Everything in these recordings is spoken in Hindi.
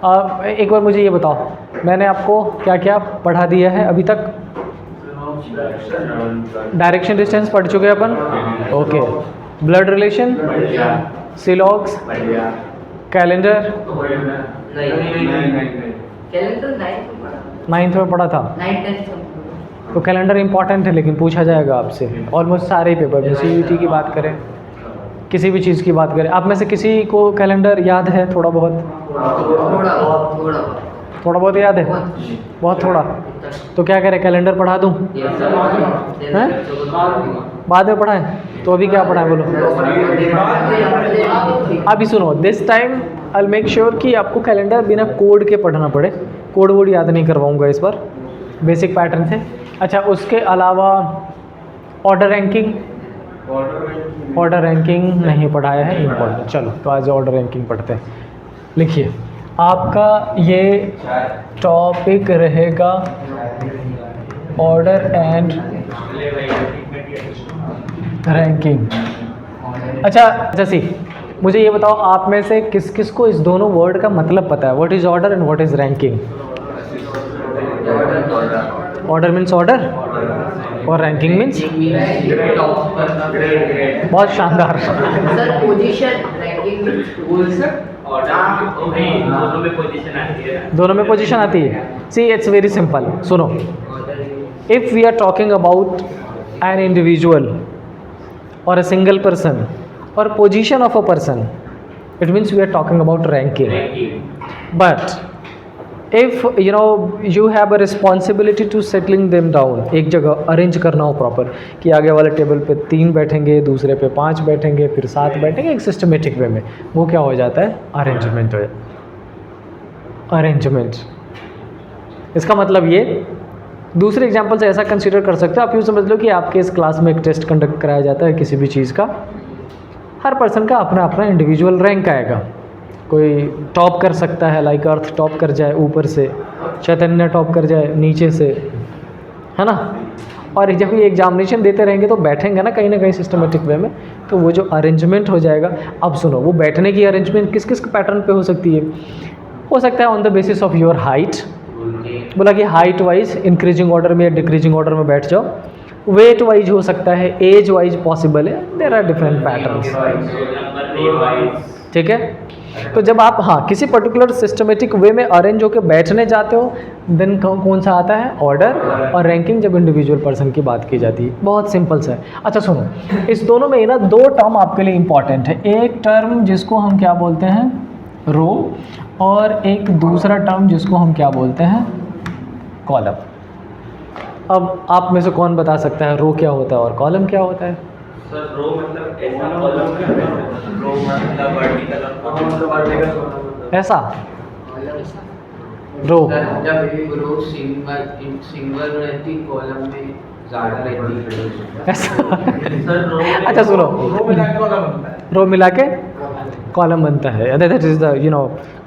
एक बार मुझे ये बताओ, मैंने आपको क्या क्या पढ़ा दिया है अभी तक? डायरेक्शन डिस्टेंस पढ़ चुके हैं अपन, okay. Blood relation, syllogisms, calendar, ninth में पढ़ा था। तो कैलेंडर इंपॉर्टेंट है, लेकिन पूछा जाएगा आपसे ऑलमोस्ट सारे पेपर में। CUET की बात करें, किसी भी चीज़ की बात करें, आप में से किसी को कैलेंडर याद है? थोड़ा बहुत याद है, बहुत थोड़ा। तो क्या करें, कैलेंडर पढ़ा दूँ? हैं? बाद में पढ़ाएं? तो अभी क्या पढ़ाएं बोलो? अभी सुनो, this time I make sure कि आपको कैलेंडर बिना कोड के पढ़ना पड़े। कोड वोड याद नहीं करवाऊंगा इस बार, बेसिक पैटर्न थे। अच्छा, उसके अलावा ऑर्डर रैंकिंग नहीं पढ़ाया है, इम्पोर्टेंट। चलो तो आज ऑर्डर रैंकिंग पढ़ते हैं। लिखिए, आपका ये टॉपिक रहेगा ऑर्डर एंड रैंकिंग। अच्छा जैसी, मुझे ये बताओ, आप में से किस किस को इस दोनों वर्ड का मतलब पता है? What is order and what is ranking? Order means order और रैंकिंग मीन्स? बहुत शानदार। दोनों में पोजीशन आती है। सी इट्स वेरी सिंपल, सुनो। If we are talking about an individual or a single person or position of a person, it means we are talking about ranking. But if you have a responsibility to settling them down, एक जगह अरेंज करना हो प्रॉपर कि आगे वाले टेबल पे 3 बैठेंगे, दूसरे पे 5 बैठेंगे, फिर 7 बैठेंगे, एक सिस्टमेटिक वे में, वो क्या हो जाता है? अरेंजमेंट हो जाता है। अरेंजमेंट, इसका मतलब ये, दूसरे एग्जाम्पल से ऐसा कंसीडर कर सकते हो आप। यूँ समझ लो कि आपके इस क्लास में एक टेस्ट कंडक्ट कराया जाता है किसी भी चीज़ का। हर पर्सन का अपना अपना इंडिविजुअल रैंक आएगा। कोई टॉप कर सकता है, लाइक अर्थ टॉप कर जाए ऊपर से, चैतन्य टॉप कर जाए नीचे से, है ना। और जब ये एग्जामिनेशन देते रहेंगे तो बैठेंगे ना कहीं सिस्टमेटिक वे में, तो वो जो अरेंजमेंट हो जाएगा। अब सुनो, वो बैठने की अरेंजमेंट किस किस पैटर्न पे हो सकती है? हो सकता है on the basis of your height, बोला कि हाइट वाइज इंक्रीजिंग ऑर्डर में या डिक्रीजिंग ऑर्डर में बैठ जाओ। वेट वाइज हो सकता है, एज वाइज पॉसिबल है, देयर आर डिफरेंट पैटर्न्स, ठीक है। तो जब आप किसी पर्टिकुलर सिस्टमेटिक वे में अरेंज होकर बैठने जाते हो, देन कौन सा आता है? ऑर्डर। और रैंकिंग जब इंडिविजुअल पर्सन की बात की जाती है। बहुत सिंपल सा है। अच्छा सुनो, इस दोनों में ना 2 टर्म आपके लिए इंपॉर्टेंट है। एक टर्म जिसको हम क्या बोलते हैं? रो, और एक दूसरा टर्म जिसको हम क्या बोलते हैं? कॉलम। अब आप में से कौन बता सकता है रो क्या होता है और कॉलम क्या होता है? सर रो मतलब ऐसा, कॉलम रो मतलब वर्टिकल, ऐसा रो जब रो सिंगल रहती, कॉलम में ज़्यादा रहती, ऐसा। अच्छा सुनो, रो मिला के कॉलम बनता है, that is the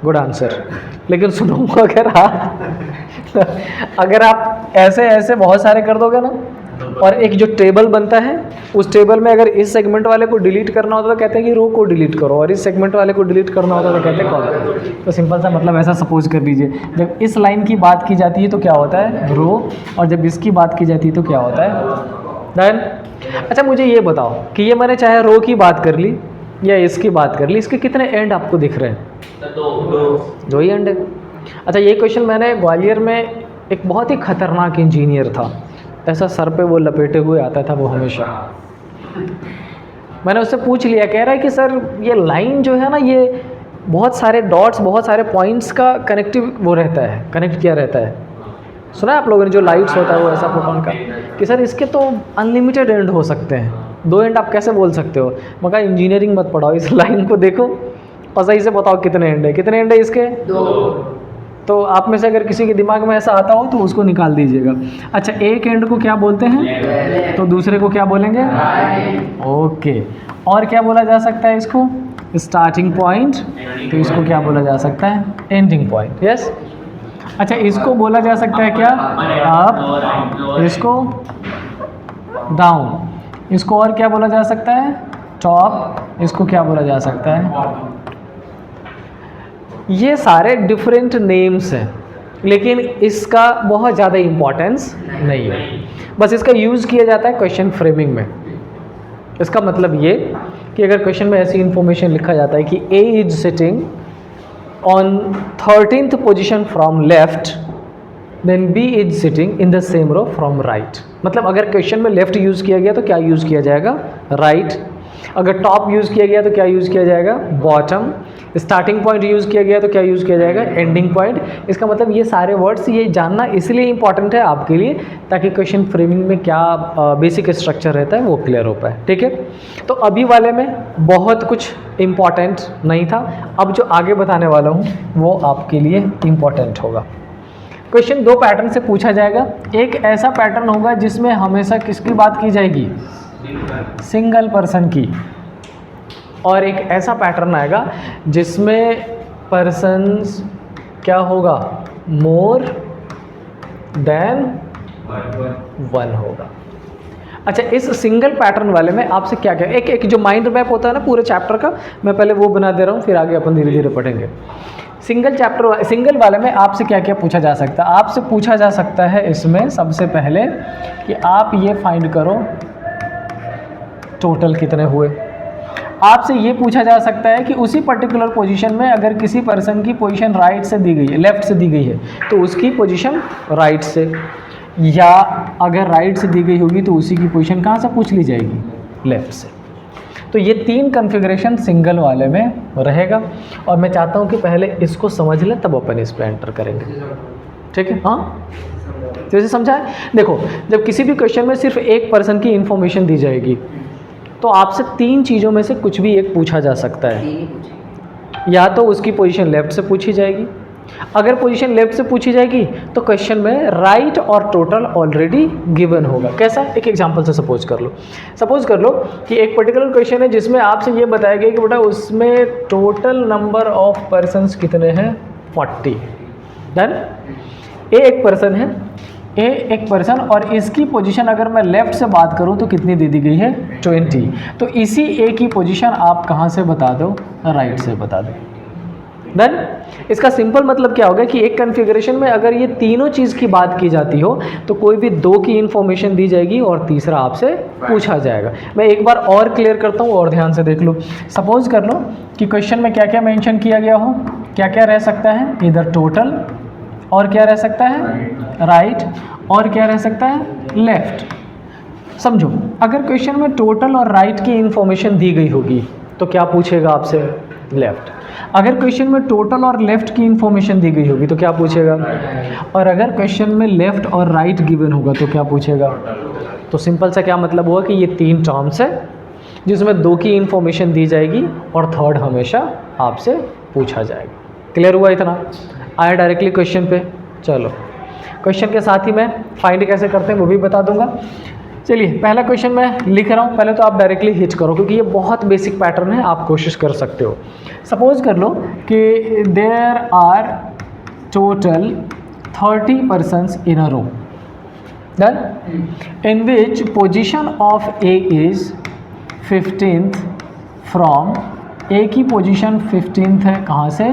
good answer. लेकिन सुनो, अगर आप ऐसे बहुत सारे कर दोगे ना, और एक जो टेबल बनता है, उस टेबल में अगर इस सेगमेंट वाले को डिलीट करना होता तो कहते हैं कि रो को डिलीट करो, और इस सेगमेंट वाले को डिलीट करना होता तो कहते हैं कॉलम। तो सिंपल सा मतलब ऐसा सपोज कर लीजिए, जब इस लाइन की बात की जाती है तो क्या होता है? रो, और जब इसकी बात की जाती है तो क्या होता है? डन। अच्छा मुझे ये बताओ कि ये मैंने चाहे रो की बात कर ली या इसकी बात कर ली, इसके कितने एंड आपको दिख रहे हैं? दो ही एंड है। अच्छा, ये क्वेश्चन मैंने ग्वालियर में, एक बहुत ही खतरनाक इंजीनियर था, ऐसा सर पे वो लपेटे हुए आता था वो हमेशा। मैंने उससे पूछ लिया, कह रहा है कि सर ये लाइन जो है ना, ये बहुत सारे डॉट्स, बहुत सारे पॉइंट्स का कनेक्टिव वो रहता है, कनेक्ट किया रहता है। सुना है आप लोगों ने, जो लाइट्स होता है वो ऐसा प्रोटॉन का, कि सर इसके तो अनलिमिटेड एंड हो सकते हैं, 2 एंड आप कैसे बोल सकते हो? मैं कहा इंजीनियरिंग मत पढ़ाओ, इस लाइन को देखो और सही से बताओ कितने एंड है, कितने एंड है इसके? 2। तो आप में से अगर किसी के दिमाग में ऐसा आता हो तो उसको निकाल दीजिएगा। अच्छा, एक एंड को क्या बोलते हैं? तो दूसरे को क्या बोलेंगे? ओके। और क्या बोला जा सकता है इसको? Starting point. तो इसको क्या बोला जा सकता है? Ending point. यस। अच्छा, इसको बोला जा सकता है क्या? अप। इसको डाउन। इसको और क्या बोला जा सकता है? टॉप। इसको क्या बोला जा सकता है? ये सारे डिफरेंट नेम्स हैं, लेकिन इसका बहुत ज़्यादा इम्पोर्टेंस नहीं है। बस इसका यूज़ किया जाता है क्वेश्चन फ्रेमिंग में। इसका मतलब ये कि अगर क्वेश्चन में ऐसी इंफॉर्मेशन लिखा जाता है कि A is sitting on 13th position from left, then B is sitting in the same row from right. मतलब अगर क्वेश्चन में लेफ्ट यूज़ किया गया तो क्या यूज़ किया जाएगा? राइट। अगर टॉप यूज़ किया गया तो क्या यूज़ किया जाएगा? बॉटम। स्टार्टिंग पॉइंट यूज़ किया गया तो क्या यूज़ किया जाएगा? Ending point. इसका मतलब ये सारे वर्ड्स ये जानना इसलिए इंपॉर्टेंट है आपके लिए, ताकि क्वेश्चन फ्रेमिंग में क्या बेसिक स्ट्रक्चर रहता है वो क्लियर हो पाए। ठीक है, तो अभी वाले में बहुत कुछ इम्पॉर्टेंट नहीं था, अब जो आगे बताने वाला हूँ वो आपके लिए इम्पॉर्टेंट होगा। क्वेश्चन दो पैटर्न से पूछा जाएगा। एक ऐसा पैटर्न होगा जिसमें हमेशा किसकी बात की जाएगी? सिंगल पर्सन की। और एक ऐसा पैटर्न आएगा जिसमें पर्सन्स क्या होगा? मोर देन वन होगा। अच्छा, इस सिंगल पैटर्न वाले में आपसे क्या क्या एक जो माइंड मैप होता है ना पूरे चैप्टर का, मैं पहले वो बना दे रहा हूँ, फिर आगे अपन धीरे धीरे पढ़ेंगे। सिंगल वाले में आपसे क्या क्या पूछा जा सकता है? आपसे पूछा जा सकता है इसमें सबसे पहले कि आप ये फाइंड करो टोटल कितने हुए। आपसे ये पूछा जा सकता है कि उसी पर्टिकुलर पोजीशन में अगर किसी पर्सन की पोजीशन राइट से दी गई है, लेफ़्ट से दी गई है, तो उसकी पोजीशन राइट से, या अगर राइट से दी गई होगी तो उसी की पोजीशन कहाँ से पूछ ली जाएगी? लेफ़्ट से। तो ये तीन कॉन्फ़िगरेशन सिंगल वाले में रहेगा, और मैं चाहता हूँ कि पहले इसको समझ लें तब अपन इस पर एंटर करेंगे। ठीक है, हाँ, जैसे समझा है। देखो, जब किसी भी क्वेश्चन में सिर्फ एक पर्सन की इन्फॉर्मेशन दी जाएगी तो आपसे तीन चीज़ों में से कुछ भी एक पूछा जा सकता है। या तो उसकी पोजीशन लेफ़्ट से पूछी जाएगी, अगर पोजीशन लेफ़्ट से पूछी जाएगी तो क्वेश्चन में राइट और टोटल ऑलरेडी गिवन होगा। कैसा? एक एग्जांपल से सपोज कर लो कि एक पर्टिकुलर क्वेश्चन है जिसमें आपसे ये बताया गया कि बेटा उसमें टोटल नंबर ऑफ पर्सन्स कितने हैं? 40। डन। ए एक पर्सन है, ए एक पर्सन, और इसकी पोजीशन अगर मैं लेफ़्ट से बात करूं तो कितनी दे दी गई है? 20। तो इसी ए की पोजीशन आप कहां से बता दो? राइट से बता दो। डन। इसका सिंपल मतलब क्या होगा कि एक कॉन्फ़िगरेशन में अगर ये तीनों चीज़ की बात की जाती हो तो कोई भी दो की इन्फॉर्मेशन दी जाएगी और तीसरा आपसे पूछा जाएगा। मैं एक बार और क्लियर करता हूँ और ध्यान से देख लो। सपोज कर लो कि क्वेश्चन में क्या क्या मेंशन किया गया हो, क्या क्या रह सकता है? इधर टोटल, और क्या रह सकता है? राइट, और क्या रह सकता है? लेफ़्ट। समझो, अगर क्वेश्चन में टोटल और राइट की इन्फॉर्मेशन दी गई होगी तो क्या पूछेगा आपसे? लेफ़्ट। अगर क्वेश्चन में टोटल और लेफ़्ट की इन्फॉर्मेशन दी गई होगी तो क्या पूछेगा? और अगर क्वेश्चन में लेफ़्ट और राइट गिवन होगा तो क्या पूछेगा? तो सिंपल सा क्या मतलब हुआ कि ये तीन टर्म्स है जिसमें दो की इन्फॉर्मेशन दी जाएगी और थर्ड हमेशा आपसे पूछा जाएगा। क्लियर हुआ इतना? आए डायरेक्टली क्वेश्चन पे। चलो, क्वेश्चन के साथ ही मैं फाइंड कैसे करते हैं वो भी बता दूंगा। चलिए, पहला क्वेश्चन मैं लिख रहा हूँ, पहले तो आप डायरेक्टली हिट करो क्योंकि ये बहुत बेसिक पैटर्न है, आप कोशिश कर सकते हो। सपोज कर लो कि there are total 30 persons in a row, done, in which position of A is 15th from, A की पोजीशन 15th है कहाँ से?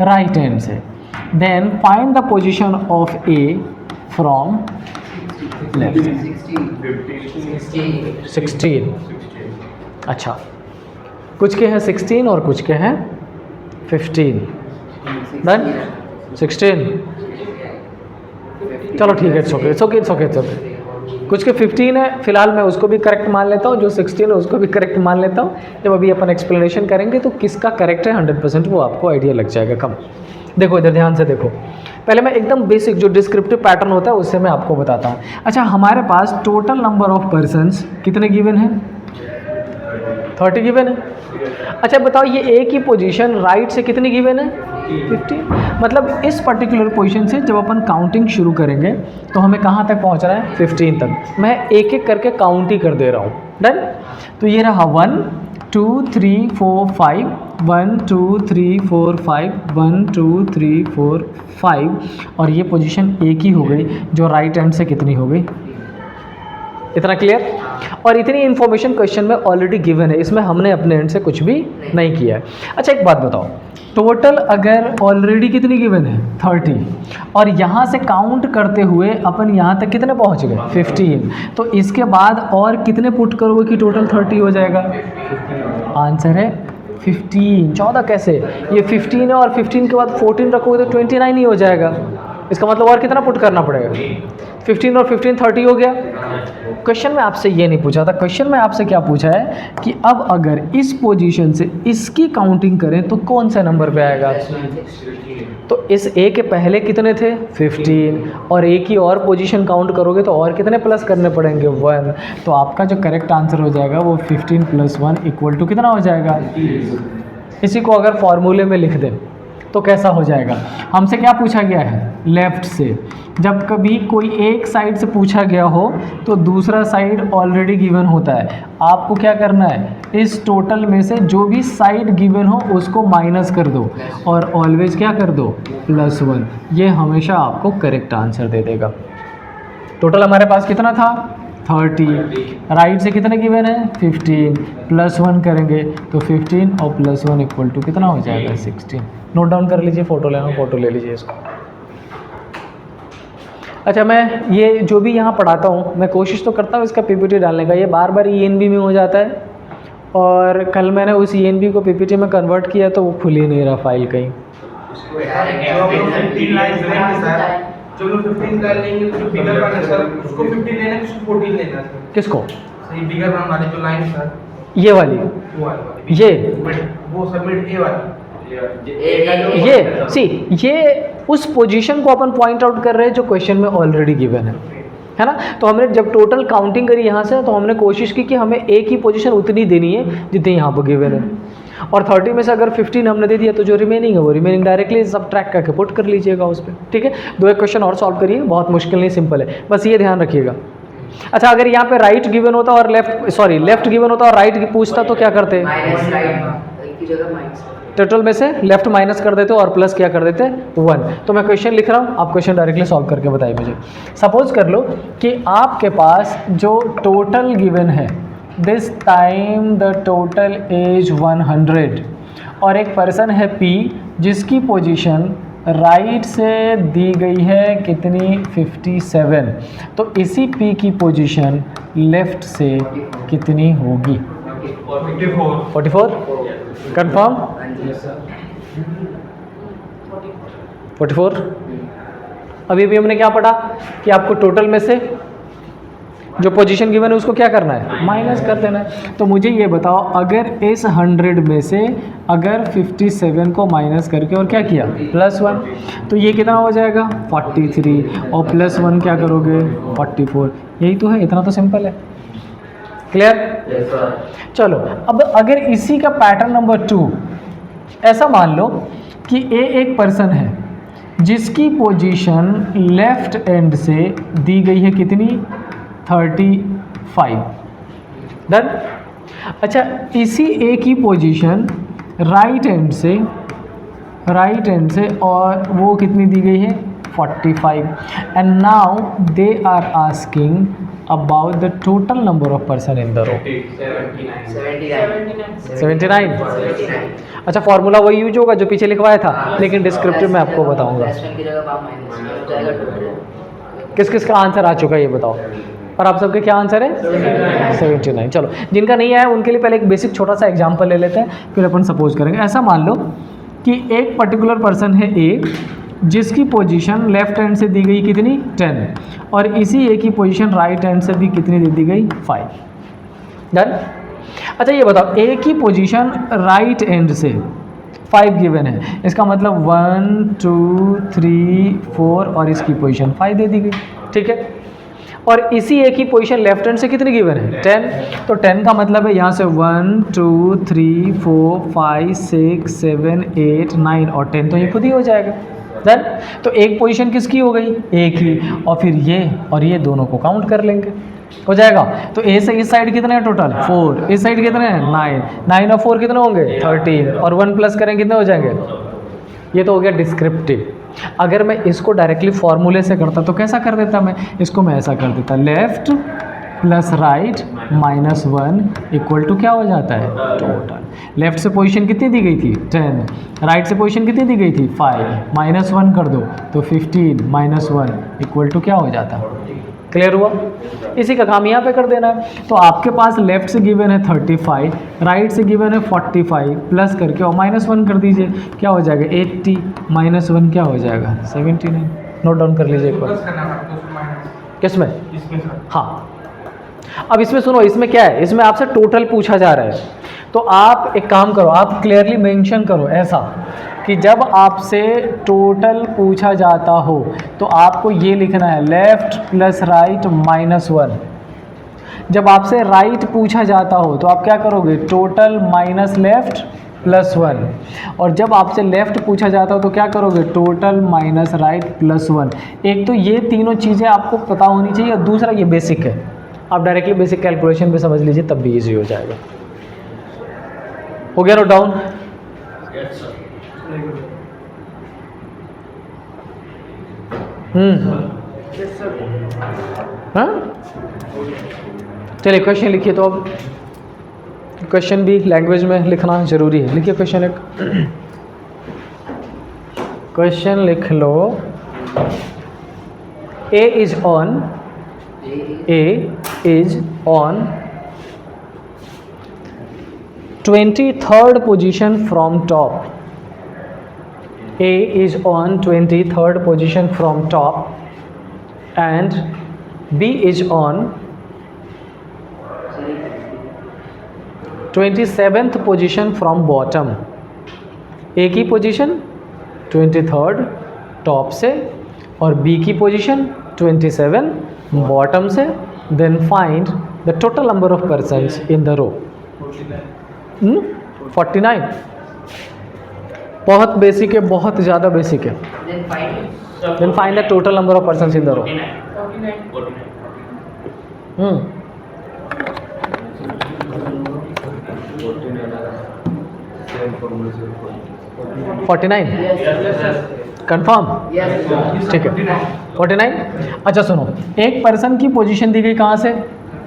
राइट हैंड से। Then find the position of A from left. 16। अच्छा, कुछ के हैं 16 और कुछ के हैं 15। डन। 16। चलो ठीक है, इट्स ओके। कुछ के 15 है, फिलहाल मैं उसको भी करेक्ट मान लेता हूँ, जो 16 है उसको भी करेक्ट मान लेता हूँ। जब अभी अपन एक्सप्लेनेशन करेंगे तो किसका करेक्ट है 100% वो आपको आइडिया लग जाएगा कम। देखो इधर ध्यान से देखो, पहले मैं एकदम बेसिक जो डिस्क्रिप्टिव पैटर्न होता है उससे मैं आपको बताता हूँ। अच्छा, हमारे पास टोटल नंबर ऑफ पर्सन्स कितने गिवन है? 30 गिवन है। अच्छा बताओ, ये ए की पोजीशन राइट से कितनी गिवन है? 15। मतलब इस पर्टिकुलर पोजीशन से जब अपन काउंटिंग शुरू करेंगे तो हमें कहाँ तक पहुँचना है? 15 तक। मैं एक एक करके काउंट ही कर दे रहा हूँ। डन। तो ये रहा 1 2 3 4 5, 1 2 3 4 5, 1 2 3 4 5, और ये पोजीशन एक ही हो गई जो राइट हैंड से कितनी हो गई? इतना क्लियर? और इतनी इन्फॉर्मेशन क्वेश्चन में ऑलरेडी गिवन है, इसमें हमने अपने एंड से कुछ भी नहीं किया है। अच्छा एक बात बताओ, टोटल अगर ऑलरेडी कितनी गिवन है 30 और यहाँ से काउंट करते हुए अपन यहाँ तक कितने पहुँच गए 15, तो इसके बाद और कितने पुट करोगे कि टोटल 30 हो जाएगा? आंसर है 15। 14 कैसे? ये 15 है और 15 के बाद 14 रखोगे तो 29 ही हो जाएगा। इसका मतलब और कितना पुट करना पड़ेगा? 15 और 15 30 हो गया। क्वेश्चन में आपसे ये नहीं पूछा था, क्वेश्चन में आपसे क्या पूछा है कि अब अगर इस पोजीशन से इसकी काउंटिंग करें तो कौन सा नंबर पे आएगा? तो इस ए के पहले कितने थे 15 और ए की और पोजीशन काउंट करोगे तो और कितने प्लस करने पड़ेंगे 1। तो आपका जो करेक्ट आंसर हो जाएगा वो 15 + 1 = कितना हो जाएगा? इसी को अगर फॉर्मूले में लिख दें तो कैसा हो जाएगा? हमसे क्या पूछा गया है? लेफ़्ट से। जब कभी कोई एक साइड से पूछा गया हो तो दूसरा साइड ऑलरेडी गिवन होता है। आपको क्या करना है? इस टोटल में से जो भी साइड गिवन हो उसको माइनस कर दो और ऑलवेज क्या कर दो? +1। ये हमेशा आपको करेक्ट आंसर दे देगा। टोटल हमारे पास कितना था 30, राइट से कितने गिवन है 15, +1 करेंगे तो 15 और +1 = कितना हो जाएगा 16। नोट डाउन कर लीजिए, फ़ोटो लेना फ़ोटो ले लीजिए इसको। अच्छा मैं ये जो भी यहाँ पढ़ाता हूँ मैं कोशिश तो करता हूँ इसका पीपीटी डालने का, ये बार बार ENB में हो जाता है और कल मैंने उस ENB को पीपीटी में कन्वर्ट किया तो वो खुल ही नहीं रहा फाइल कहीं। चलो 15 कर लेंगे तो बिगर वाला सर उसको 15 लेना है, उसको 14 लेना है। किसको? सही बिगर वन वाली जो लाइन सर ये वाली, वो वाली ये वो सबमिट ए वाली ये सी ये उस पोजीशन को अपन पॉइंट आउट कर रहे हैं जो क्वेश्चन में ऑलरेडी गिवन है ना। तो हमने जब टोटल काउंटिंग करी यहाँ से तो हमने कोशिश की कि हमें एक ही पोजीशन उतनी देनी है जितनी यहाँ पर गिवन है, और 30 में से अगर 15 हमने दे दिया तो जो रिमेनिंग है वो रिमेनिंग डायरेक्टली सब ट्रैक करके पुट कर लीजिएगा उस पर। ठीक है, 2 एक क्वेश्चन और सॉल्व करिए, बहुत मुश्किल नहीं, सिंपल है, बस ये ध्यान रखिएगा। अच्छा अगर यहाँ पे राइट गिवन होता और लेफ्ट गिवन होता और राइट पूछता तो क्या करते? टोटल में से लेफ्ट माइनस कर देते और प्लस क्या कर देते 1। तो मैं क्वेश्चन लिख रहा हूँ, आप क्वेश्चन डायरेक्टली सॉल्व करके बताइए मुझे। सपोज कर लो कि आपके पास जो टोटल गिवन है this time the total age 100 और एक पर्सन है P जिसकी पोजीशन राइट से दी गई है कितनी 57, तो इसी P की पोजीशन लेफ्ट से कितनी होगी? 44 कंफर्म? 44। अभी भी हमने क्या पढ़ा कि आपको टोटल में से जो पोजीशन गिवन है उसको क्या करना है? माइनस कर देना है। तो मुझे ये बताओ अगर इस 100 में से अगर 57 को माइनस करके और क्या किया +1 तो ये कितना हो जाएगा 43 और +1 क्या करोगे 44। यही तो है, इतना तो सिंपल है। क्लियर? चलो अब अगर इसी का पैटर्न नंबर 2, ऐसा मान लो कि ए एक पर्सन है जिसकी पोजीशन लेफ्ट एंड से दी गई है कितनी 35। डन? अच्छा इसी ए की पोजीशन राइट एंड से और वो कितनी दी गई है 45। And now they are asking about the total number of person in the row 79। अच्छा फॉर्मूला वही यूज होगा जो पीछे लिखवाया था, लेकिन डिस्क्रिप्टिव में आपको बताऊंगा। किस किस का आंसर आ चुका है ये बताओ, और आप सबके क्या आंसर है 79। चलो जिनका नहीं आया उनके लिए पहले एक बेसिक छोटा सा एग्जांपल ले लेते हैं, फिर अपन सपोज करेंगे। ऐसा मान लो कि एक पर्टिकुलर पर्सन है ए जिसकी पोजीशन लेफ्ट हैंड से दी गई कितनी 10 और इसी ए की पोजीशन राइट हैंड से भी कितनी दे दी गई 5। डन? अच्छा ये बताओ ए की पोजीशन राइट हैंड से 5 गिवन है, इसका मतलब 1 2 3 4 और इसकी पोजीशन 5 दे दी गई। ठीक है, और इसी ए की पोजीशन लेफ्ट हैंड से कितनी गिवन है 10, तो 10 का मतलब है यहाँ से 1 2 3 4 5 6 7 8 9 और 10 तो ये खुद ही हो जाएगा। डन? तो एक पोजीशन किसकी हो गई ए की, और फिर ये और ये दोनों को काउंट कर लेंगे, हो जाएगा। तो ए से इस साइड कितने हैं टोटल 4, इस साइड कितने हैं 9 और 4 कितने होंगे 13 और 1 प्लस करें कितने हो जाएंगे। ये तो हो गया डिस्क्रिप्टिव। अगर मैं इसको डायरेक्टली फॉर्मूले से करता तो कैसा कर देता मैं इसको, मैं ऐसा कर देता left plus right minus 1 equal to क्या हो जाता है टोटल। लेफ्ट से पोजीशन कितनी दी गई थी 10, राइट से पोजीशन कितनी दी गई थी 5, माइनस 1 कर दो तो 15 माइनस 1 इक्वल टू क्या हो जाता है। क्लियर हुआ? इसी का काम यहाँ पे कर देना है। तो आपके पास लेफ्ट से गिवन है 35, राइट से गिवन है 45, प्लस करके और माइनस 1 कर दीजिए, क्या हो जाएगा 80 माइनस 1 क्या हो जाएगा 79। नोट डाउन कर लीजिए एक बार। प्लस करना पड़ता है उसमें माइनस किसमें? इसमें सर। हाँ, अब इसमें सुनो, इसमें क्या है, इसमें आपसे टोटल पूछा जा रहा है। तो आप एक काम करो, आप क्लियरली मेंशन करो ऐसा कि जब आपसे टोटल पूछा जाता हो तो आपको ये लिखना है लेफ्ट प्लस राइट माइनस 1। जब आपसे राइट पूछा जाता हो तो आप क्या करोगे टोटल माइनस लेफ्ट प्लस 1, और जब आपसे लेफ्ट पूछा जाता हो तो क्या करोगे टोटल माइनस राइट प्लस 1। एक तो ये तीनों चीज़ें आपको पता होनी चाहिए, और दूसरा ये बेसिक है, आप डायरेक्टली बेसिक कैलकुलेशन पे समझ लीजिए तब भी इजी हो जाएगा। हो गया नोट डाउन? हाँ, चलिए क्वेश्चन लिखिए। तो अब क्वेश्चन भी लैंग्वेज में लिखना जरूरी है। लिखिए क्वेश्चन एक, क्वेश्चन लिख लो। A is on (23rd position from top). A is on 23rd position from top and B is on 27th position from bottom। A की पोजीशन 23rd टॉप से और B की पोजीशन 27 बॉटम से। Then find the total number of persons in the row. 49। बहुत बेसिक है, बहुत ज़्यादा बेसिक है। Then find the total number of persons in the row. 49 confirm? ठीक है 49। अच्छा सुनो, एक पर्सन की पोजीशन दी गई कहाँ से?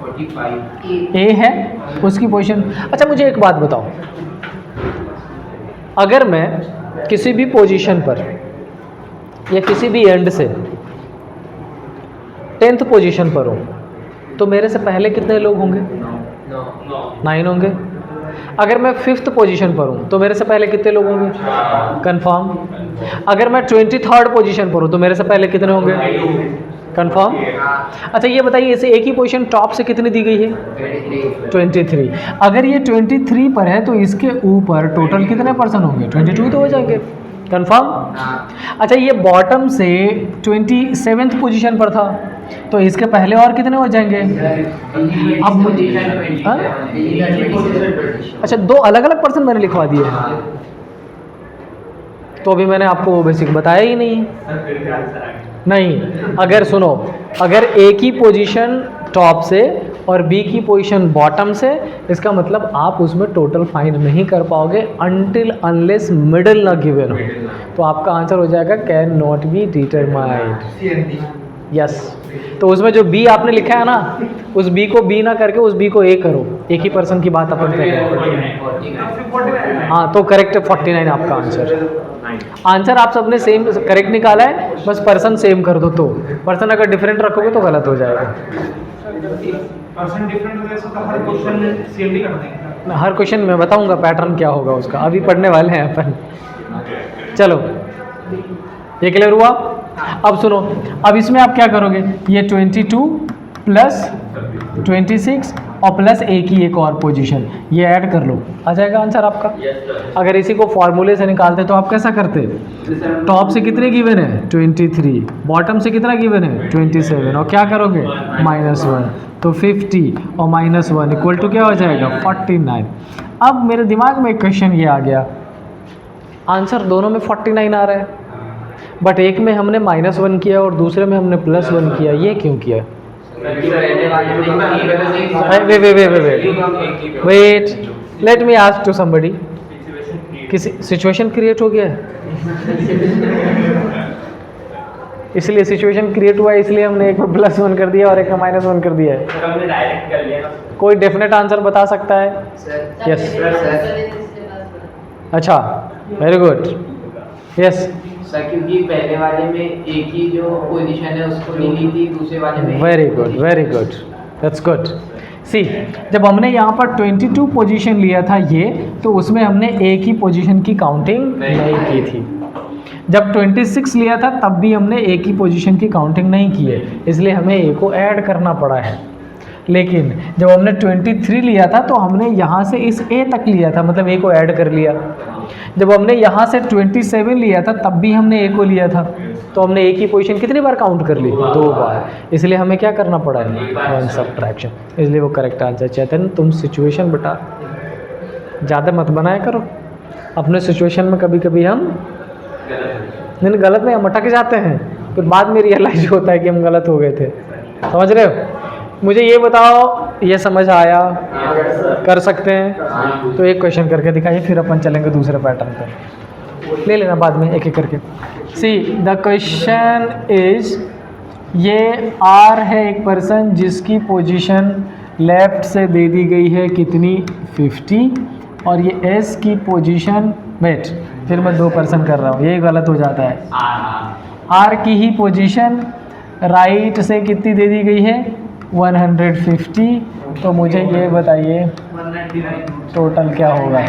45 ए है उसकी पोजीशन। अच्छा मुझे एक बात बताओ, अगर मैं किसी भी पोजीशन पर या किसी भी एंड से 10th पोजीशन पर हूँ तो मेरे से पहले कितने लोग होंगे? 9 होंगे। अगर मैं 5th पोजीशन पर हूँ तो मेरे से पहले कितने लोग होंगे? कंफर्म। अगर मैं 23rd पोजीशन पर हूँ तो मेरे से पहले कितने होंगे? कंफर्म। अच्छा ये बताइए, इसे एक ही पोजीशन टॉप से कितनी दी गई है? 23। अगर ये 23 पर है तो इसके ऊपर टोटल कितने पर्सन होंगे? 22 तो हो जाएंगे। कंफर्म। अच्छा ये बॉटम से 27th पोजीशन पर था तो इसके पहले और कितने हो जाएंगे? अब हाँ? अच्छा दो अलग अलग पर्सन मैंने लिखवा दिए हैं, तो अभी मैंने आपको वो बेसिक बताया ही नहीं। अगर सुनो, अगर ए की पोजीशन टॉप से और बी की पोजीशन बॉटम से, इसका मतलब आप उसमें टोटल फाइंड नहीं कर पाओगे अनटिल अनलेस मिडिल ना गिवन हो। तो आपका आंसर हो जाएगा can not be determined. Yes, तो उसमें जो बी आपने लिखा है ना, उस बी को बी ना करके उस बी को ए करो। एक ही पर्सन की बात अपन कर रहे हैं। हाँ तो करेक्ट 49 आपका आंसर। आंसर आप सबने सेम करेक्ट निकाला है, बस पर्सन सेम कर दो। तो पर्सन अगर डिफरेंट रखोगे तो गलत हो जाएगा। पर्सन डिफरेंट हो तो हर क्वेश्चन सेम ही कर देंगे। हर क्वेश्चन में बताऊंगा पैटर्न क्या होगा उसका, अभी पढ़ने वाले हैं अपन। चलो ये क्लियर हुआ? अब सुनो, अब इसमें आप क्या करोगे, ये 22 प्लस 26 और प्लस ए की एक और पोजीशन, ये ऐड कर लो, आ जाएगा आंसर आपका। अगर इसी को फॉर्मूले से निकालते तो आप कैसा करते? टॉप से कितने गिवन है? 23, बॉटम से कितना गिवन है? 27, और क्या करोगे? -1, तो 50 और -1 इक्वल टू क्या हो जाएगा? 49। अब मेरे दिमाग में एक क्वेश्चन ये आ गया, आंसर दोनों में 49 आ रहा है, बट एक में हमने -1 किया और दूसरे में हमने +1 किया, ये क्यों किया? Wait, let me ask to somebody. किसी सिचुएशन क्रिएट हो गया है? इसलिए सिचुएशन क्रिएट हुआ है, इसलिए हमने एक में +1 कर दिया और एक में -1 कर दिया है। सर हमने डायरेक्ट कर लिया ना। कोई डेफिनेट आंसर बता सकता है? Sir yes. सर अच्छा, वेरी गुड। यस, सर क्योंकि पहले वाले में एक ही जो पोजीशन है उसको नहीं ली थी, दूसरे वाले में very good, very good, that's good. See, जब हमने यहाँ पर 22 पोजीशन लिया था ये, तो उसमें हमने एक ही पोजीशन की काउंटिंग नहीं की थी। जब 26 लिया था तब भी हमने एक ही पोजीशन की काउंटिंग नहीं की है, इसलिए हमें ए को ऐड करना पड़ा है। लेकिन जब हमने 23 लिया था तो हमने यहाँ से इस ए तक लिया था, मतलब ए को ऐड कर लिया। जब हमने यहाँ से 27 लिया था तब भी हमने ए को लिया था, तो हमने एक ही पोजीशन कितनी बार काउंट कर ली? 2 बार। इसलिए हमें क्या करना पड़ा है? 1 सब्ट्रैक्शन। इसलिए वो करेक्ट आंसर। चेतन, तुम सिचुएशन बेटा ज़्यादा मत बनाया करो। अपने सिचुएशन में कभी कभी हम नहीं, गलत में हम अटक जाते हैं, फिर बाद में रियलाइज होता है कि हम गलत हो गए थे। समझ रहे हो? मुझे ये बताओ, ये समझ आया? कर सकते हैं? तो एक क्वेश्चन करके दिखाइए, फिर अपन चलेंगे दूसरे पैटर्न पर। ले लेना बाद में एक एक करके। सी, द क्वेश्चन इज, ये आर है एक पर्सन जिसकी पोजीशन लेफ्ट से दे दी गई है कितनी? 50, और ये एस की पोजीशन, वेट, फिर मैं 2 पर्सन कर रहा हूँ, ये गलत हो जाता है। आर की ही पोजीशन राइट से कितनी दे दी गई है? 150। तो मुझे ये बताइए टोटल क्या होगा?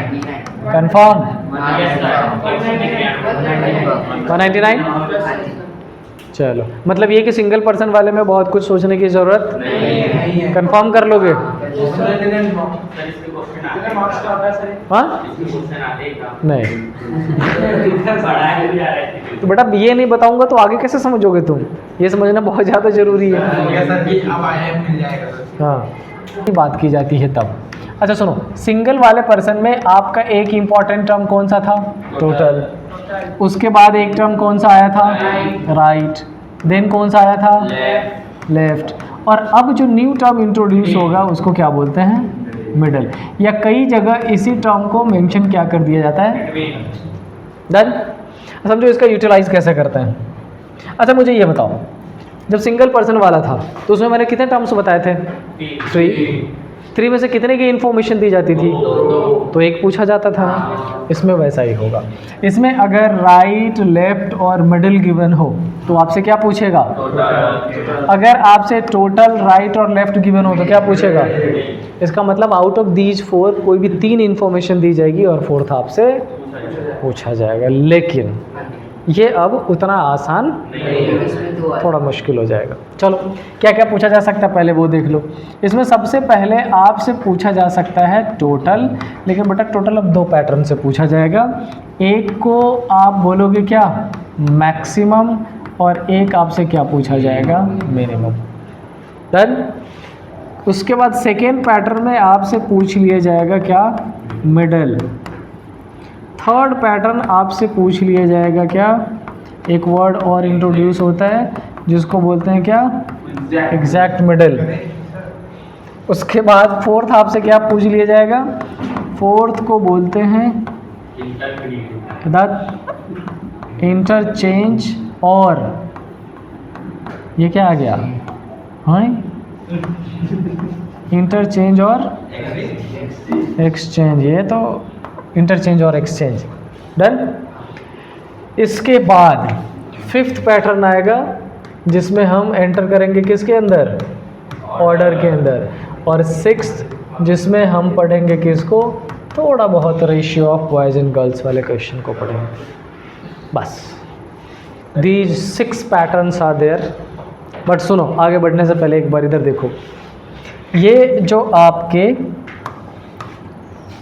कंफर्म? 199। चलो, मतलब ये कि सिंगल पर्सन वाले में बहुत कुछ सोचने की ज़रूरत नहीं है। कंफर्म कर लोगे? हाँ? नहीं। तो बेटा ये नहीं बताऊंगा तो आगे कैसे समझोगे तुम? ये समझना बहुत ज़्यादा ज़रूरी है। हाँ, ये बात की जाती है तब। अच्छा सुनो, सिंगल वाले पर्सन में आपका एक इम्पॉर्टेंट टर्म कौन सा था? टोटल। उसके बाद एक टर्म कौन सा आया था? राइट। देन कौन सा आया था? लेफ्ट। और अब जो न्यू टर्म इंट्रोड्यूस होगा उसको क्या बोलते हैं? मिडल। या कई जगह इसी टर्म को मेंशन क्या कर दिया जाता है? डन। समझो इसका यूटिलाइज कैसे करते हैं। अच्छा मुझे ये बताओ, जब सिंगल पर्सन वाला था तो उसमें मैंने कितने टर्म्स बताए थे? 3 में से कितने की इन्फॉर्मेशन दी जाती थी? तो एक पूछा जाता था ना। इसमें वैसा ही होगा। इसमें अगर राइट, लेफ्ट और मिडिल गिवन हो तो आपसे क्या पूछेगा? अगर आपसे टोटल, राइट और लेफ्ट गिवन हो तो क्या पूछेगा? इसका मतलब आउट ऑफ दीज 4 कोई भी 3 इन्फॉर्मेशन दी जाएगी और 4th आपसे पूछा जाएगा। लेकिन ये अब उतना आसान, थोड़ा मुश्किल हो जाएगा। चलो, क्या क्या पूछा जा सकता है पहले वो देख लो। इसमें सबसे पहले आपसे पूछा जा सकता है टोटल, लेकिन बेटा टोटल अब 2 पैटर्न से पूछा जाएगा। एक को आप बोलोगे क्या? मैक्सिमम, और एक आपसे क्या पूछा जाएगा? मिनिमम। डन। उसके बाद सेकेंड पैटर्न में आपसे पूछ लिया जाएगा क्या? मिडल। थर्ड पैटर्न आपसे पूछ लिया जाएगा क्या? एक वर्ड और इंट्रोड्यूस होता है जिसको बोलते हैं क्या? Exact middle. उसके बाद 4th आपसे क्या पूछ लिया जाएगा? 4th को बोलते हैं इंटरचेंज, और ये क्या आ गया? हाँ, इंटरचेंज और एक्सचेंज। ये तो इंटरचेंज और एक्सचेंज। डन। इसके बाद 5th पैटर्न आएगा जिसमें हम एंटर करेंगे किसके अंदर? ऑर्डर के अंदर। और 6th जिसमें हम पढ़ेंगे किसको? थोड़ा बहुत ratio of boys and girls वाले क्वेश्चन को पढ़ेंगे। बस these 6 patterns are there. But सुनो, आगे बढ़ने से पहले एक बार इधर देखो। ये जो आपके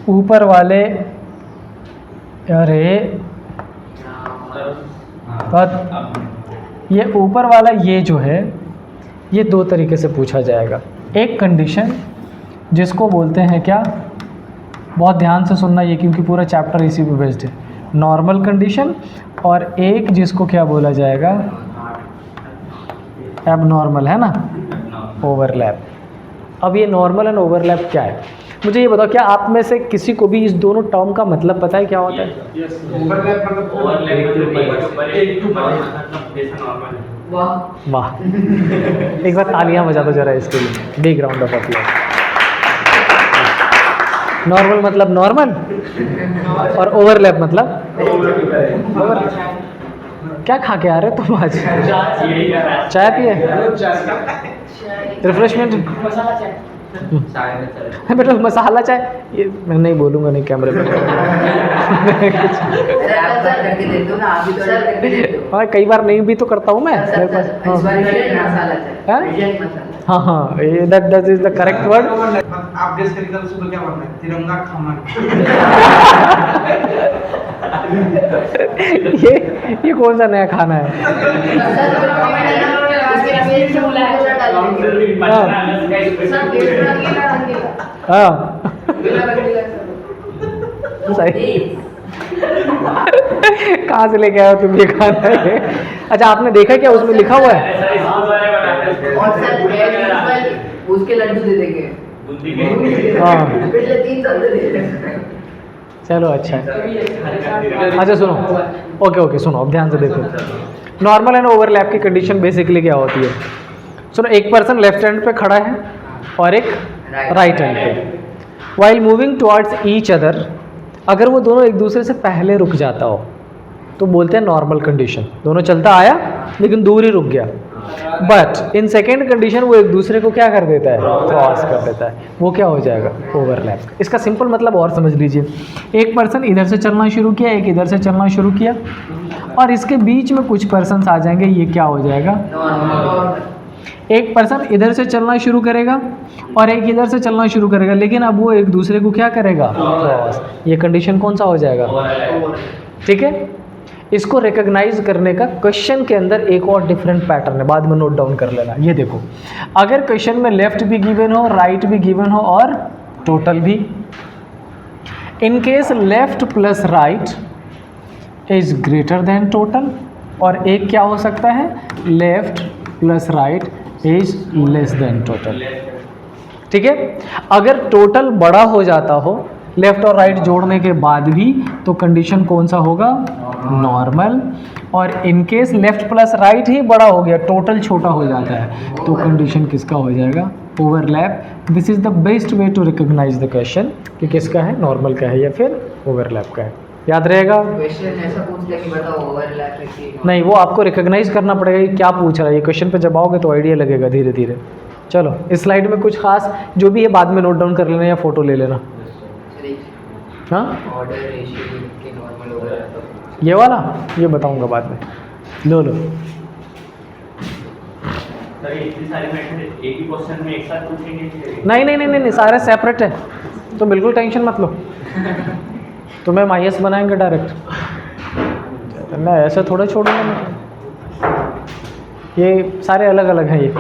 ऊपर वाले, अरे ये ऊपर वाला ये जो है, ये 2 तरीके से पूछा जाएगा। एक कंडीशन जिसको बोलते हैं क्या? बहुत ध्यान से सुनना ये, क्योंकि पूरा चैप्टर इसी पे बेस्ड है। नॉर्मल कंडीशन, और एक जिसको क्या बोला जाएगा? एबनॉर्मल, है ना? ओवरलैप। अब ये नॉर्मल एंड ओवरलैप क्या है? मुझे ये बताओ, क्या आप में से किसी को भी इस दोनों टर्म का मतलब पता है क्या होता है? वाह। वाह, एक बार तालियां बजा दो जरा इसके लिए, big round of applause. Normal मतलब नॉर्मल, और ओवरलैप मतलब ओवरलैप। क्या खा के आ रहे तुम आज? चाय पिए? रिफ्रेशमेंट? बेटा मसाला चाय, ये मैं नहीं बोलूँगा, नहीं कैमरे पे। हाँ, कई बार नहीं भी तो करता हूँ मैं मेरे पास। हाँ हाँ, that is the correct word. आप गेस करिए कल सुबह क्या बनना है? तिरंगा खाना। ये कौन सा नया खाना है? हाँ सही। कहाँ से लेके आए हो तुम ये खाना है? अच्छा, आपने देखा क्या उसमें लिखा हुआ है? उसके लड्डू दे देंगे। हाँ पिछले 3 साल से दे रहे। चलो अच्छा है। अच्छा सुनो, ओके सुनो, अब ध्यान से देखो। नॉर्मल एंड ओवरलैप की कंडीशन बेसिकली क्या होती है? सुनो, एक पर्सन लेफ्ट हैंड पे खड़ा है और एक राइट हैंड पे। While moving towards each other, अगर वो दोनों एक दूसरे से पहले रुक जाता हो तो बोलते हैं नॉर्मल कंडीशन, दोनों चलता आया लेकिन दूर ही रुक गया। बट इन सेकेंड कंडीशन वो एक दूसरे को क्या कर देता है? क्रॉस कर देता है, वो क्या हो जाएगा? ओवरलैप। इसका सिंपल मतलब और समझ लीजिए, एक पर्सन इधर से चलना शुरू किया, एक इधर से चलना शुरू किया, और इसके बीच में कुछ पर्सन आ जाएंगे, ये क्या हो जाएगा? एक पर्सन इधर से चलना शुरू करेगा और एक इधर से चलना शुरू करेगा, लेकिन अब वो एक दूसरे को क्या करेगा? क्रॉस। ये कंडीशन कौन सा हो जाएगा? ठीक है। इसको रिकॉग्नाइज करने का क्वेश्चन के अंदर एक और डिफरेंट पैटर्न है, बाद में नोट डाउन कर लेना। ये देखो, अगर क्वेश्चन में लेफ्ट भी गिवन हो, राइट भी गिवन हो और टोटल भी, इन case left plus right is greater than total, और एक क्या हो सकता है? Left plus right is less than total. ठीक है। अगर टोटल बड़ा हो जाता हो लेफ्ट और राइट जोड़ने के बाद भी, तो कंडीशन कौन सा होगा? नॉर्मल। और in case left plus right ही बड़ा हो गया, टोटल छोटा हो जाता है, तो कंडीशन किसका हो जाएगा? Overlap. This is the best way to recognise the question कि किसका है, नॉर्मल का है या फिर ओवरलैप का है। याद रहेगा? क्वेश्चन ऐसा पूछ ले कि बताओ ओवरलैप है कि नहीं, वो आपको रिकॉग्नाइज करना पड़ेगा कि क्या पूछ रहा है। ये क्वेश्चन पे जब आओगे तो आइडिया लगेगा धीरे धीरे। चलो, इस स्लाइड में कुछ खास जो भी है बाद में नोट डाउन कर लेना या फोटो ले लेना। हाँ, ऑर्डर रेशियो के नॉर्मल ओवरलैप, ये वाला ये बताऊंगा बाद में। लो सर इतनी सारी मैथड एक ही क्वेश्चन में एक साथ पूछेंगे? नहीं, सारे सेपरेट है, तो बिल्कुल टेंशन मत लो। तुम्हें माइनस बनाएंगे डायरेक्ट, मैं ऐसे थोड़ा छोड़ूंगा मैं। ये सारे अलग अलग हैं ये।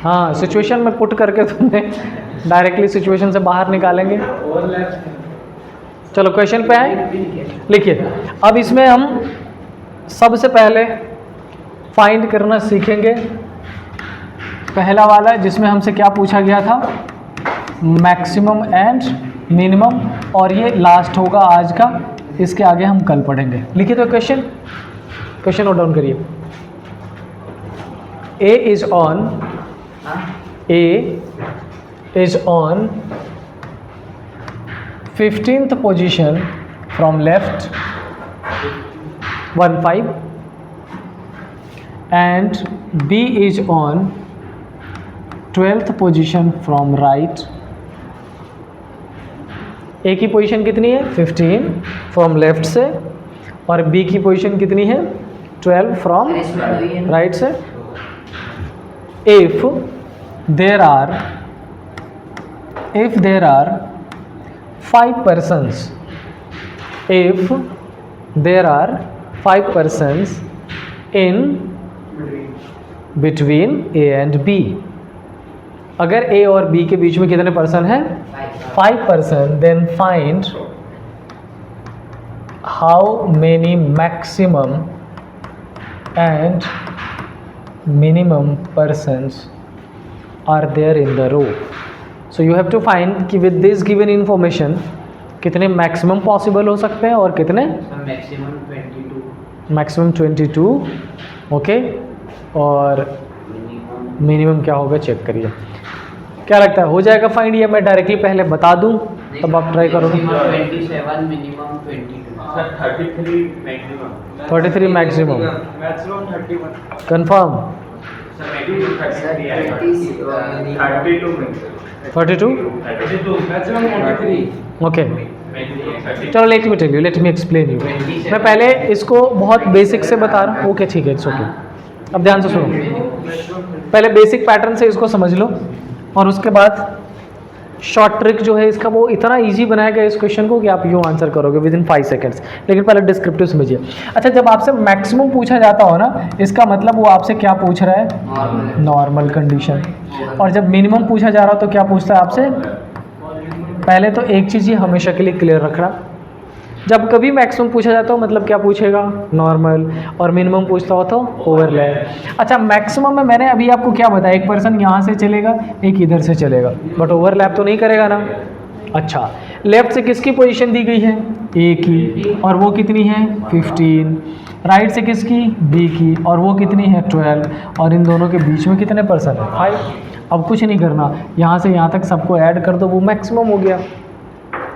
हाँ, सिचुएशन में पुट करके तुम्हें डायरेक्टली सिचुएशन से बाहर निकालेंगे। चलो क्वेश्चन पे आए, लिखिए। अब इसमें हम सबसे पहले फाइंड करना सीखेंगे पहला वाला, जिसमें हमसे क्या पूछा गया था? मैक्सिमम एंड मिनिमम, और ये लास्ट होगा आज का, इसके आगे हम कल पढ़ेंगे। लिखिए तो क्वेश्चन नोट डाउन करिए। A is on 15th position from left 15, and B is on 12th position from right। A की पोजीशन कितनी है? 15 फ्रॉम लेफ्ट से, और B की पोजीशन कितनी है? 12 फ्रॉम राइट से। If there are 5 persons, if there are 5 persons in between A and B, अगर A और B के बीच में कितने पर्सन हैं? 5 person. Then find how many maximum and minimum persons are there in the row. So you have to find कि with this given information कितने मैक्सिमम पॉसिबल हो सकते हैं और कितने? मैक्सिमम 22। मैक्सिमम 22। ओके, और मिनिमम क्या होगा चेक करिए। क्या लगता है हो जाएगा फाइंड, या मैं डायरेक्टली पहले बता दूं तब आप ट्राई करोगे? 27 minimum 22। Sir 33 maximum. 33 maximum, maximum 31। Confirm? Sir maximum 33 आएगा। 32 में 32 मैक्सिमम 43। ओके, मैक्सिमम चलो let me tell you, let me explain you. मैं पहले इसको बहुत बेसिक से बता रहा हूँ। ओके ठीक है, इट्स ओके। अब ध्यान से सुनो, पहले बेसिक पैटर्न से इसको समझ लो और उसके बाद शॉर्ट ट्रिक जो है इसका वो इतना इजी बनाएगा इस क्वेश्चन को कि आप यूँ आंसर करोगे विद इन 5 सेकेंड्स। लेकिन पहले डिस्क्रिप्टिव समझिए। अच्छा, जब आपसे मैक्सिमम पूछा जाता हो ना, इसका मतलब वो आपसे क्या पूछ रहा है? Normal condition. और जब मिनिमम पूछा जा रहा हो तो क्या पूछता है आपसे? पहले तो एक चीज़ ये हमेशा के लिए क्लियर रखना, जब कभी मैक्सिमम पूछा जाता हो मतलब क्या पूछेगा? नॉर्मल। और मिनिमम पूछता हो तो ओवरलैप। अच्छा, मैक्सिमम में मैंने अभी आपको क्या बताया, एक पर्सन यहाँ से चलेगा, एक इधर से चलेगा, बट ओवरलैप तो नहीं करेगा ना। अच्छा, लेफ्ट से किसकी पोजीशन दी गई है? ए की, और वो कितनी है? 15। राइट से किसकी? बी की, और वो कितनी है? 12। और इन दोनों के बीच में कितने पर्सन है? 5। अब कुछ नहीं करना, यहाँ से यहाँ तक सबको ऐड कर दो, वो मैक्सिमम हो गया।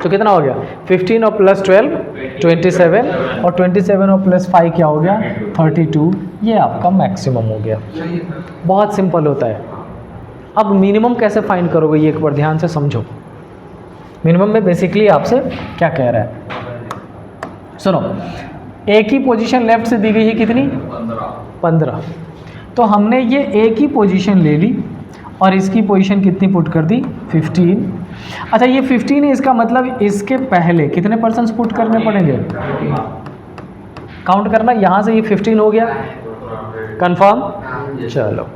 तो कितना हो गया? 15 और प्लस 12 27, और 27 और प्लस 5 क्या हो गया? 32। ये आपका मैक्सिमम हो गया। बहुत सिंपल होता है। अब मिनिमम कैसे फाइंड करोगे ये एक बार ध्यान से समझो। मिनिमम में बेसिकली आपसे क्या कह रहा है, सुनो। एक ही पोजीशन लेफ्ट से दी गई है कितनी? 15। तो हमने ये एक ही पोजीशन ले ली और इसकी पोजीशन कितनी पुट कर दी? 15। अच्छा, ये 15 है, इसका मतलब इसके पहले कितने पर्सन पुट करने पड़ेंगे? काउंट करना, यहाँ से ये 15 हो गया। कंफर्म? चलो।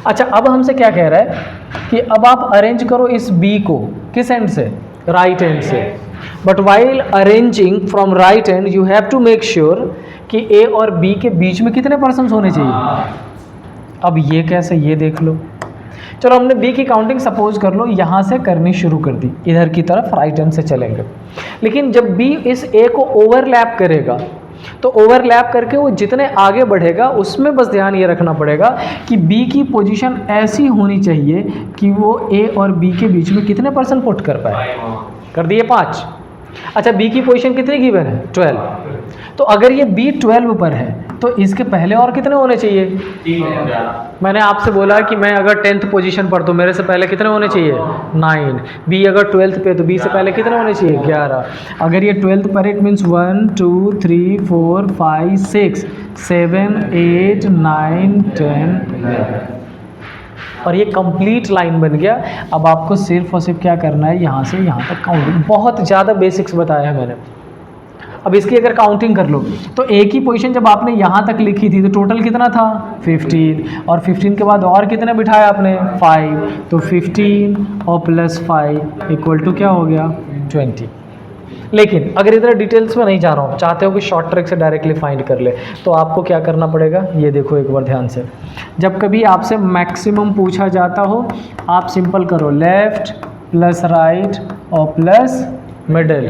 अच्छा, अब हमसे क्या कह रहा है कि अब आप अरेंज करो इस बी को किस एंड से? राइट एंड से। But while arranging from right end you have to make sure कि ए और बी के बीच में कितने पर्सन होने चाहिए। अब ये कैसे, ये देख लो। चलो, हमने बी की काउंटिंग सपोज कर लो यहाँ से करनी शुरू कर दी, इधर की तरफ राइट हैंड से चलेंगे। लेकिन जब बी इस ए को ओवरलैप करेगा तो ओवरलैप करके वो जितने आगे बढ़ेगा उसमें बस ध्यान ये रखना पड़ेगा कि बी की पोजीशन ऐसी होनी चाहिए कि वो ए और बी के बीच में कितने पर्सन पुट कर पाए। कर दिए 5। अच्छा, बी की पोजीशन कितनी गिवन है? 12। तो अगर ये बी 12 पर है तो इसके पहले और कितने होने चाहिए? 3। मैंने आपसे बोला कि मैं अगर 10th पोजीशन पर तो मेरे से पहले कितने होने चाहिए? 9। बी अगर 12th पे तो बी से पहले कितने होने चाहिए? 11। अगर ये 12th पर, इट मीन्स 1 2 3 4 5 6 7 8 9 10 11। और ये कंप्लीट लाइन बन गया। अब आपको सिर्फ और सिर्फ क्या करना है, यहाँ से यहाँ तक काउंटिंग। बहुत ज़्यादा बेसिक्स बताया है मैंने। अब इसकी अगर काउंटिंग कर लो तो एक ही पोजीशन जब आपने यहाँ तक लिखी थी तो टोटल कितना था? 15। और 15 के बाद और कितने बिठाया आपने? 5। तो 15 और प्लस 5 इक्वल टू क्या हो गया? 20। लेकिन अगर इधर डिटेल्स में नहीं जा रहा हूँ, चाहते हो कि शॉर्ट ट्रिक से डायरेक्टली फाइंड कर ले, तो आपको क्या करना पड़ेगा ये देखो एक बार ध्यान से। जब कभी आपसे मैक्सिमम पूछा जाता हो आप सिंपल करो लेफ्ट प्लस राइट और प्लस मिडल।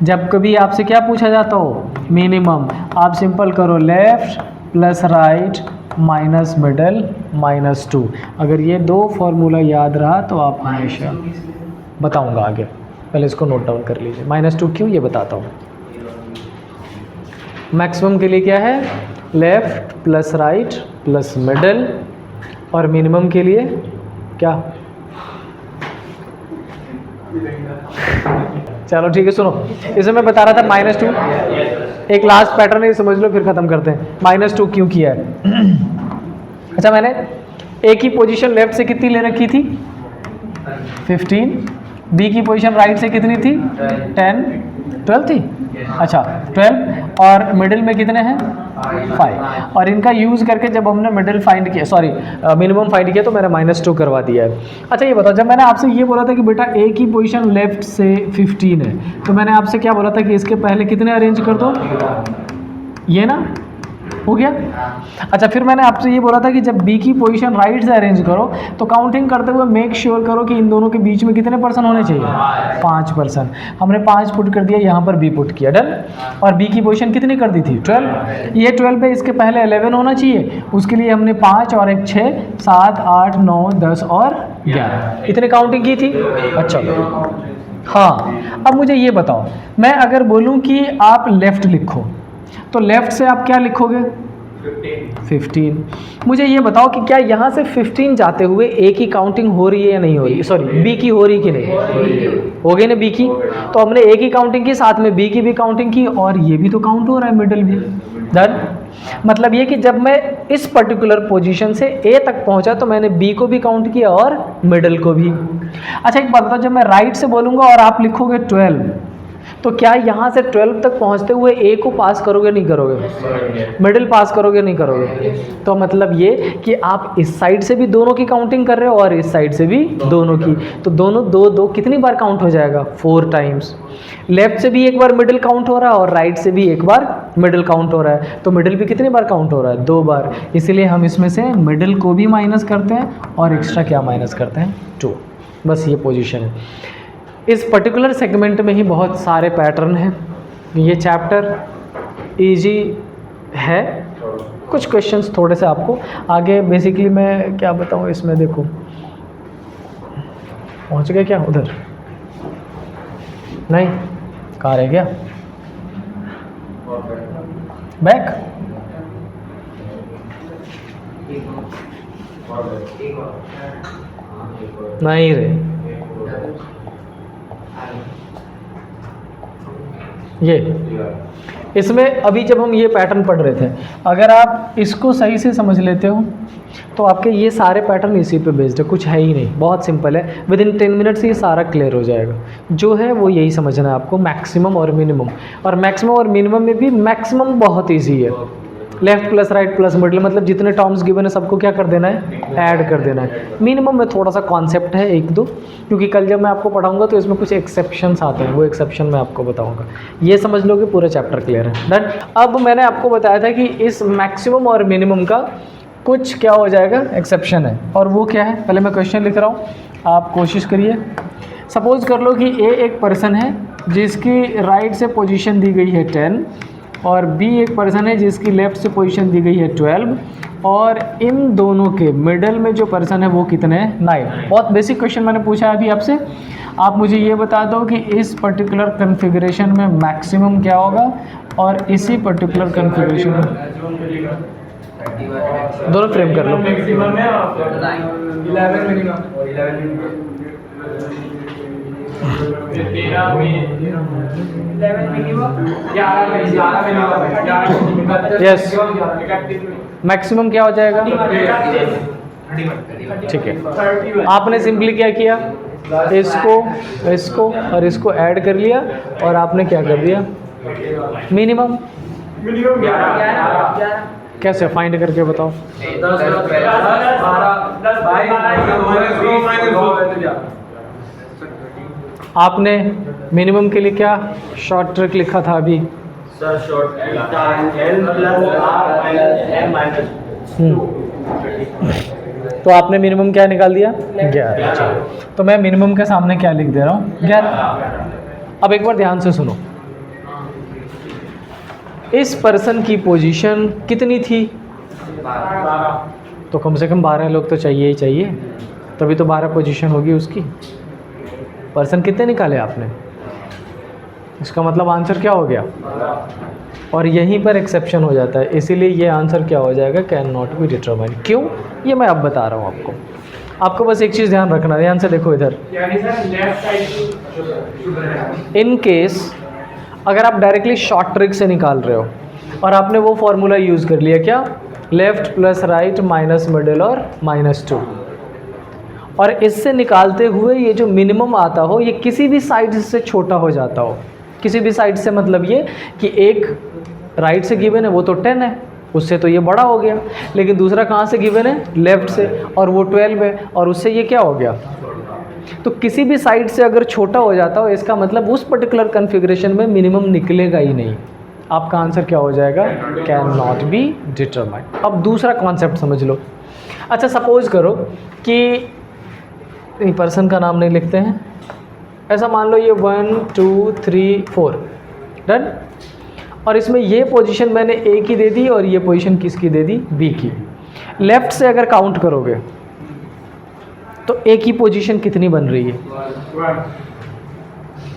जब कभी आपसे क्या पूछा जाता हो मिनिमम, आप सिंपल करो left plus right minus middle minus 2। अगर ये 2 फॉर्मूला याद रहा तो आप हमेशा, बताऊंगा आगे, पहले इसको नोट डाउन कर लीजिए। -2 क्यों ये बताता हूँ। मैक्सिमम के लिए क्या है? Left plus right plus middle, और मिनिमम के लिए क्या? चलो ठीक है, सुनो, इसे मैं बता रहा था -2। एक लास्ट पैटर्न है, समझ लो फिर ख़त्म करते हैं। -2 क्यों किया है? अच्छा, मैंने एक ही पोजीशन लेफ्ट से कितनी ले रखी थी? 15। बी की पोजीशन राइट से कितनी थी? 10 12 थी। अच्छा 12, और मिडिल में कितने हैं? 5। और इनका यूज़ करके जब हमने मिडिल फाइंड किया, सॉरी मिनिमम फाइंड किया, तो मैंने -2 करवा दिया है। अच्छा ये बताओ, जब मैंने आपसे ये बोला था कि बेटा एक ही पोजीशन लेफ्ट से 15 है, तो मैंने आपसे क्या बोला था कि इसके पहले कितने अरेंज कर दो? ये ना, हो गया। अच्छा, फिर मैंने आपसे ये बोला था कि जब बी की पोजीशन राइट से अरेंज करो तो काउंटिंग करते हुए मेक श्योर करो कि इन दोनों के बीच में कितने पर्सन होने चाहिए, 5 पर्सन। हमने 5 पुट कर दिया, यहाँ पर बी पुट किया, डन। और बी की पोजीशन कितनी कर दी थी, 12। ये 12 पे इसके पहले 11 होना चाहिए, उसके लिए हमने 5 और 1 6 7 8 9 10 और 11 इतने काउंटिंग की थी। अच्छा हाँ, अब मुझे ये बताओ, मैं अगर बोलूँ कि आप लेफ़्ट लिखो तो लेफ़्ट से आप क्या लिखोगे, 15। मुझे ये बताओ कि क्या यहाँ से 15 जाते हुए ए की काउंटिंग हो रही है या नहीं हो रही, सॉरी बी की हो रही कि नहीं, हो गई ना बी की। तो हमने ए की काउंटिंग की, साथ में बी की भी काउंटिंग की, और ये भी तो काउंट हो रहा है, मिडिल भी डन। मतलब ये कि जब मैं इस पर्टिकुलर पोजीशन से ए तक पहुंचा तो मैंने बी को भी काउंट किया और मिडिल को भी। अच्छा एक बात बताओ, जब मैं राइट से बोलूँगा और आप लिखोगे 12, तो क्या यहाँ से 12 तक पहुँचते हुए ए को पास करोगे नहीं करोगे, मिडिल पास करोगे नहीं करोगे। तो मतलब ये कि आप इस साइड से भी दोनों की काउंटिंग कर रहे हो और इस साइड से भी दोनों की, तो दोनों दो दो कितनी बार काउंट हो जाएगा, 4 टाइम्स। लेफ्ट से भी एक बार मिडिल काउंट हो रहा है और राइट से भी एक बार मिडिल काउंट हो रहा है, तो मिडिल भी कितनी बार काउंट हो रहा है, 2 बार। इसीलिए हम इसमें से मिडिल को भी माइनस करते हैं और एक्स्ट्रा क्या माइनस करते हैं, 2। बस ये पोजीशन है। इस पर्टिकुलर सेगमेंट में ही बहुत सारे पैटर्न हैं। ये चैप्टर इजी है, कुछ क्वेश्चंस थोड़े से आपको आगे, बेसिकली मैं क्या बताऊँ इसमें, देखो पहुँच गए क्या उधर, नहीं कहाँ रह गया, बैक, नहीं रे, ये इसमें अभी जब हम ये पैटर्न पढ़ रहे थे, अगर आप इसको सही से समझ लेते हो तो आपके ये सारे पैटर्न इसी पे बेस्ड है, कुछ है ही नहीं, बहुत सिंपल है। विद इन 10 मिनट्स ये सारा क्लियर हो जाएगा। जो है वो यही समझना है आपको, मैक्सिमम और मिनिमम। और मैक्सिमम और मिनिमम में भी मैक्सिमम बहुत ईजी है, left plus right plus middle, मतलब जितने टर्म्स गिवन है सबको क्या कर देना है, ऐड कर देना है। मिनिमम में थोड़ा सा कॉन्सेप्ट है 1-2, क्योंकि कल जब मैं आपको पढ़ाऊंगा तो इसमें कुछ एक्सेप्शंस आते हैं, वो एक्सेप्शन मैं आपको बताऊंगा। ये समझ लो कि पूरा चैप्टर क्लियर है, डन। अब मैंने आपको बताया था कि इस मैक्सिमम और मिनिमम का कुछ क्या हो जाएगा, एक्सेप्शन है, और वो क्या है, पहले मैं क्वेश्चन लिख रहा हूँ, आप कोशिश करिए। सपोज कर लो कि ए एक पर्सन है जिसकी राइट से पोजीशन दी गई है 10 और बी एक पर्सन है जिसकी लेफ़्ट से पोजीशन दी गई है 12, और इन दोनों के मिडल में जो पर्सन है वो कितने हैं, 9। बहुत बेसिक क्वेश्चन मैंने पूछा है अभी आपसे। आप मुझे ये बता दो कि इस पर्टिकुलर कन्फिग्रेशन में मैक्सिमम क्या होगा और इसी पर्टिकुलर कन्फिग्रेशन में, दोनों फ्रेम कर लो, मैक्सिमम है 11 मिनिमम, 11 यस, मैक्सिमम क्या हो जाएगा, ठीक है। आपने सिंपली क्या किया, इसको और इसको ऐड कर लिया और आपने क्या कर दिया, मिनिमम। कैसे फाइंड करके बताओ, आपने मिनिमम के लिए क्या शॉर्ट ट्रिक लिखा था अभी, तो आपने मिनिमम क्या निकाल दिया, 11। तो मैं मिनिमम के सामने क्या लिख दे रहा हूँ, 11। अब एक बार ध्यान से सुनो, इस पर्सन की पोजीशन कितनी थी, तो कम से कम 12 लोग तो चाहिए ही चाहिए, तभी तो 12 पोजीशन होगी उसकी। पर्सन कितने निकाले आपने, इसका मतलब आंसर क्या हो गया, और यहीं पर एक्सेप्शन हो जाता है, इसीलिए ये आंसर क्या हो जाएगा, कैन नॉट बी डिटरमाइंड। क्यों, ये मैं अब बता रहा हूँ आपको। आपको बस एक चीज़ ध्यान रखना, ध्यान से देखो इधर। इन केस अगर आप डायरेक्टली शॉर्ट ट्रिक से निकाल रहे हो और आपने वो फॉर्मूला यूज़ कर लिया, क्या, left plus right minus middle और -2, और इससे निकालते हुए ये जो मिनिमम आता हो ये किसी भी साइड से छोटा हो जाता हो, किसी भी साइड से, मतलब ये कि एक राइट से गिवन है वो तो 10 है, उससे तो ये बड़ा हो गया, लेकिन दूसरा कहाँ से गिवन है, लेफ़्ट से, और वो 12 है, और उससे ये क्या हो गया। तो किसी भी साइड से अगर छोटा हो जाता हो, इसका मतलब उस पर्टिकुलर कन्फिग्रेशन में मिनिमम निकलेगा ही नहीं। आपका आंसर क्या हो जाएगा, कैन नॉट बी डिटरमाइन। अब दूसरा कॉन्सेप्ट समझ लो। अच्छा सपोज करो कि पर्सन का नाम नहीं लिखते हैं, ऐसा मान लो ये 1 2 3 4 डन, और इसमें ये पोजीशन मैंने ए की दे दी और ये पोजीशन किसकी दे दी, बी की। लेफ्ट से अगर काउंट करोगे तो ए की पोजीशन कितनी बन रही है,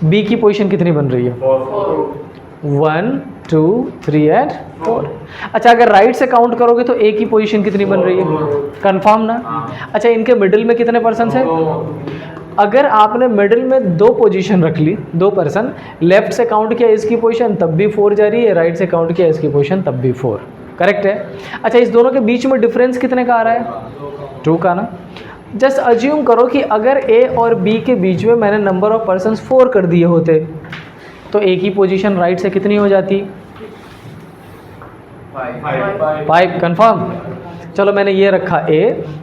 बी की पोजीशन कितनी बन रही है, 1 2 3 एंड 4। अच्छा अगर राइट से काउंट करोगे तो ए की पोजीशन कितनी बन रही है, कंफर्म ना। अच्छा इनके मिडिल में कितने पर्सन है, अगर आपने मिडिल में दो पोजीशन रख ली, दो पर्सन, लेफ्ट से काउंट किया इसकी पोजीशन तब भी 4 जा रही है, राइट से काउंट किया इसकी पोजीशन तब भी 4, करेक्ट है। अच्छा इस दोनों के बीच में डिफरेंस कितने का आ रहा है, 2 का ना। जस्ट अज्यूम करो कि अगर ए और बी के बीच में मैंने नंबर ऑफ पर्सन्स 4 कर दिए होते तो ए की पोजीशन राइट से कितनी हो जाती, 5, कंफर्म। चलो मैंने ये रखा ए,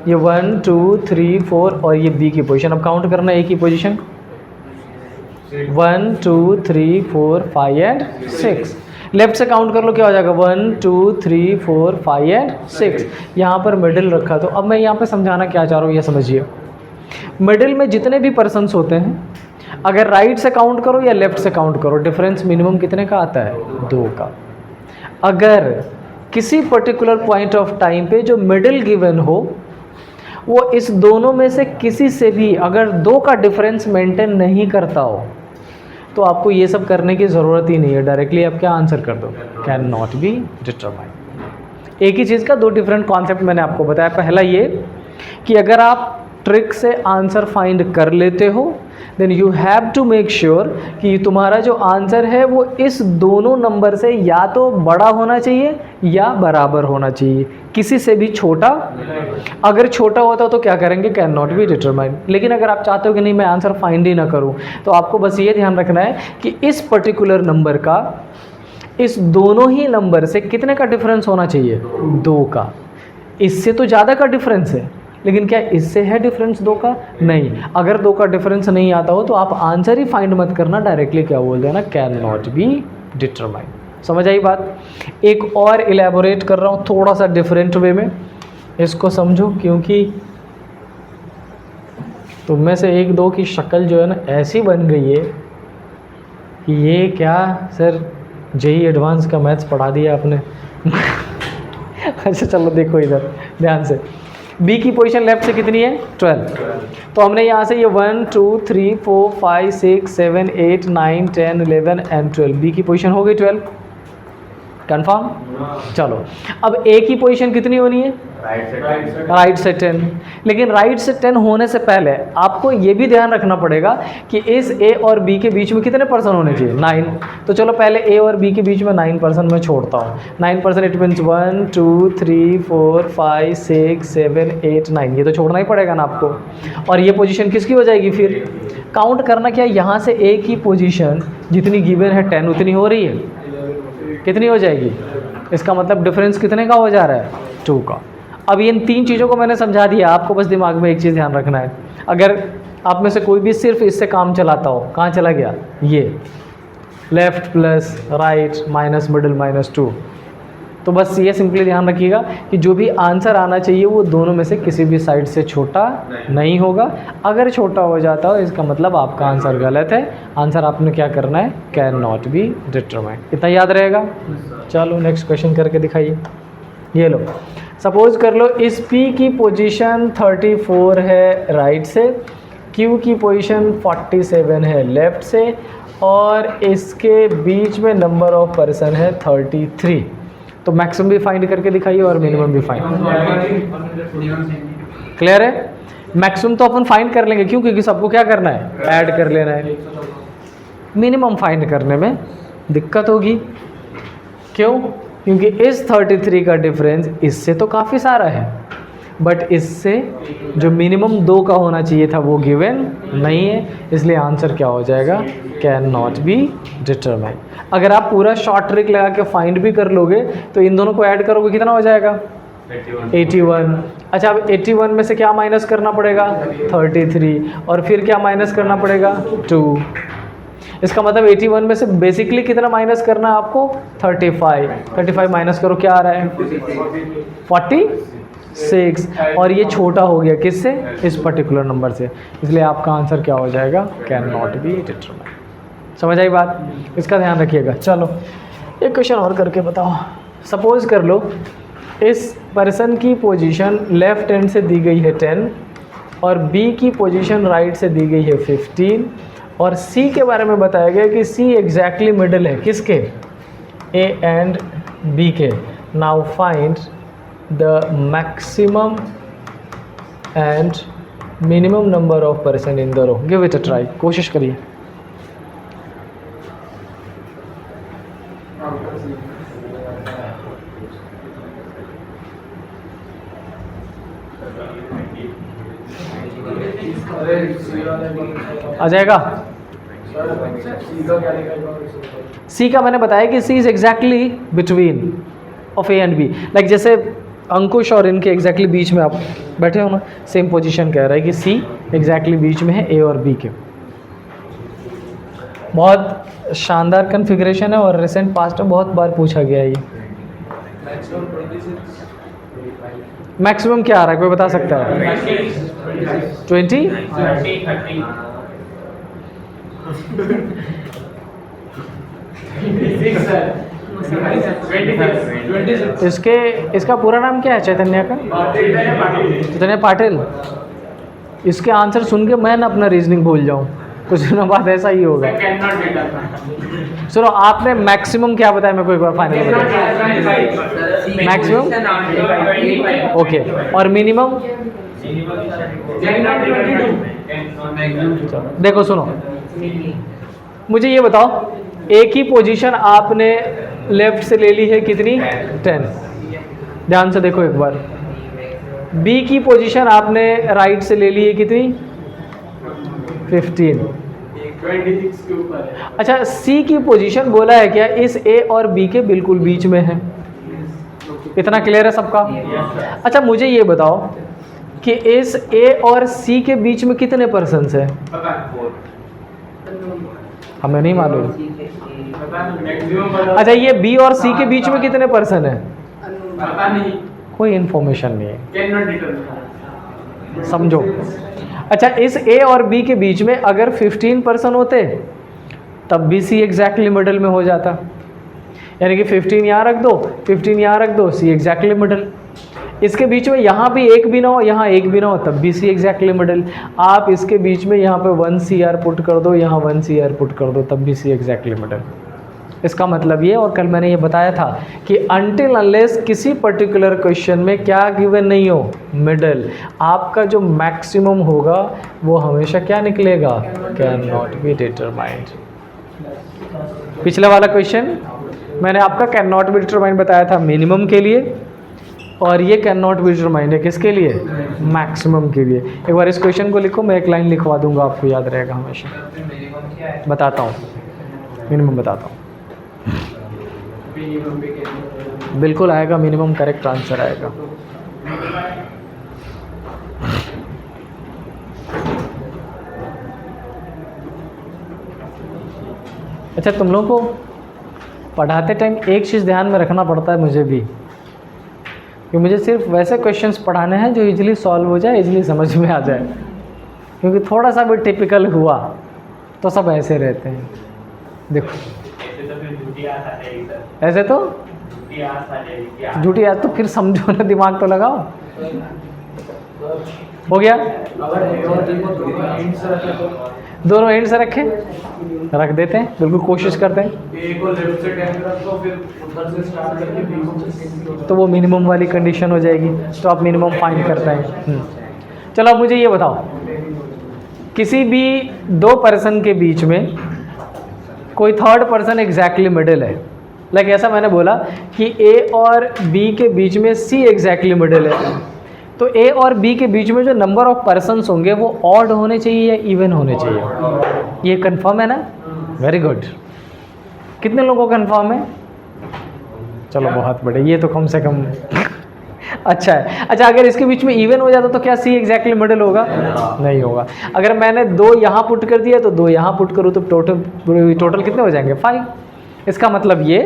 ये 1 2 3 4 और ये बी की पोजीशन। अब काउंट करना ए की पोजीशन 1 2 3 4 5 एंड 6। लेफ्ट से काउंट कर लो क्या हो जाएगा, 1 2 3 4 5 एंड 6। यहाँ पर मिडिल रखा। तो अब मैं यहाँ पे समझाना क्या चाह रहा हूँ ये समझिए। मिडिल में जितने भी पर्सन्स होते हैं अगर राइट से काउंट करो या लेफ्ट से काउंट करो, डिफरेंस मिनिमम कितने का आता है, 2 का। अगर किसी पर्टिकुलर पॉइंट ऑफ टाइम पे जो मिडिल गिवन हो वो इस दोनों में से किसी से भी अगर 2 का डिफरेंस मेंटेन नहीं करता हो तो आपको ये सब करने की ज़रूरत ही नहीं है, डायरेक्टली आप क्या आंसर कर दो, कैन नॉट बी डिटरमाइन। एक ही चीज़ का 2 डिफरेंट कॉन्सेप्ट मैंने आपको बताया। पहला ये कि अगर आप ट्रिक से आंसर फाइंड कर लेते हो then you have to make sure कि तुम्हारा जो आंसर है वो इस दोनों नंबर से या तो बड़ा होना चाहिए या बराबर होना चाहिए, किसी से भी छोटा। अगर छोटा होता तो क्या करेंगे, कैन नॉट बी डिटरमाइंड। लेकिन अगर आप चाहते हो कि नहीं मैं आंसर फाइंड ही ना करूं तो आपको बस ये ध्यान रखना है कि इस पर्टिकुलर नंबर का इस दोनों ही नंबर से कितने का डिफरेंस होना चाहिए, 2 का। इससे तो ज़्यादा का डिफरेंस है लेकिन क्या इससे है डिफरेंस 2 का, नहीं। अगर 2 का डिफरेंस नहीं आता हो तो आप आंसर ही फाइंड मत करना, डायरेक्टली क्या बोल देना, कैन नॉट बी डिटरमाइन। समझ आई बात। एक और इलेबोरेट कर रहा हूँ थोड़ा सा डिफरेंट वे में, इसको समझो क्योंकि तुम में से 1-2 की शक्ल जो है ना ऐसी बन गई है कि ये क्या सर जेई एडवांस का मैथ्स पढ़ा दिया आपने। अच्छा चलो देखो इधर ध्यान से, बी की पोजीशन लेफ्ट से कितनी है, 12। तो हमने यहाँ से ये 1 2 3 4 5 6 7 8 9 10 11 एंड 12, बी की पोजीशन हो गई 12, कंफर्म। चलो अब ए की पोजीशन कितनी होनी है, राइट से 10। लेकिन राइट से 10 होने से पहले आपको ये भी ध्यान रखना पड़ेगा कि इस ए और बी के बीच में कितने पर्सन होने चाहिए, 9। तो चलो पहले ए और बी के बीच में 9 पर्सन मैं छोड़ता हूँ। 9 पर्सन इट मीन्स 1 2 3 4 5 6 7 8 9, ये तो छोड़ना ही पड़ेगा ना आपको। और ये पोजीशन किसकी हो जाएगी, फिर काउंट करना क्या, यहाँ से ए की पोजीशन जितनी गिवन है 10 उतनी हो रही है, कितनी हो जाएगी, इसका मतलब डिफरेंस कितने का हो जा रहा है, 2 का। अब इन 3 चीज़ों को मैंने समझा दिया, आपको बस दिमाग में एक चीज़ ध्यान रखना है। अगर आप में से कोई भी सिर्फ इससे काम चलाता हो, कहाँ चला गया, ये left plus right minus middle minus 2, तो बस ये सिंपली ध्यान रखिएगा कि जो भी आंसर आना चाहिए वो दोनों में से किसी भी साइड से छोटा नहीं होगा। अगर छोटा हो जाता हो इसका मतलब आपका आंसर गलत है। आंसर आपने क्या करना है, कैन नॉट बी डिटरमाइंड। इतना याद रहेगा। चलो नेक्स्ट क्वेश्चन करके दिखाइए। ये लो, सपोज कर लो इस P की पोजीशन 34 है राइट से, Q की पोजीशन 47 है लेफ्ट से, और इसके बीच में नंबर ऑफ पर्सन है 33। तो मैक्सिमम भी फाइंड करके दिखाइए और मिनिमम भी फाइंड। क्लियर है। मैक्सिमम तो अपन फाइंड कर लेंगे, क्यों, क्योंकि सबको क्या करना है, ऐड कर लेना है। मिनिमम फाइंड करने में दिक्कत होगी, क्यों, क्योंकि इस 33 का डिफरेंस इससे तो काफ़ी सारा है, बट इससे जो मिनिमम 2 का होना चाहिए था वो गिवन नहीं है, इसलिए आंसर क्या हो जाएगा, कैन नॉट बी डिटरमाइन। अगर आप पूरा शॉर्ट ट्रिक लगा के फाइंड भी कर लोगे तो इन दोनों को ऐड करोगे कितना हो जाएगा, 81। अच्छा अब 81 में से क्या माइनस करना पड़ेगा, 33, और फिर क्या माइनस करना पड़ेगा, 2। इसका मतलब 81 में से बेसिकली कितना माइनस करना है आपको? 35 माइनस करो, क्या आ रहा है? 46। और ये छोटा हो गया किससे? इस पर्टिकुलर नंबर से, इसलिए आपका आंसर क्या हो जाएगा? Can not be determined. समझ आई बात? इसका ध्यान रखिएगा। चलो एक क्वेश्चन और करके बताओ। सपोज कर लो इस पर्सन की पोजीशन लेफ्ट हैंड से दी गई है 10 और बी की पोजीशन राइट से दी गई है 15 और सी के बारे में बताया गया कि सी एग्जैक्टली मिडल है किसके? ए एंड बी के। Now find the maximum and minimum number of person in the row. Give it a try, कोशिश करिए। आ जाएगा? सी का मैंने बताया कि C is exactly between of A and B. Like जैसे अंकुश और इनके एग्जैक्टली बीच में आप बैठे हो ना, सेम पोजीशन कह रहा है कि सी एग्जैक्टली बीच में है ए और बी के। बहुत शानदार कन्फिग्रेशन है और रिसेंट पास्ट में बहुत बार पूछा गया है ये। मैक्सिमम क्या आ रहा है, कोई बता सकता है? 20? इसका पूरा नाम क्या है चैतन्य का? चैतन्य पाटिल। इसके आंसर सुन के मैं ना अपना रीजनिंग भूल जाऊं, कुछ दिनों बाद ऐसा ही होगा। सुनो, आपने मैक्सिमम क्या बताया मेरे को एक बार फाइनल बताओ। मैक्सिमम ओके, और मिनिमम? देखो सुनो, मुझे ये बताओ, एक ही पोजीशन आपने लेफ्ट से ले ली है कितनी? 10। ध्यान से देखो एक बार। बी की पोजीशन आपने राइट से ले ली है कितनी? 15। 26 के ऊपर है। अच्छा, सी की पोजीशन बोला है क्या? इस ए और बी के बिल्कुल बीच में है। इतना क्लियर है सबका? अच्छा मुझे ये बताओ कि इस ए और सी के बीच में कितने पर्सन्स हैं? हमें नहीं मालूम। अच्छा, ये बी और सी के बीच में कितने पर्सन है? पता नहीं, कोई इन्फॉर्मेशन नहीं है, कैन नॉट डिटरमाइन। समझो। अच्छा, इस ए और बी के बीच में अगर 15 पर्सन होते तब भी सी एग्जैक्टली मिडल में हो जाता। यानी कि 15 यहाँ रख दो, 15 यहाँ रख दो, सी एग्जैक्टली मिडल। इसके बीच में यहाँ भी एक भी ना हो, यहाँ एक भी ना हो, तब भी सी एग्जैक्टली मिडल। आप इसके बीच में यहाँ पे 1 CR पुट कर दो, यहाँ 1 CR पुट कर दो, तब भी सी एग्जैक्टली मिडल। इसका मतलब ये, और कल मैंने ये बताया था कि अनटिल अनलेस किसी पर्टिकुलर क्वेश्चन में क्या गिवन नहीं हो, मिडल, आपका जो मैक्सिमम होगा वो हमेशा क्या निकलेगा? Can not be determined. पिछला वाला क्वेश्चन मैंने आपका कैन नॉट बी डिटरमाइंड बताया था मिनिमम के लिए, और ये कैन नॉट बी डिटरमाइंड है किसके लिए? मैक्सिमम के लिए। एक बार इस क्वेश्चन को लिखो, मैं एक लाइन लिखवा दूंगा, आपको याद रहेगा हमेशा। बताता हूँ, मिनिमम बताता हूँ। बिल्कुल आएगा, मिनिमम करेक्ट आंसर आएगा। अच्छा, तुम लोगों को पढ़ाते टाइम एक चीज़ ध्यान में रखना पड़ता है मुझे भी, कि मुझे सिर्फ वैसे क्वेश्चंस पढ़ाने हैं जो इजीली सॉल्व हो जाए, इजीली समझ में आ जाए। क्योंकि थोड़ा सा भी टिपिकल हुआ तो सब ऐसे रहते हैं। देखो ऐसे तो झूठी आज, तो फिर समझो ना, दिमाग तो लगाओ। हो गया? दोनों एंड से रखें, रख देते हैं, बिल्कुल कोशिश करते हैं। ए को लेफ्ट से 10 रख दो, फिर उधर से स्टार्ट करके बी को 15 तो वो मिनिमम वाली कंडीशन हो जाएगी, तो आप मिनिमम फाइंड करते हैं। चलो अब मुझे ये बताओ, किसी भी दो पर्सन के बीच में कोई थर्ड पर्सन एग्जैक्टली मिडिल है। लाइक ऐसा मैंने बोला कि ए और बी के बीच में सी एग्जैक्टली मिडिल है, तो ए और बी के बीच में जो नंबर ऑफ पर्सन्स होंगे वो ऑड होने चाहिए या इवन होने चाहिए? ये कंफर्म है ना? Very good. कितने लोगों को कंफर्म है? चलो बहुत बढ़िया, ये तो कम से कम अच्छा है। अच्छा, अगर इसके बीच में इवन हो जाता तो क्या सी एग्जैक्टली मिडिल होगा? नहीं होगा। अगर मैंने 2 यहाँ पुट कर दिया तो 2 यहाँ पुट करूँ तो टोटल कितने हो जाएंगे? 5। इसका मतलब ये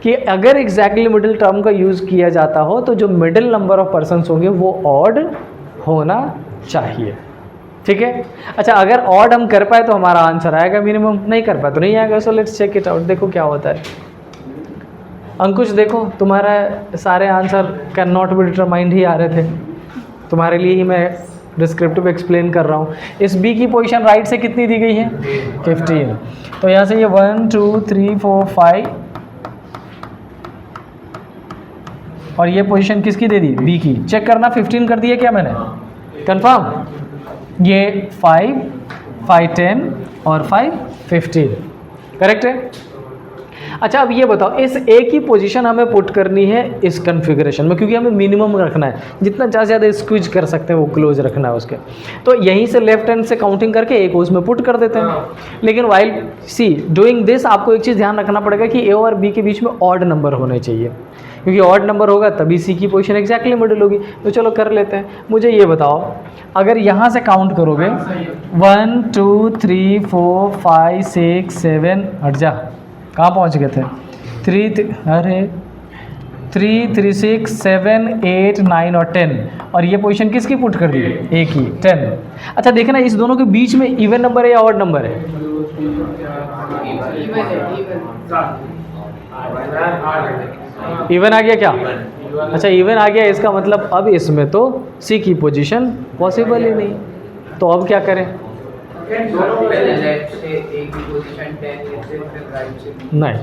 कि अगर एग्जैक्टली मिडिल टर्म का यूज़ किया जाता हो तो जो मिडिल नंबर ऑफ पर्सन्स होंगे वो ऑड होना चाहिए। ठीक है। अच्छा, अगर ऑड हम कर पाए तो हमारा आंसर आएगा मिनिमम, नहीं कर पाए तो नहीं आएगा। So let's check it out, देखो क्या होता है। अंकुश देखो, तुम्हारा सारे answer can not be determined ही आ रहे थे, तुम्हारे लिए ही मैं डिस्क्रिप्टिव एक्सप्लेन कर रहा हूँ। इस बी की पोजीशन राइट से कितनी दी गई है? 15। तो यहाँ से ये 1 2 3 4 5 और ये पोजीशन किसकी दे दी? बी की। चेक करना 15 कर दिए क्या मैंने? कंफर्म। ये 5 5 10 और 5 15 करेक्ट है। अच्छा, अब ये बताओ, इस ए की पोजीशन हमें पुट करनी है इस कॉन्फ़िगरेशन में, क्योंकि हमें मिनिमम रखना है, जितना ज़्यादा स्क्वीज कर सकते हैं वो क्लोज रखना है उसके। तो यहीं से लेफ्ट हैंड से काउंटिंग करके ए को उसमें पुट कर देते हैं। लेकिन वाइल सी डूइंग दिस आपको एक चीज़ ध्यान रखना पड़ेगा कि ए और बी के बीच में ऑड नंबर होने चाहिए, क्योंकि ऑड नंबर होगा तभी सी की पोजीशन एग्जैक्टली मिडिल होगी। तो चलो कर लेते हैं। मुझे ये बताओ, अगर यहाँ से काउंट करोगे 1 2 3 4 5 6 7, हट जा, कहाँ पहुँच गए थे? 3 3 6 7 8 9 और 10, और ये पोजीशन किसकी पुट कर दी? ए की, 10। अच्छा देखना, इस दोनों के बीच में इवन नंबर है या ऑड नंबर है? इवन आ गया क्या? अच्छा, इवन आ गया, इसका मतलब अब इसमें तो सी की पोजीशन पॉसिबल ही नहीं। तो अब क्या करें? लेफ्ट से ए की पोजीशन 10 लेते हैं, फिर राइट से नहीं,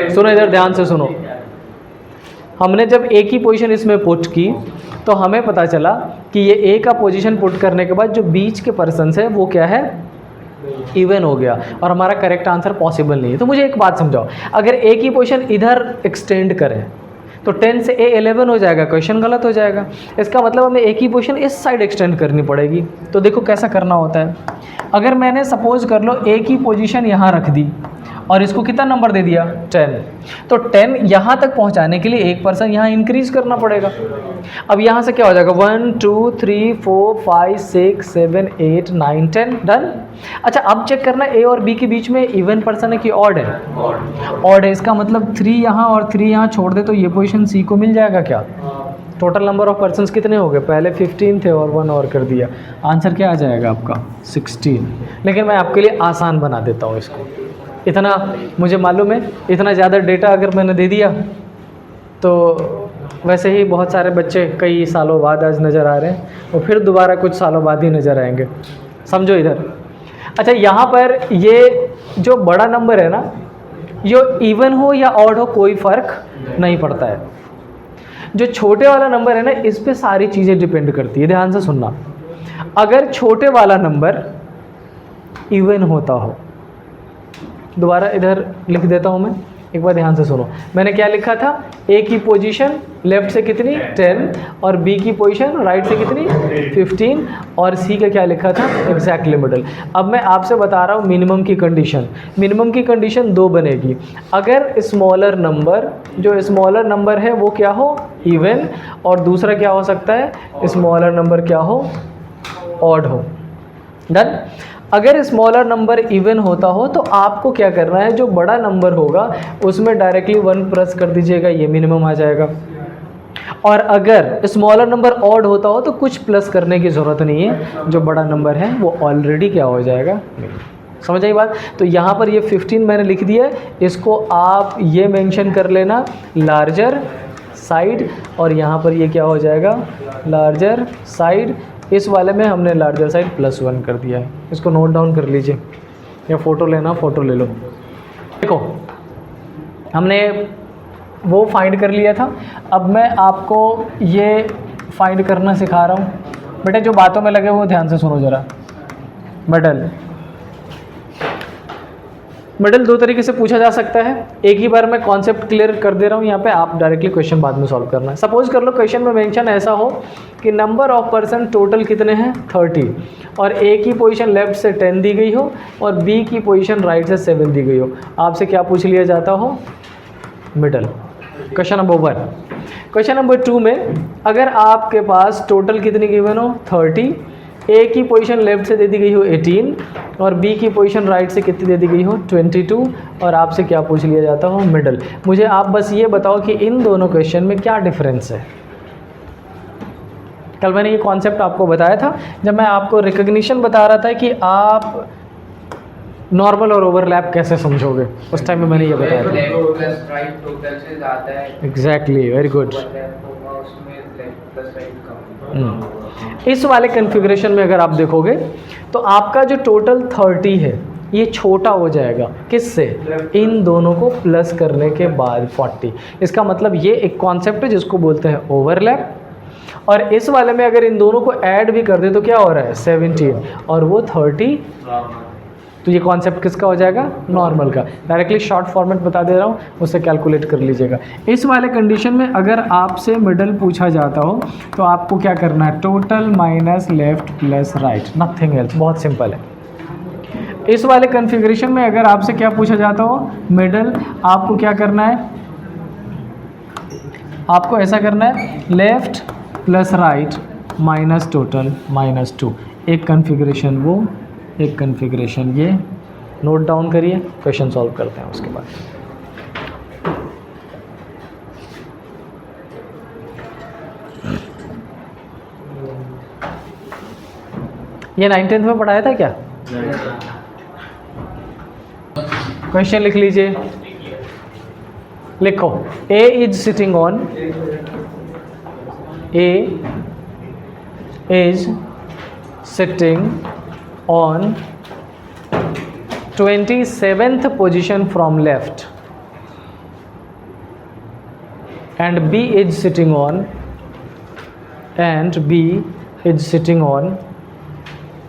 सुनो इधर ध्यान से सुनो। हमने जब ए की पोजीशन इसमें पुट की तो हमें पता चला कि ये ए का पोजीशन पुट करने के बाद जो बीच के पर्सन है वो क्या है? इवन हो गया, और हमारा करेक्ट आंसर पॉसिबल नहीं है। तो मुझे एक बात समझाओ, अगर ए की पोजीशन इधर एक्सटेंड करें तो 10 से ए 11 हो जाएगा, क्वेश्चन गलत हो जाएगा। इसका मतलब हमें ए की पोजीशन इस साइड एक्सटेंड करनी पड़ेगी। तो देखो कैसा करना होता है। अगर मैंने सपोज कर लो ए की पोजीशन यहाँ रख दी और इसको कितना नंबर दे दिया? 10, तो 10 यहाँ तक पहुँचाने के लिए एक पर्सन यहाँ इंक्रीज करना पड़ेगा। अब यहाँ से क्या हो जाएगा? 1 2 3 4 5 6 7 8 9 10, डन। अच्छा, अब चेक करना ए और बी के बीच में इवन पर्सन है कि ऑड है? ऑड है। इसका मतलब 3 यहाँ और 3 यहाँ छोड़ दे तो ये पोजीशन सी को मिल जाएगा क्या? टोटल नंबर ऑफ पर्सन्स कितने हो गए? पहले 15 थे और 1 और कर दिया। आंसर क्या आ जाएगा आपका? 16। लेकिन मैं आपके लिए आसान बना देता हूँ इसको। इतना मुझे मालूम है, इतना ज़्यादा डेटा अगर मैंने दे दिया तो वैसे ही बहुत सारे बच्चे कई सालों बाद आज नज़र आ रहे हैं और फिर दोबारा कुछ सालों बाद ही नज़र आएंगे। समझो इधर। अच्छा, यहाँ पर ये जो बड़ा नंबर है ना, ये इवन हो या ऑड हो कोई फ़र्क नहीं पड़ता है। जो छोटे वाला नंबर है ना, इस पे सारी चीज़ें डिपेंड करती है। ध्यान से सुनना, अगर छोटे वाला नंबर इवन होता हो, दोबारा इधर लिख देता हूँ मैं, एक बार ध्यान से सुनो। मैंने क्या लिखा था? ए की पोजीशन लेफ्ट से कितनी? 10, और बी की पोजीशन राइट से कितनी? 15, और सी का क्या लिखा था? Exactly middle. अब मैं आपसे बता रहा हूँ मिनिमम की कंडीशन। मिनिमम की कंडीशन 2 बनेगी। अगर स्मॉलर नंबर, जो स्मॉलर नंबर है वो क्या हो? इवन, और दूसरा क्या हो सकता है? स्मॉलर नंबर क्या हो? ऑड हो। डन। अगर स्मॉलर नंबर इवन होता हो तो आपको क्या करना है? जो बड़ा नंबर होगा उसमें डायरेक्टली 1 प्लस कर दीजिएगा, ये मिनिमम आ जाएगा। और अगर स्मॉलर नंबर ऑड होता हो तो कुछ प्लस करने की ज़रूरत नहीं है, जो बड़ा नंबर है वो ऑलरेडी क्या हो जाएगा? समझ आई बात? तो यहाँ पर ये 15 मैंने लिख दिया है, इसको आप ये मेंशन कर लेना लार्जर साइड, और यहाँ पर ये क्या हो जाएगा? Larger side. इस वाले में हमने लार्जर साइड +1 कर दिया है। इसको नोट डाउन कर लीजिए, या फ़ोटो लेना फ़ोटो ले लो। देखो, हमने वो फाइंड कर लिया था। अब मैं आपको ये फाइंड करना सिखा रहा हूँ। बेटे जो बातों में लगे वो ध्यान से सुनो ज़रा। मिडल 2 तरीके से पूछा जा सकता है। एक ही बार मैं कॉन्सेप्ट क्लियर कर दे रहा हूँ यहाँ पे, आप डायरेक्टली क्वेश्चन बाद में सॉल्व करना है। सपोज कर लो क्वेश्चन में मेंशन ऐसा हो कि नंबर ऑफ पर्सन टोटल कितने हैं? 30, और ए की पोजीशन लेफ्ट से 10 दी गई हो और बी की पोजीशन राइट से 7 दी गई हो। आपसे क्या पूछ लिया जाता हो? Middle. Question number 1, question number 2 में अगर आपके पास टोटल कितनी गिवन हो 30, ए की पोजीशन लेफ्ट से दे दी गई हो 18 और बी की पोजीशन राइट से कितनी दे दी गई हो 22, और आपसे क्या पूछ लिया जाता हो मिडल। मुझे आप बस ये बताओ कि इन दोनों क्वेश्चन में क्या डिफरेंस है। कल मैंने ये कॉन्सेप्ट आपको बताया था जब मैं आपको रिकग्निशन बता रहा था कि आप नॉर्मल और ओवरलैप कैसे समझोगे, उस टाइम में मैंने ये बताया था। लेफ्ट प्लस राइट टोटल से ज़्यादा है। Exactly, very good. उसमें लेफ्ट प्लस राइट कम। इस वाले कन्फिग्रेशन में अगर आप देखोगे तो आपका जो टोटल 30 है ये छोटा हो जाएगा किससे, इन दोनों को प्लस करने के बाद 40। इसका मतलब ये एक कॉन्सेप्ट है जिसको बोलते हैं ओवरलैप, और इस वाले में अगर इन दोनों को ऐड भी कर दे तो क्या हो रहा है 17 और वो 30, तो ये कॉन्सेप्ट किसका हो जाएगा नॉर्मल का। डायरेक्टली शॉर्ट फॉर्मेट बता दे रहा हूँ, उससे कैलकुलेट कर लीजिएगा। इस वाले कंडीशन में अगर आपसे मिडल पूछा जाता हो तो आपको क्या करना है, total minus left plus right, nothing else, बहुत सिंपल है। इस वाले कन्फिग्रेशन में अगर आपसे क्या पूछा जाता हो मिडल, आपको क्या करना है, आपको ऐसा करना है left plus right minus total minus 2। एक कन्फिग्रेशन वो, एक कन्फिग्रेशन ये, नोट डाउन करिए, क्वेश्चन सॉल्व करते हैं उसके बाद। ये 9th में पढ़ाया था क्या? क्वेश्चन लिख लीजिए, लिखो A is sitting on, A is sitting on 27th position from left and B is sitting on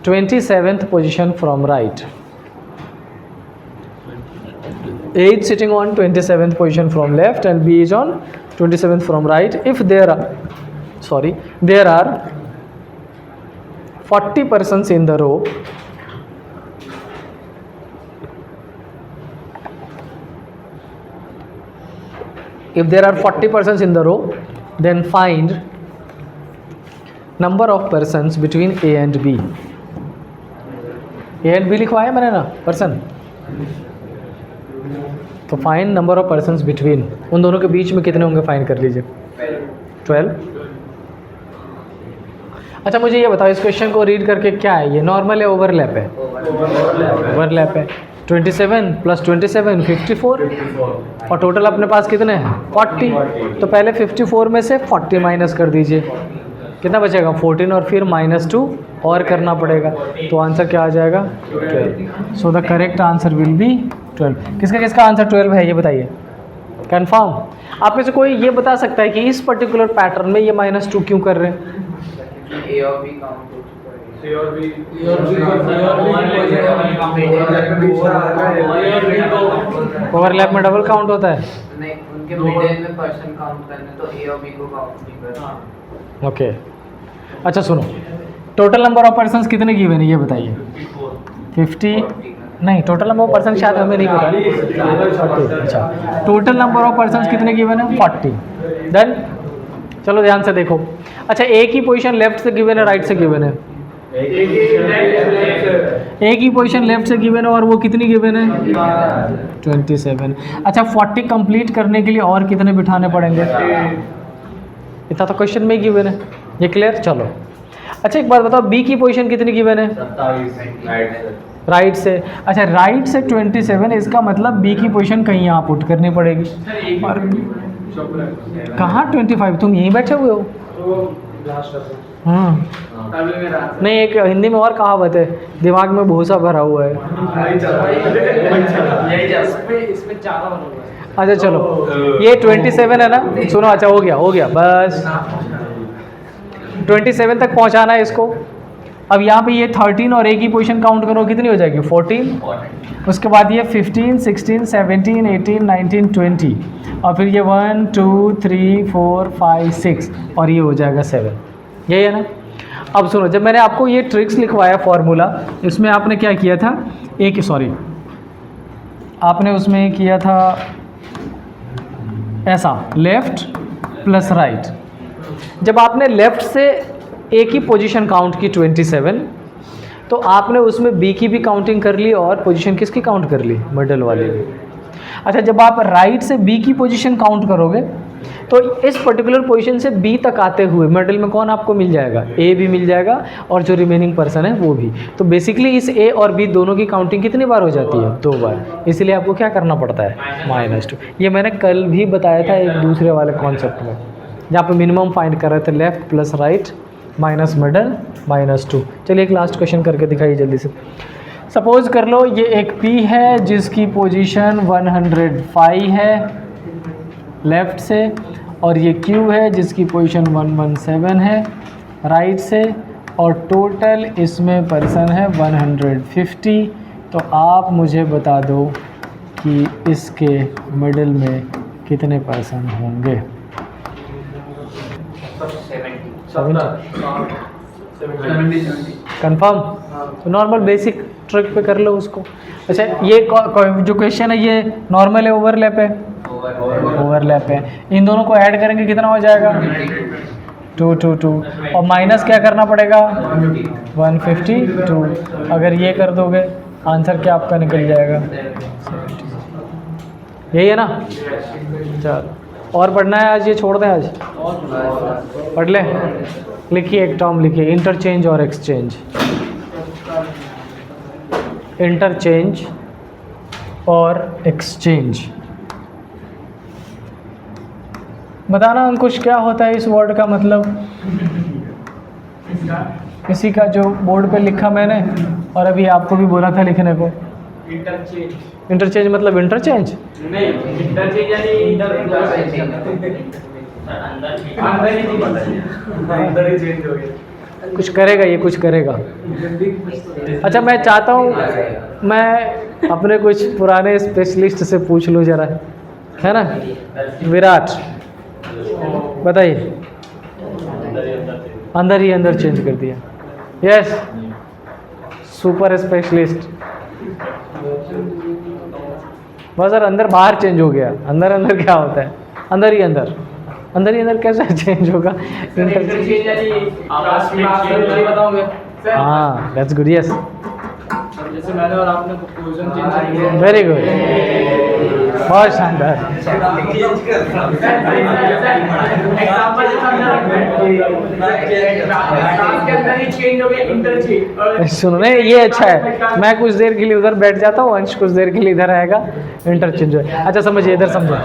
27th position from right. A is sitting on 27th position from left and B is on 27th from right. If there are 40 persons in the row, if there are 40 persons in the row, then find number of persons between A and B. A and B लिखवाया मैंने ना पर्सन, तो find number of persons between, उन दोनों के बीच में कितने होंगे फाइंड कर लीजिए 12। अच्छा मुझे ये बताओ इस क्वेश्चन को रीड करके क्या है, ये नॉर्मल है ओवरलैप है? ओवरलैप है। 27 प्लस 27 54 और टोटल अपने पास कितने हैं 40, तो पहले 54 में से 40 माइनस कर दीजिए, कितना बचेगा 14 और फिर -2 और करना पड़ेगा, तो आंसर क्या आ जाएगा 12। So the correct answer will be 12। किसका किसका आंसर 12 है ये बताइए, कंफर्म? आप में से कोई ये बता सकता है कि इस पर्टिकुलर पैटर्न में ये -2 क्यों कर रहे हैं? ए और बी काउंट हो चुका है। ओवरलैप में डबल काउंट होता है? नहीं, उनके मिडिल में पर्सन काउंट करने, तो ए और बी को काउंट नहीं करना। ओके अच्छा सुनो, टोटल नंबर ऑफ पर्सन्स कितने गिवन है ये बताइए। 50 नहीं, टोटल नंबर ऑफ पर्सन शायद हमें नहीं पता। अच्छा टोटल नंबर ऑफ पर्सन्स कितने गिवन है 40। देन चलो ध्यान से देखो, अच्छा ए की पोजीशन लेफ्ट से गिवन है राइट से गिवन है? ए की पोजीशन लेफ्ट से गिवन है और वो कितनी गिवन है 27। अच्छा 40 कंप्लीट करने के लिए और कितने बिठाने पड़ेंगे? इतना तो क्वेश्चन में ही गिवन है, ये क्लियर? चलो अच्छा एक बात बताओ, बी की पोजीशन कितनी गिवन है? 27 राइट से। अच्छा राइट से 27, इसका मतलब बी की पोजीशन कहीं यहाँ पुट करनी पड़ेगी। और कहाँ 25? तुम यहीं बैठे हुए हो? नहीं, एक हिंदी में और कहावत है, दिमाग में भूसा भरा हुआ है। अच्छा चलो ये 27 है ना, सुनो अच्छा हो गया बस 27 तक पहुंचाना है इसको। अब यहाँ पे ये 13 और ए की पोजीशन काउंट करो कितनी हो जाएगी 14। उसके बाद ये 15 16 17 18 19 20 और फिर ये 1 2 3 4 5 6 और ये हो जाएगा 7। यही है ना? अब सुनो, जब मैंने आपको ये ट्रिक्स लिखवाया फॉर्मूला, इसमें आपने क्या किया था, आपने उसमें किया था ऐसा, लेफ्ट प्लस राइट। जब आपने लेफ्ट से ए की पोजीशन काउंट की 27, तो आपने उसमें बी की भी काउंटिंग कर ली और पोजीशन किसकी काउंट कर ली, मिडल वाली। अच्छा, जब आप राइट से बी की पोजीशन काउंट करोगे तो इस पर्टिकुलर पोजीशन से बी तक आते हुए मिडल में कौन आपको मिल जाएगा, ए भी मिल जाएगा और जो रिमेनिंग पर्सन है वो भी। तो बेसिकली इस ए और बी दोनों की काउंटिंग कितनी बार हो जाती है, 2 बार। इसलिए आपको क्या करना पड़ता है, -2। ये मैंने कल भी बताया था एक दूसरे वाले कॉन्सेप्ट में, जहाँ पे मिनिमम फाइंड कर रहे थे, left plus right minus middle -2। चलिए एक लास्ट क्वेश्चन करके दिखाइए जल्दी से। सपोज कर लो ये एक P है जिसकी पोजीशन 105 है लेफ़्ट से, और ये Q है जिसकी पोजीशन 117 है राइट से, और टोटल इसमें पर्सन है 150। तो आप मुझे बता दो कि इसके मिडिल में कितने पर्सन होंगे। 70 कंफर्म? तो नॉर्मल बेसिक ट्रिक पे कर लो उसको। अच्छा, ये जो क्वेश्चन है ये नॉर्मल है, ओवरलैप है? ओवरलैप है। इन दोनों को ऐड करेंगे कितना हो जाएगा, 222, और माइनस क्या करना पड़ेगा, 152। अगर ये कर दोगे आंसर क्या आपका निकल जाएगा, यही है ना। चलो, और पढ़ना है आज, ये छोड़ दें आज, पढ़ ले। लिखिए एक टर्म लिखिए, इंटरचेंज और एक्सचेंज। इंटरचेंज और एक्सचेंज। बताना अंकुश क्या होता है इस वर्ड का मतलब। इसी का जो बोर्ड पे लिखा मैंने और अभी आपको भी बोला था लिखने को। इंटरचेंज। इंटरचेंज मतलब इंटरचेंज नहीं, इंटरचेंज यानी अंदर ही चेंज हो गया। कुछ करेगा, ये कुछ करेगा। अच्छा, मैं चाहता हूँ मैं अपने कुछ पुराने स्पेशलिस्ट से पूछ लूँ जरा, है ना। विराट बताइए, अंदर ही अंदर चेंज कर दिया। Yes, super specialist. बस सर, अंदर बाहर चेंज हो गया। अंदर अंदर क्या होता है, अंदर ही अंदर, अंदर ही अंदर कैसे चेंज होगा। इंटरचेंज यानी बताओगे। हाँ, दैट्स गुड। यस, जैसे मैंने और आपने पोजीशन चेंज किया। वेरी गुड, बहुत शानदार। एग्जांपल के अंदर ही चेंज हो गया इंटरचेंज। सुनो नहीं, ये अच्छा है। मैं कुछ देर के लिए उधर बैठ जाता हूँ, अंश कुछ देर के लिए इधर आएगा, इंटरचेंज। अच्छा समझिए, इधर समझो,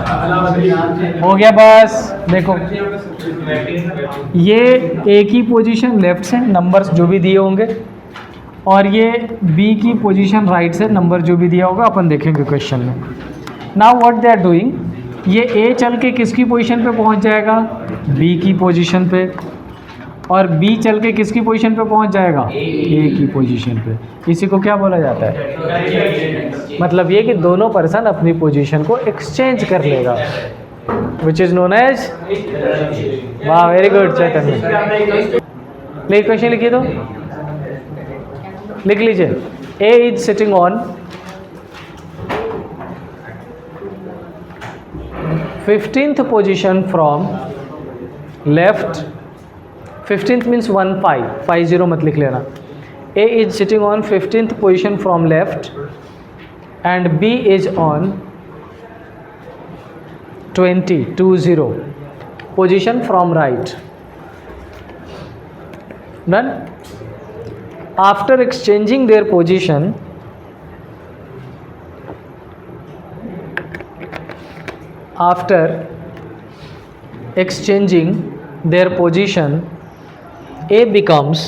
हो गया बस। देखो, ये ए की पोजीशन लेफ्ट से, नंबर्स जो भी दिए होंगे, और ये बी की पोजीशन राइट से, नंबर जो भी दिया होगा अपन देखेंगे क्वेश्चन में। Now what they are doing, ये ए चल के किसकी पोजीशन पे पहुंच जाएगा, बी की पोजीशन पे, और बी चल के किसकी पोजीशन पे पहुंच जाएगा, ए की पोजीशन पे। इसी को क्या बोला जाता है, मतलब ये कि दोनों पर्सन अपनी पोजीशन को एक्सचेंज कर लेगा, विच इज नोन एज। वाह, वेरी गुड चैतन्य। ले क्वेश्चन लिखिए, तो लिख लीजिए। A is sitting on 15th position from left. 15th means 50 मत लिख लेना। A is sitting on 15th position from left and B is on 20 position from right. Done? After exchanging their position, A becomes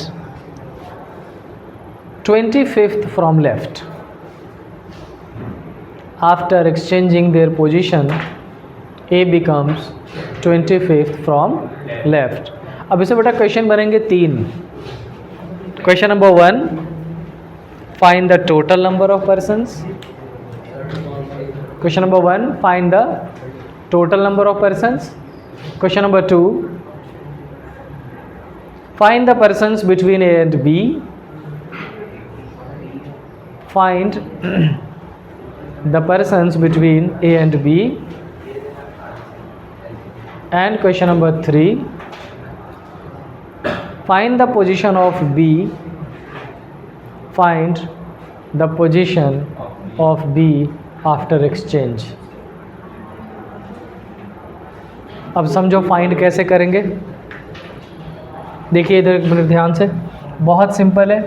25th from left. After exchanging their position, A becomes 25th from left. अब इससे बेटा क्वेश्चन बनेंगे 3। Question number 1, find the total number of persons. Question number 1, find the total number of persons. Question number 2, find the persons between A and B. Find the persons between A and B. And question number 3, find the position of B, find the position of B after exchange. अब समझो फाइंड कैसे करेंगे। देखिए इधर एक मिनट ध्यान से, बहुत सिंपल है,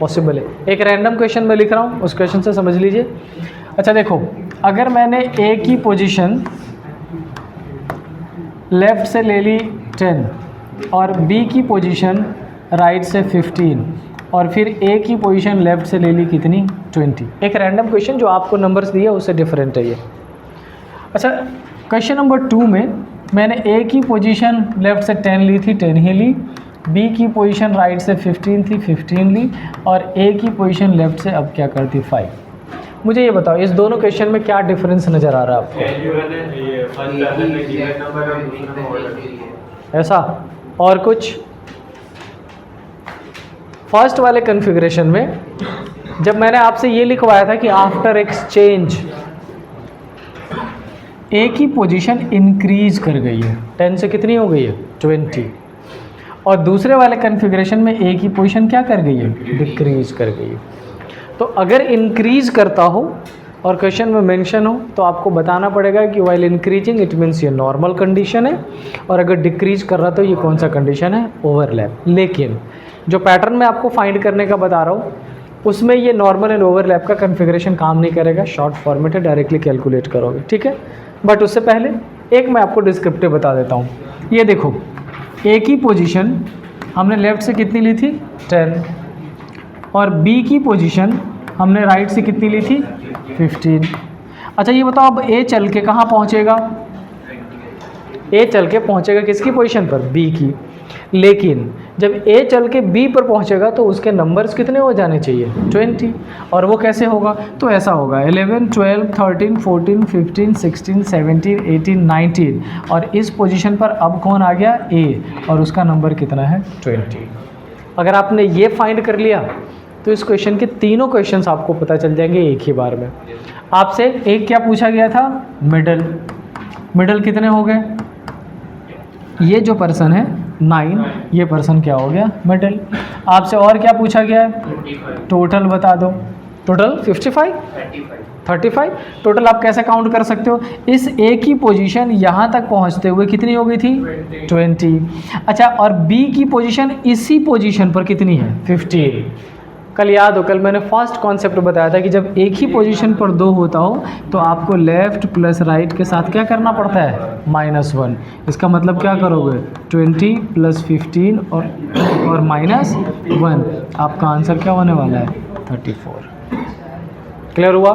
पॉसिबल है। एक रैंडम क्वेश्चन मैं लिख रहा हूँ, उस क्वेश्चन से समझ लीजिए। अच्छा देखो, अगर मैंने ए की पोजीशन लेफ़्ट से ले ली 10 और बी की पोजीशन राइट से 15 और फिर ए की पोजीशन लेफ़्ट से ले ली कितनी 20। एक रैंडम क्वेश्चन जो आपको नंबर्स दिया उससे डिफरेंट है ये। अच्छा क्वेश्चन नंबर 2 में मैंने ए की पोजीशन लेफ़्ट से 10 ली थी, 10 ही ली, बी की पोजीशन राइट से 15 थी, 15 ली, और ए की पोजीशन लेफ़्ट से अब क्या करती 5। मुझे ये बताओ इस दोनों क्वेश्चन में क्या डिफरेंस नज़र आ रहा है आपको? ऐसा और कुछ? फर्स्ट वाले कन्फिग्रेशन में जब मैंने आपसे ये लिखवाया था कि आफ्टर एक्सचेंज ए की पोजीशन इंक्रीज कर गई है, 10 से कितनी हो गई है 20, और दूसरे वाले कन्फिग्रेशन में ए की पोजीशन क्या कर गई है, डिक्रीज कर गई है। तो अगर इंक्रीज करता हो और क्वेश्चन में मेंशन हो तो आपको बताना पड़ेगा कि वाइल इंक्रीजिंग इट मीन्स ये नॉर्मल कंडीशन है, और अगर डिक्रीज कर रहा तो ये कौन सा कंडीशन है, ओवरलैप। लेकिन जो पैटर्न मैं आपको फाइंड करने का बता रहा हूँ उसमें ये नॉर्मल एंड ओवरलैप का कन्फिग्रेशन काम नहीं करेगा, शॉर्ट फॉर्मेट है, डायरेक्टली कैलकुलेट करोगे, ठीक है। बट उससे पहले एक मैं आपको डिस्क्रिप्टिव बता देता हूँ। ये देखो ए की पोजीशन हमने लेफ़्ट से कितनी ली थी 10, और बी की पोजीशन हमने राइट से कितनी ली थी 15। अच्छा ये बताओ अब ए चल के कहाँ पहुँचेगा? ए चल के पहुँचेगा किसकी पोजीशन पर, बी की। लेकिन जब ए चल के बी पर पहुँचेगा तो उसके नंबर्स कितने हो जाने चाहिए 20, और वो कैसे होगा? तो ऐसा होगा 11, 12, 13, 14, 15, 16, 17, 18, 19, और इस पोजीशन पर अब कौन आ गया, ए, और उसका नंबर कितना है 20। अगर आपने ये फाइंड कर लिया तो इस क्वेश्चन के तीनों क्वेश्चंस आपको पता चल जाएंगे एक ही बार में। आपसे एक क्या पूछा गया था, मिडल, मिडल कितने हो गए, ये जो पर्सन है 9, ये पर्सन क्या हो गया, मिडल। आपसे और क्या पूछा गया है, टोटल बता दो, टोटल 55, 35, टोटल आप कैसे काउंट कर सकते हो, इस ए की पोजीशन यहाँ तक पहुँचते हुए कितनी हो गई थी 20। अच्छा और बी की पोजीशन इसी पोजीशन पर कितनी है 15। कल याद हो, कल मैंने फर्स्ट कॉन्सेप्ट बताया था कि जब एक ही पोजीशन पर दो होता हो तो आपको लेफ़्ट प्लस राइट के साथ क्या करना पड़ता है, -1। इसका मतलब क्या करोगे 20 + 15 और -1, आपका आंसर क्या होने वाला है 34। क्लियर हुआ?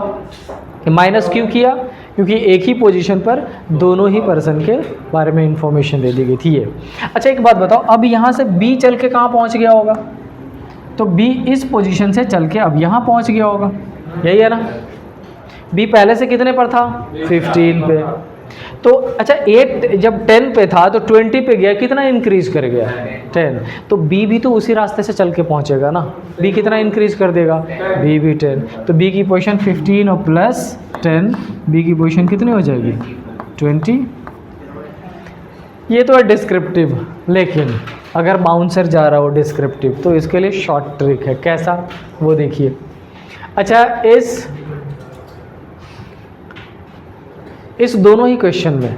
माइनस क्यों किया? क्योंकि एक ही पोजीशन पर दोनों ही पर्सन के बारे में इंफॉर्मेशन दे दी गई थी ये। अच्छा एक बात बताओ, अब यहाँ से बी चल के कहाँ पहुँच गया होगा? तो बी इस पोजीशन से चल के अब यहाँ पहुँच गया होगा, यही है ना। बी पहले से कितने पर था 15 पे, तो अच्छा 8 जब 10 पे था तो 20 पे गया, कितना इंक्रीज कर गया 10, तो बी भी तो उसी रास्ते से चल के पहुँचेगा ना। बी कितना इंक्रीज कर देगा, बी भी 10, तो बी की पोजीशन 15 और +10, बी की पोजीशन कितनी हो जाएगी 20। ये तो है डिस्क्रिप्टिव, लेकिन अगर बाउंसर जा रहा हो डिस्क्रिप्टिव तो इसके लिए शॉर्ट ट्रिक है, कैसा वो देखिए। अच्छा इस दोनों ही क्वेश्चन में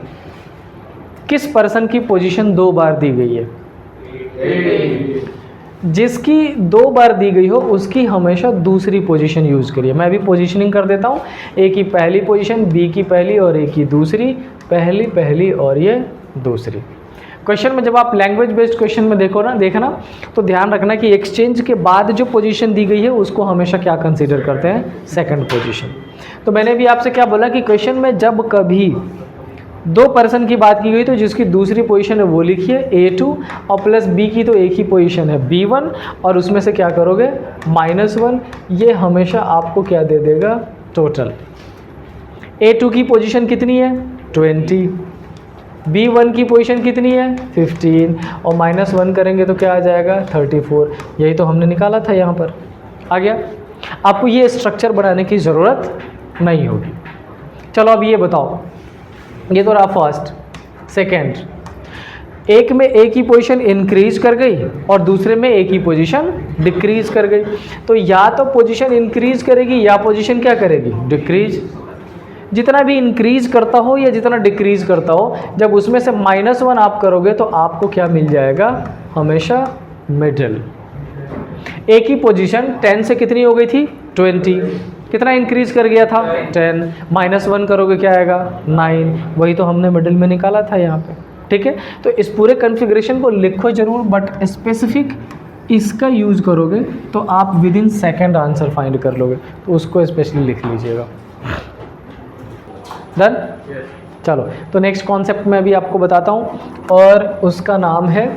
किस पर्सन की पोजीशन 2 बार दी गई है? जिसकी 2 बार दी गई हो उसकी हमेशा दूसरी पोजीशन यूज़ करिए। मैं भी पोजीशनिंग कर देता हूँ, ए की पहली पोजीशन, बी की पहली और ए की दूसरी, पहली और ये दूसरी। क्वेश्चन में जब आप लैंग्वेज बेस्ड क्वेश्चन में देखना तो ध्यान रखना कि एक्सचेंज के बाद जो पोजीशन दी गई है उसको हमेशा क्या कंसीडर करते हैं, सेकंड पोजीशन। तो मैंने भी आपसे क्या बोला कि क्वेश्चन में जब कभी 2 पर्सन की बात की गई तो जिसकी दूसरी पोजीशन है वो लिखिए A2, और प्लस बी की तो एक ही पोजीशन है B1, और उसमें से क्या करोगे -1। ये हमेशा आपको क्या दे देगा, टोटल। A2 की पोजीशन कितनी है 20, B1 की पोजीशन कितनी है 15, और -1 करेंगे तो क्या आ जाएगा 34। यही तो हमने निकाला था यहाँ पर, आ गया। आपको ये स्ट्रक्चर बनाने की ज़रूरत नहीं होगी, चलो अब ये बताओ, ये तो रहा फर्स्ट। सेकेंड, एक में ए की पोजीशन इंक्रीज कर गई और दूसरे में ए की पोजीशन डिक्रीज कर गई। तो या तो पोजीशन इंक्रीज करेगी या पोजीशन क्या करेगी, डिक्रीज। जितना भी इंक्रीज करता हो या जितना डिक्रीज करता हो, जब उसमें से -1 आप करोगे तो आपको क्या मिल जाएगा, हमेशा मिडिल। ए की पोजीशन 10 से कितनी हो गई थी, 20। कितना इंक्रीज कर गया था, 10। -1 करोगे क्या आएगा, 9। वही तो हमने मिडिल में निकाला था यहाँ पे। ठीक है, तो इस पूरे कॉन्फ़िगरेशन को लिखो जरूर, बट स्पेसिफिक इसका यूज़ करोगे तो आप with in second answer find कर लोगे, तो उसको स्पेशली लिख लीजिएगा। डन। चलो, तो नेक्स्ट कॉन्सेप्ट मैं अभी आपको बताता हूँ और उसका नाम है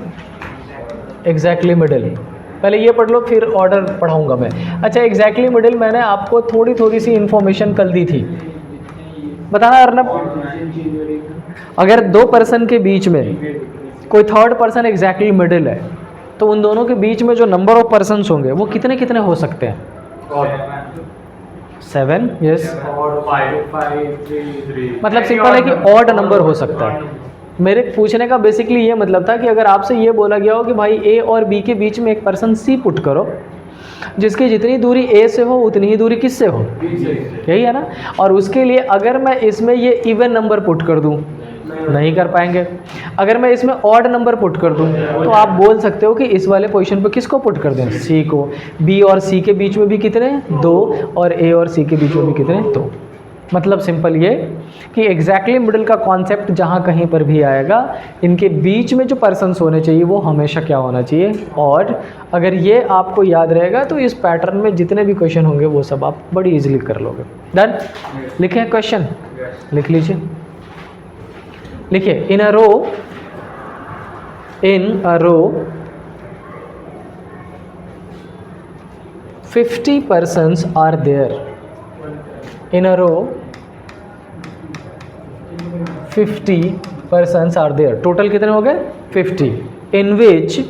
एग्जैक्टली मिडिल। पहले ये पढ़ लो, फिर ऑर्डर पढ़ाऊँगा मैं। अच्छा, एग्जैक्टली मिडिल मैंने आपको थोड़ी सी इन्फॉर्मेशन कल दी थी। बताना अर्नब, अगर 2 पर्सन के बीच में कोई थर्ड पर्सन एग्जैक्टली मिडिल है तो उन दोनों के बीच में जो नंबर ऑफ पर्सन्स होंगे वो कितने कितने हो सकते हैं, 7। यस, मतलब सिंपल है कि ऑड नंबर हो सकता है। मेरे पूछने का बेसिकली ये मतलब था कि अगर आपसे ये बोला गया हो कि भाई ए और बी के बीच में एक पर्सन सी पुट करो, जिसकी जितनी दूरी ए से हो उतनी ही दूरी किससे हो, यही है ना। और उसके लिए अगर मैं इसमें ये इवन नंबर पुट कर दूं, नहीं कर पाएंगे। अगर मैं इसमें ऑड नंबर पुट कर दूं तो आप बोल सकते हो कि इस वाले पोजीशन पे किसको पुट कर दें, सी को। बी और सी के बीच में भी कितने, 2, और ए और सी के बीच में भी कितने, 2। मतलब सिंपल ये कि एग्जैक्टली मिडिल का कॉन्सेप्ट जहाँ कहीं पर भी आएगा, इनके बीच में जो पर्सन्स होने चाहिए वो हमेशा क्या होना चाहिए, ऑड। अगर ये आपको याद रहेगा तो इस पैटर्न में जितने भी क्वेश्चन होंगे वो सब आप बड़ी इजीली कर लोगे। डन। लिखे क्वेश्चन, लिख लीजिए। लिखिए, इन a row 50 persons are there. In a row 50 persons are there. Total कितने हो गए, 50. In which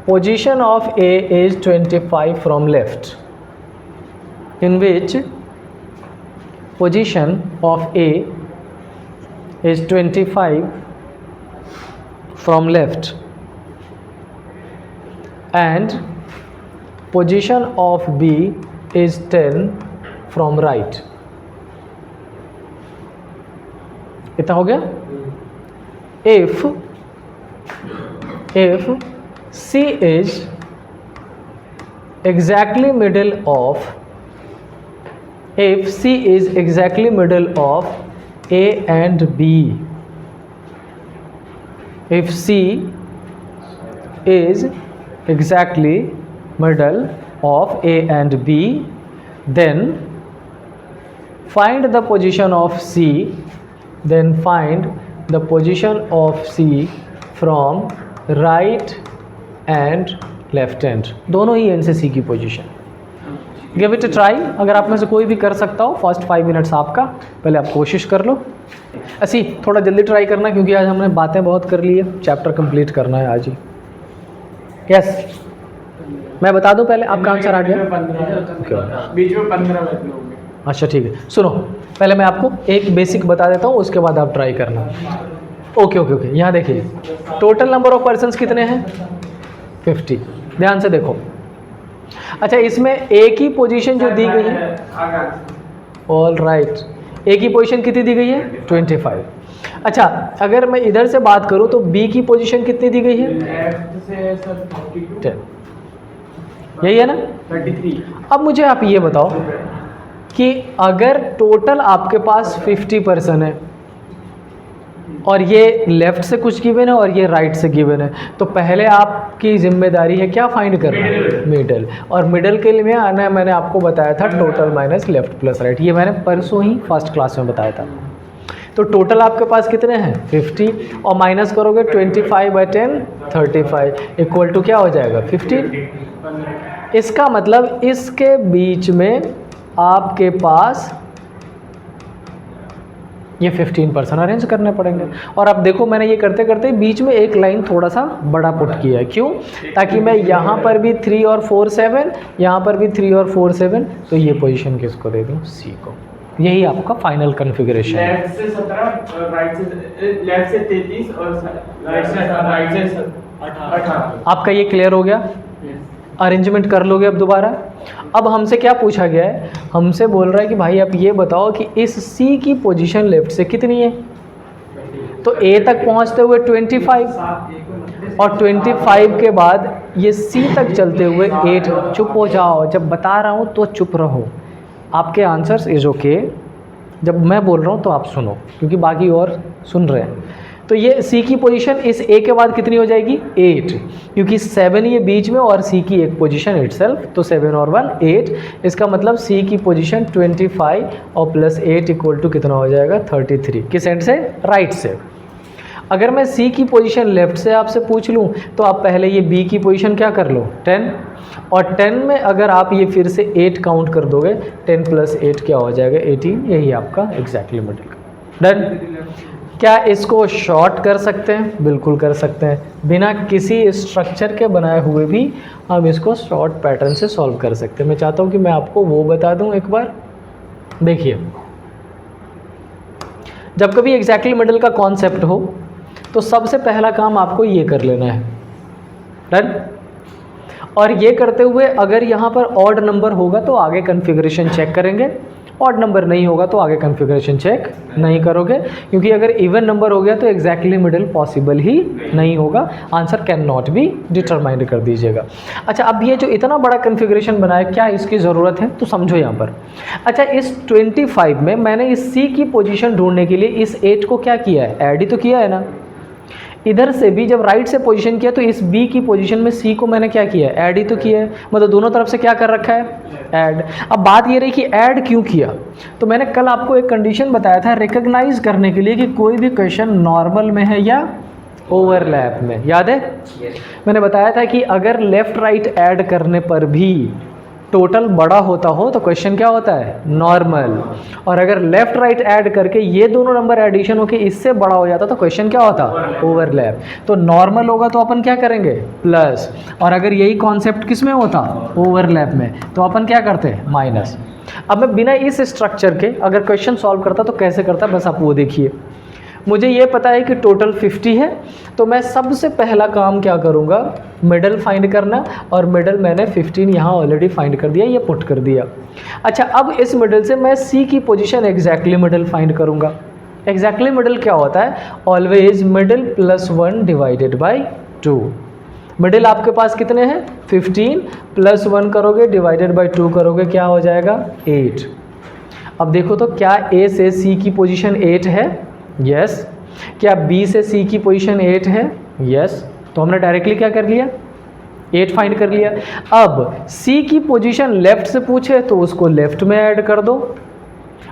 position of A is 25 from left. In which position of A is 25 from left and position of B is 10 from right. इतना हो गया। if C is exactly middle of A and B, if C is exactly middle of A and B, then find the position of C, then find the position of C from right and left hand, दोनों ही एंड से C की position. Give it a try. अगर आप में से कोई भी कर सकता हो, फर्स्ट 5 मिनट्स आपका, पहले आप कोशिश कर लो। ऐसी थोड़ा जल्दी ट्राई करना क्योंकि आज हमने बातें बहुत कर ली है, चैप्टर कंप्लीट करना है आज ही। यस, मैं बता दूं पहले, आपका आंसर आ गया, बीच में 15 बजे होंगे। अच्छा ठीक है, सुनो पहले मैं आपको एक बेसिक बता देता हूँ, उसके बाद आप ट्राई करना। ओके ओके ओके, यहाँ देखिए टोटल नंबर ऑफ पर्सन्स कितने हैं, 50। ध्यान से देखो। अच्छा, इसमें ए की पोजीशन जो दी गई है, ऑल राइट, ए की पोजीशन कितनी दी गई है, 25। अच्छा, अगर मैं इधर से बात करूं तो बी की पोजीशन कितनी दी गई है, 10। यही है ना, 33। अब मुझे आप ये बताओ कि अगर टोटल आपके पास 50 पर्सन है और ये लेफ्ट से कुछ गिवन है और ये राइट से गिवन है, तो पहले आपकी जिम्मेदारी है क्या फाइंड करना, मिडल। और मिडल के लिए आना मैंने आपको बताया था total minus left plus right, ये मैंने परसों ही फर्स्ट क्लास में बताया था। तो टोटल आपके पास कितने हैं, 50, और माइनस करोगे 25/10, 35 इक्वल टू क्या हो जाएगा, 15। इसका मतलब इसके बीच में आपके पास ये 15% अरेंज करने पड़ेंगे। और अब देखो मैंने ये करते करते बीच में एक लाइन थोड़ा सा बड़ा पुट किया है, क्यों? ताकि मैं यहाँ पर भी 3 और 4 7, यहाँ पर भी 3 और 4 7, तो ये पोजीशन किसको दे दूँ? सी को। यही आपका फाइनल कॉन्फ़िगरेशन है। लेफ्ट से 17, लेफ्ट से 33 और राइट से 18। आपका ये क्लियर हो गया? अरेंजमेंट कर लोगे अब दोबारा। अब हमसे क्या पूछा गया है? हमसे बोल रहा है कि भाई आप ये बताओ कि इस सी की पोजीशन लेफ्ट से कितनी है? तो ए तक पहुंचते हुए 25 और 25 के बाद ये सी तक चलते हुए 8। चुप हो जाओ, जब बता रहा हूँ तो चुप रहो। आपके आंसर्स इज ओके, जब मैं बोल रहा हूँ तो आप सुनो, क्योंकि बाकी और सुन रहे हैं। तो ये सी की पोजीशन इस ए के बाद कितनी हो जाएगी? 8, क्योंकि 7 ये बीच में और सी की एक पोजीशन इटसेल्फ, तो 7 और 1 8। इसका मतलब सी की पोजीशन 25 और प्लस 8 इक्वल टू कितना हो जाएगा? 33। किस एंड से? राइट से। अगर मैं सी की पोजीशन लेफ्ट से आपसे पूछ लूँ तो आप पहले ये बी की पोजीशन क्या कर लो? 10, और 10 में अगर आप ये फिर से 8 काउंट कर दोगे, 10 प्लस 8 क्या हो जाएगा? 18। यही आपका एग्जैक्टली मिडिल का। डन? क्या इसको शॉर्ट कर सकते हैं? बिल्कुल कर सकते हैं। बिना किसी स्ट्रक्चर के बनाए हुए भी हम इसको शॉर्ट पैटर्न से सॉल्व कर सकते हैं। मैं चाहता हूँ कि मैं आपको वो बता दूँ एक बार। देखिए, जब कभी एग्जैक्टली मिडिल का कॉन्सेप्ट हो तो सबसे पहला काम आपको ये कर लेना है। डन? और ये करते हुए अगर यहाँ पर ऑड नंबर होगा तो आगे कॉन्फ़िगरेशन चेक करेंगे, ऑड नंबर नहीं होगा तो आगे कॉन्फ़िगरेशन चेक नहीं करोगे, क्योंकि अगर इवन नंबर हो गया तो एग्जैक्टली मिडिल पॉसिबल ही नहीं होगा। Answer can not be determined कर दीजिएगा। अच्छा, अब ये जो इतना बड़ा कॉन्फ़िगरेशन बनाया, क्या इसकी ज़रूरत है? तो समझो यहाँ पर। अच्छा, इस 25 में मैंने इस सी की पोजीशन ढूंढने के लिए इस 8 को क्या किया है? ऐड ही तो किया है ना। इधर से भी जब राइट से पोजीशन किया तो इस बी की पोजीशन में सी को मैंने क्या किया है? ऐड ही तो किया है। मतलब दोनों तरफ से क्या कर रखा है? ऐड। अब बात ये रही कि ऐड क्यों किया? तो मैंने कल आपको एक कंडीशन बताया था रिकॉग्नाइज करने के लिए कि कोई भी क्वेश्चन नॉर्मल में है या ओवरलैप में। याद है? मैंने बताया था कि अगर लेफ्ट राइट ऐड करने पर भी टोटल बड़ा होता हो तो क्वेश्चन क्या होता है? नॉर्मल। और अगर लेफ्ट राइट ऐड करके ये दोनों नंबर एडिशन होके इससे बड़ा हो जाता तो क्वेश्चन क्या होता? ओवरलैप। तो नॉर्मल होगा तो अपन क्या करेंगे? प्लस। और अगर यही कॉन्सेप्ट किस में होता? ओवरलैप में, तो अपन क्या करते? माइनस। अब मैं बिना इस स्ट्रक्चर के अगर क्वेश्चन सॉल्व करता तो कैसे करता? बस आप वो देखिए। मुझे ये पता है कि टोटल 50 है, तो मैं सबसे पहला काम क्या करूँगा? मिडल फाइंड करना, और मिडल मैंने 15 यहाँ ऑलरेडी फाइंड कर दिया, ये पुट कर दिया। अच्छा, अब इस मिडल से मैं सी की पोजीशन एग्जैक्टली मिडल फाइंड करूँगा। एग्जैक्टली मिडल क्या होता है? Always middle plus 1 divided by 2। Middle आपके पास कितने हैं? 15 प्लस 1 करोगे डिवाइडेड बाई 2 करोगे, क्या हो जाएगा? 8। अब देखो तो क्या ए से सी की पोजीशन 8 है? यस। क्या बी से सी की पोजीशन 8 है? यस। तो हमने डायरेक्टली क्या कर लिया? 8 फाइंड कर लिया। अब सी की पोजीशन लेफ्ट से पूछे तो उसको लेफ्ट में ऐड कर दो,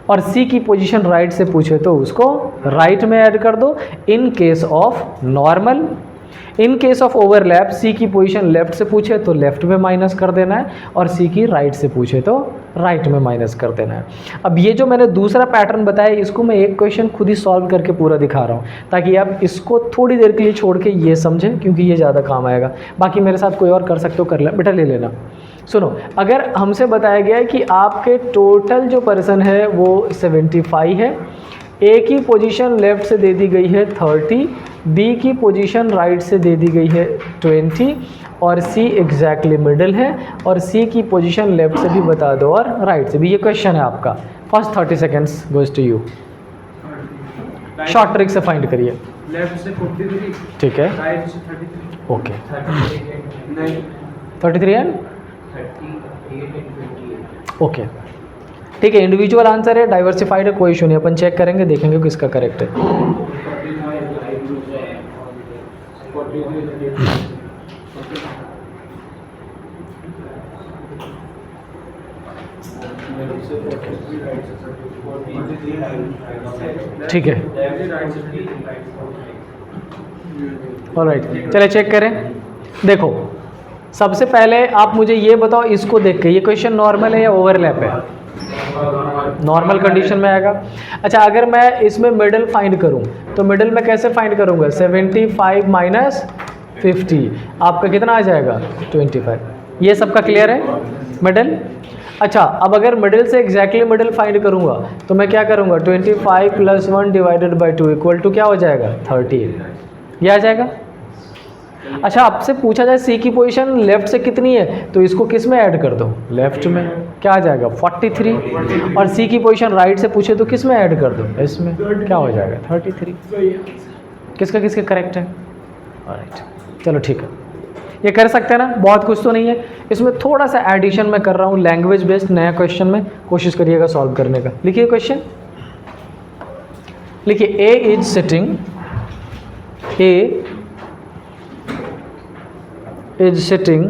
और सी की पोजीशन राइट से पूछे तो उसको राइट में ऐड कर दो। In case of normal, in case of overlap C की पोजीशन लेफ्ट से पूछे तो लेफ्ट में माइनस कर देना है, और सी की राइट से पूछे तो राइट में माइनस कर देना है। अब ये जो मैंने दूसरा पैटर्न बताया, इसको मैं एक क्वेश्चन खुद ही सॉल्व करके पूरा दिखा रहा हूँ, ताकि आप इसको थोड़ी देर के लिए छोड़ के ये समझें, क्योंकि ये ज़्यादा काम आएगा। बाकी मेरे साथ कोई और कर सकते हो, कर ले बेटा, ले लेना। सुनो, अगर हमसे बताया गया है कि आपके टोटल जो पर्सन है वो 75 है, ए की पोजीशन लेफ्ट से दे दी गई है 30, बी की पोजीशन राइट से दे दी गई है 20, और सी एग्जैक्टली मिडिल है, और सी की पोजीशन लेफ्ट से भी बता दो और राइट से भी। ये क्वेश्चन है आपका। First 30 seconds goes to you. Short trick से फाइंड करिए। लेफ्ट से 43, ठीक है, राइट से 33। ओके। नहीं, 33 एंड 38 and 28। ओके, ठीक है। इंडिविजुअल आंसर है, डाइवर्सिफाइड है, कोई इशू नहीं। अपन चेक करेंगे, देखेंगे किसका करेक्ट है। ठीक है, ऑलराइट, चले चेक करें। देखो, सबसे पहले आप मुझे ये बताओ, इसको देख के ये क्वेश्चन नॉर्मल है या ओवरलैप है? नॉर्मल कंडीशन में आएगा। अच्छा, अगर मैं इसमें मिडिल फाइंड करूं तो मिडिल में कैसे फाइंड करूंगा? 75 माइनस 50 आपका कितना आ जाएगा? 25। ये सबका क्लियर है मिडिल? अच्छा, अब अगर मिडिल से एग्जैक्टली मिडिल फाइंड करूंगा तो मैं क्या करूंगा? 25 + 1 डिवाइडेड बाई 2 इक्वल टू क्या हो जाएगा? 13। ये आ जाएगा। अच्छा, आपसे पूछा जाए सी की पोजीशन लेफ्ट से कितनी है तो इसको किस में ऐड कर दो? लेफ्ट में। क्या आ जाएगा? 43। और सी की पोजीशन राइट से पूछे तो किस में ऐड कर दो? इसमें। क्या हो जाएगा? 33। किसका किसका करेक्ट है? ऑलराइट, चलो ठीक है, ये कर सकते हैं ना, बहुत कुछ तो नहीं है इसमें। थोड़ा सा एडिशन मैं कर रहा हूँ लैंग्वेज बेस्ड नया क्वेश्चन में, कोशिश करिएगा सॉल्व करने का। लिखिए क्वेश्चन, लिखिए A is sitting, A is sitting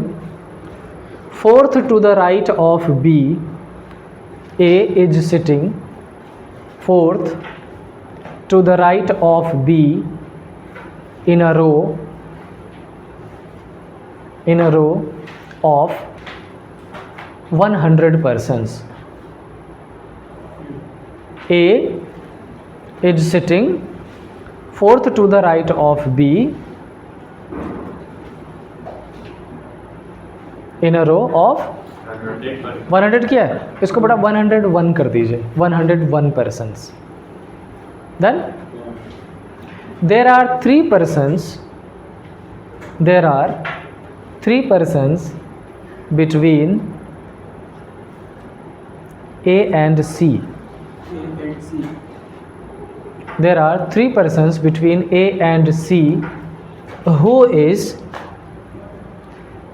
fourth to the right of B. A is sitting fourth to the right of B in a row of 100 persons. A is sitting fourth to the right of B in a row of 100 क्या है? इसको बड़ा 101 कर दीजिए, 101 persons. Then there are 3 persons between A and C. There are 3 persons between A and C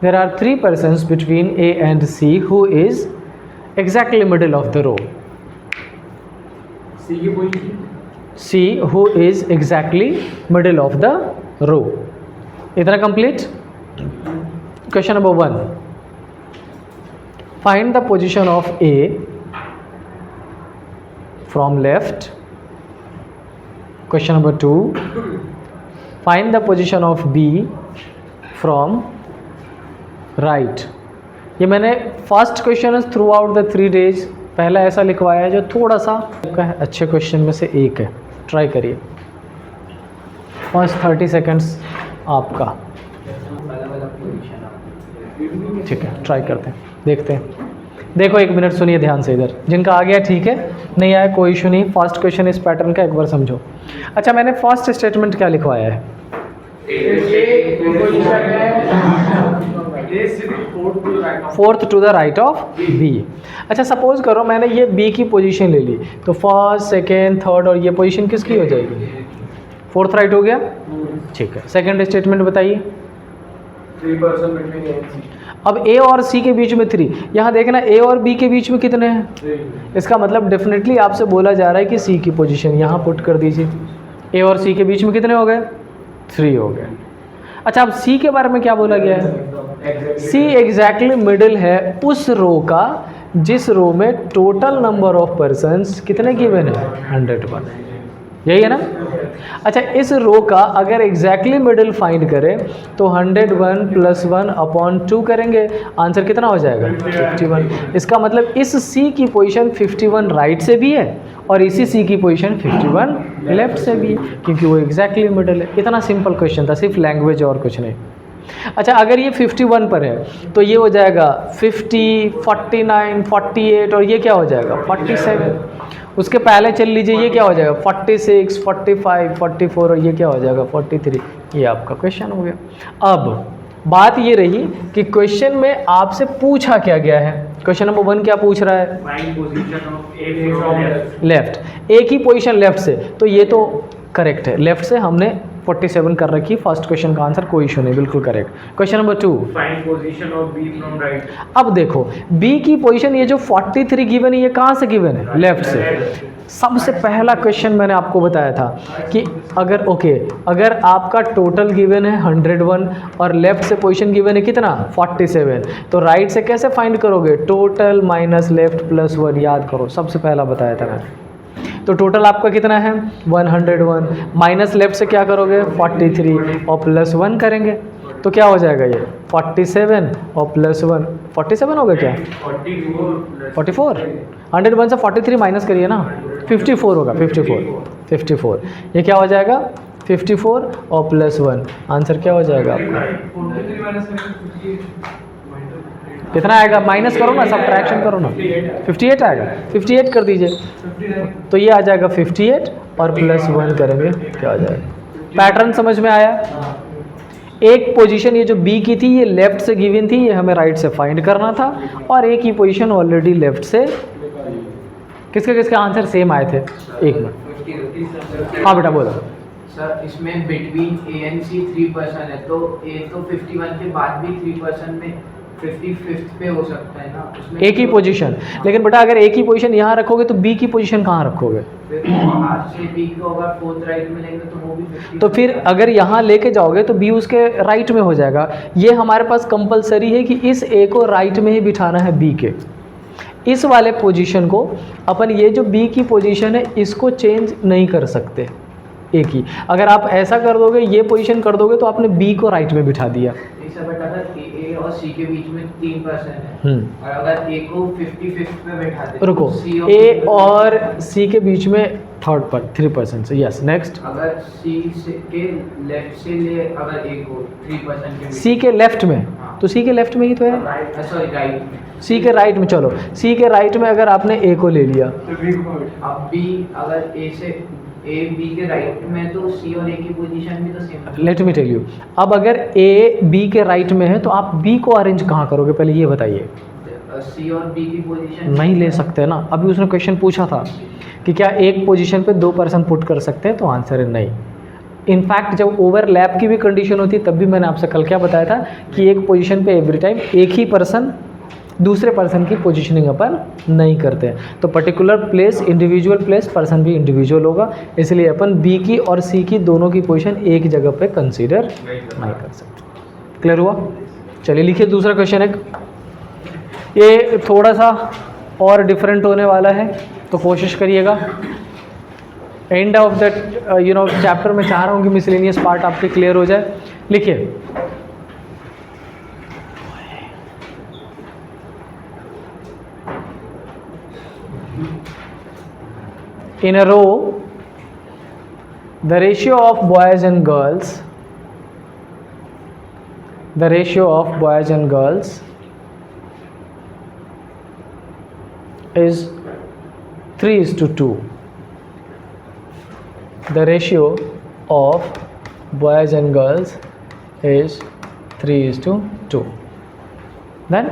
there are 3 persons between A and C who is exactly middle of the row. सी की position, C who is exactly middle of the row. इतना complete? Question number 1. Find the position of A from left. Question number 2. Find the position of B from right. ये मैंने first question through out the 3 days पहला ऐसा लिखवाया है जो थोड़ा सा अच्छे क्वेश्चन में से एक है। ट्राई करिए, फर्स्ट 30 seconds आपका। ठीक है, ट्राई करते हैं, देखते हैं। देखो 1 मिनट सुनिए ध्यान से इधर, जिनका आ गया ठीक है, नहीं आया कोई इशू नहीं। फर्स्ट क्वेश्चन इस पैटर्न का एक बार समझो। अच्छा, मैंने फर्स्ट स्टेटमेंट क्या लिखवाया है? Fourth to the right of B. अच्छा, सपोज करो मैंने ये बी की पोजीशन ले ली तो फर्स्ट, सेकेंड, थर्ड और ये पोजीशन किसकी हो जाएगी? फोर्थ राइट हो गया। ठीक है, सेकेंड स्टेटमेंट बताइए। 3 पर्सन बिटवीन ए एंड सी। अब ए और सी के बीच में 3, यहाँ देखना ए और बी के बीच में कितने हैं? इसका मतलब डेफिनेटली आपसे बोला जा रहा है कि सी की पोजीशन यहाँ पुट कर दीजिए। ए और सी के बीच में कितने हो गए? 3 हो गए। अच्छा, अब सी के बारे में क्या बोला गया है? सी एग्जैक्टली मिडिल है उस रो का जिस रो में टोटल नंबर ऑफ पर्सन्स कितने गिवन है? 101। यही है ना? अच्छा, इस रो का अगर एग्जैक्टली मिडिल फाइंड करें तो 101 + 1/2 करेंगे, आंसर कितना हो जाएगा? 51। इसका मतलब इस सी की पोजीशन 51 राइट से भी है और इसी सी की पोजीशन 51 लेफ्ट से भी है, क्योंकि वो एग्जैक्टली मिडिल है। इतना सिंपल क्वेश्चन था, सिर्फ लैंग्वेज और कुछ नहीं। अच्छा, अगर ये 51 पर है तो ये हो जाएगा 50, 49, 48 और ये क्या हो जाएगा? 47। उसके पहले चल लीजिए, ये क्या हो जाएगा? 46, 45, 44 और ये क्या हो जाएगा? 43। ये आपका क्वेश्चन हो गया। अब बात ये रही कि क्वेश्चन में आपसे पूछा क्या गया है। क्वेश्चन नंबर 1 क्या पूछ रहा है? Find position of A from left. Left. A की पोजीशन लेफ्ट से, तो ये तो करेक्ट है, लेफ्ट से हमने 47 कर रखी। फर्स्ट क्वेश्चन का आंसर कोई इशू नहीं, बिल्कुल correct. Question number 2, find position of B from right. अब देखो बी की पोजीशन ये जो 43 गिवन है ये कहाँ से गिवन है? लेफ्ट से। सबसे पहला क्वेश्चन मैंने आपको बताया था कि अगर आपका टोटल गिवन है 101 और लेफ्ट से पोजीशन गिवन है कितना? 47, तो राइट से कैसे फाइंड करोगे? Total minus left plus 1। याद करो, सबसे पहला बताया था मैंने। तो टोटल आपका कितना है? 101 माइनस लेफ्ट से क्या करोगे? 43 और प्लस 1 करेंगे तो क्या हो जाएगा ये 47 और +1 47 होगा क्या 44 101 से 43 माइनस करिए ना 54 होगा 54 ये क्या हो जाएगा 54 और +1 आंसर क्या हो जाएगा आपका कितना आएगा माइनस करो ना सब्ट्रैक्शन करो ना 58 आएगा 58 कर दीजिए तो ये आ जाएगा 58 और +1 करेंगे क्या आ जाएगा पैटर्न समझ में आया एक पोजीशन ये जो बी की थी ये लेफ्ट से गिवन थी ये हमें राइट से फाइंड करना था और एक ही पोजीशन ऑलरेडी लेफ्ट से किसके आंसर सेम आए थे एक मिनट हाँ बेटा बोलो सर इसमें बिटवीन ए एंड सी 3% है तो ए तो 51 के बाद भी 3% में 55th पे हो सकता है ना उसमें एक ही पोजीशन लेकिन बेटा अगर एक ही पोजीशन यहाँ रखोगे तो बी की पोजीशन कहाँ रखोगे फिर वहाँ से बी को अगर 4th राइट में लेंगे तो वो भी 50 तो फिर अगर यहाँ लेके जाओगे तो बी उसके राइट में हो जाएगा ये हमारे पास कंपलसरी है कि इस ए को राइट में ही बिठाना है बी के इस वाले पोजीशन को अपन ये जो बी की पोजीशन है इसको चेंज नहीं कर सकते एक ही अगर आप ऐसा कर दोगे ये पोजीशन कर दोगे तो आपने बी को राइट में बिठा दिया बेटा अगर ए और सी के बीच में 3% है और अगर ए को 55th पे बैठा दे रुको तो ए और सी के बीच में 3% से यस नेक्स्ट अगर सी से के लेफ्ट से ले अगर ए को 3% के बीच सी के लेफ्ट में तो सी के लेफ्ट में ही तो है सॉरी राइट में सी के राइट में चलो सी के राइट में अगर आपने ए को ले लिया अब बी अगर ए से ए बी के राइट में तो सी और ए की पोजीशन भी तो सेम है लेट मी टेल यू अब अगर ए बी के राइट में है तो आप बी को अरेंज कहाँ करोगे पहले ये बताइए सी और बी की पोजीशन नहीं ले सकते ना अभी उसने क्वेश्चन पूछा था कि क्या एक पोजीशन पे 2% पुट कर सकते हैं तो आंसर है नहीं इनफैक्ट जब ओवरलैप की भी कंडीशन होती है तब भी मैंने आपसे कल क्या बताया था कि एक पोजीशन पे एवरी टाइम एक ही पर्सन दूसरे पर्सन की पोजीशनिंग अपन नहीं करते हैं तो particular place individual place person भी इंडिविजुअल होगा इसलिए अपन बी की और सी की दोनों की पोजीशन एक जगह पे कंसीडर नहीं कर सकते क्लियर हुआ चलिए लिखिए दूसरा क्वेश्चन एक ये थोड़ा सा और डिफरेंट होने वाला है तो कोशिश करिएगा एंड ऑफ दैट चैप्टर में चाह रहा हूँ कि मिसलेनियस पार्ट आपके क्लियर हो जाए लिखिए in a row the ratio of boys and girls is 3:2 the ratio of boys and girls is 3:2 then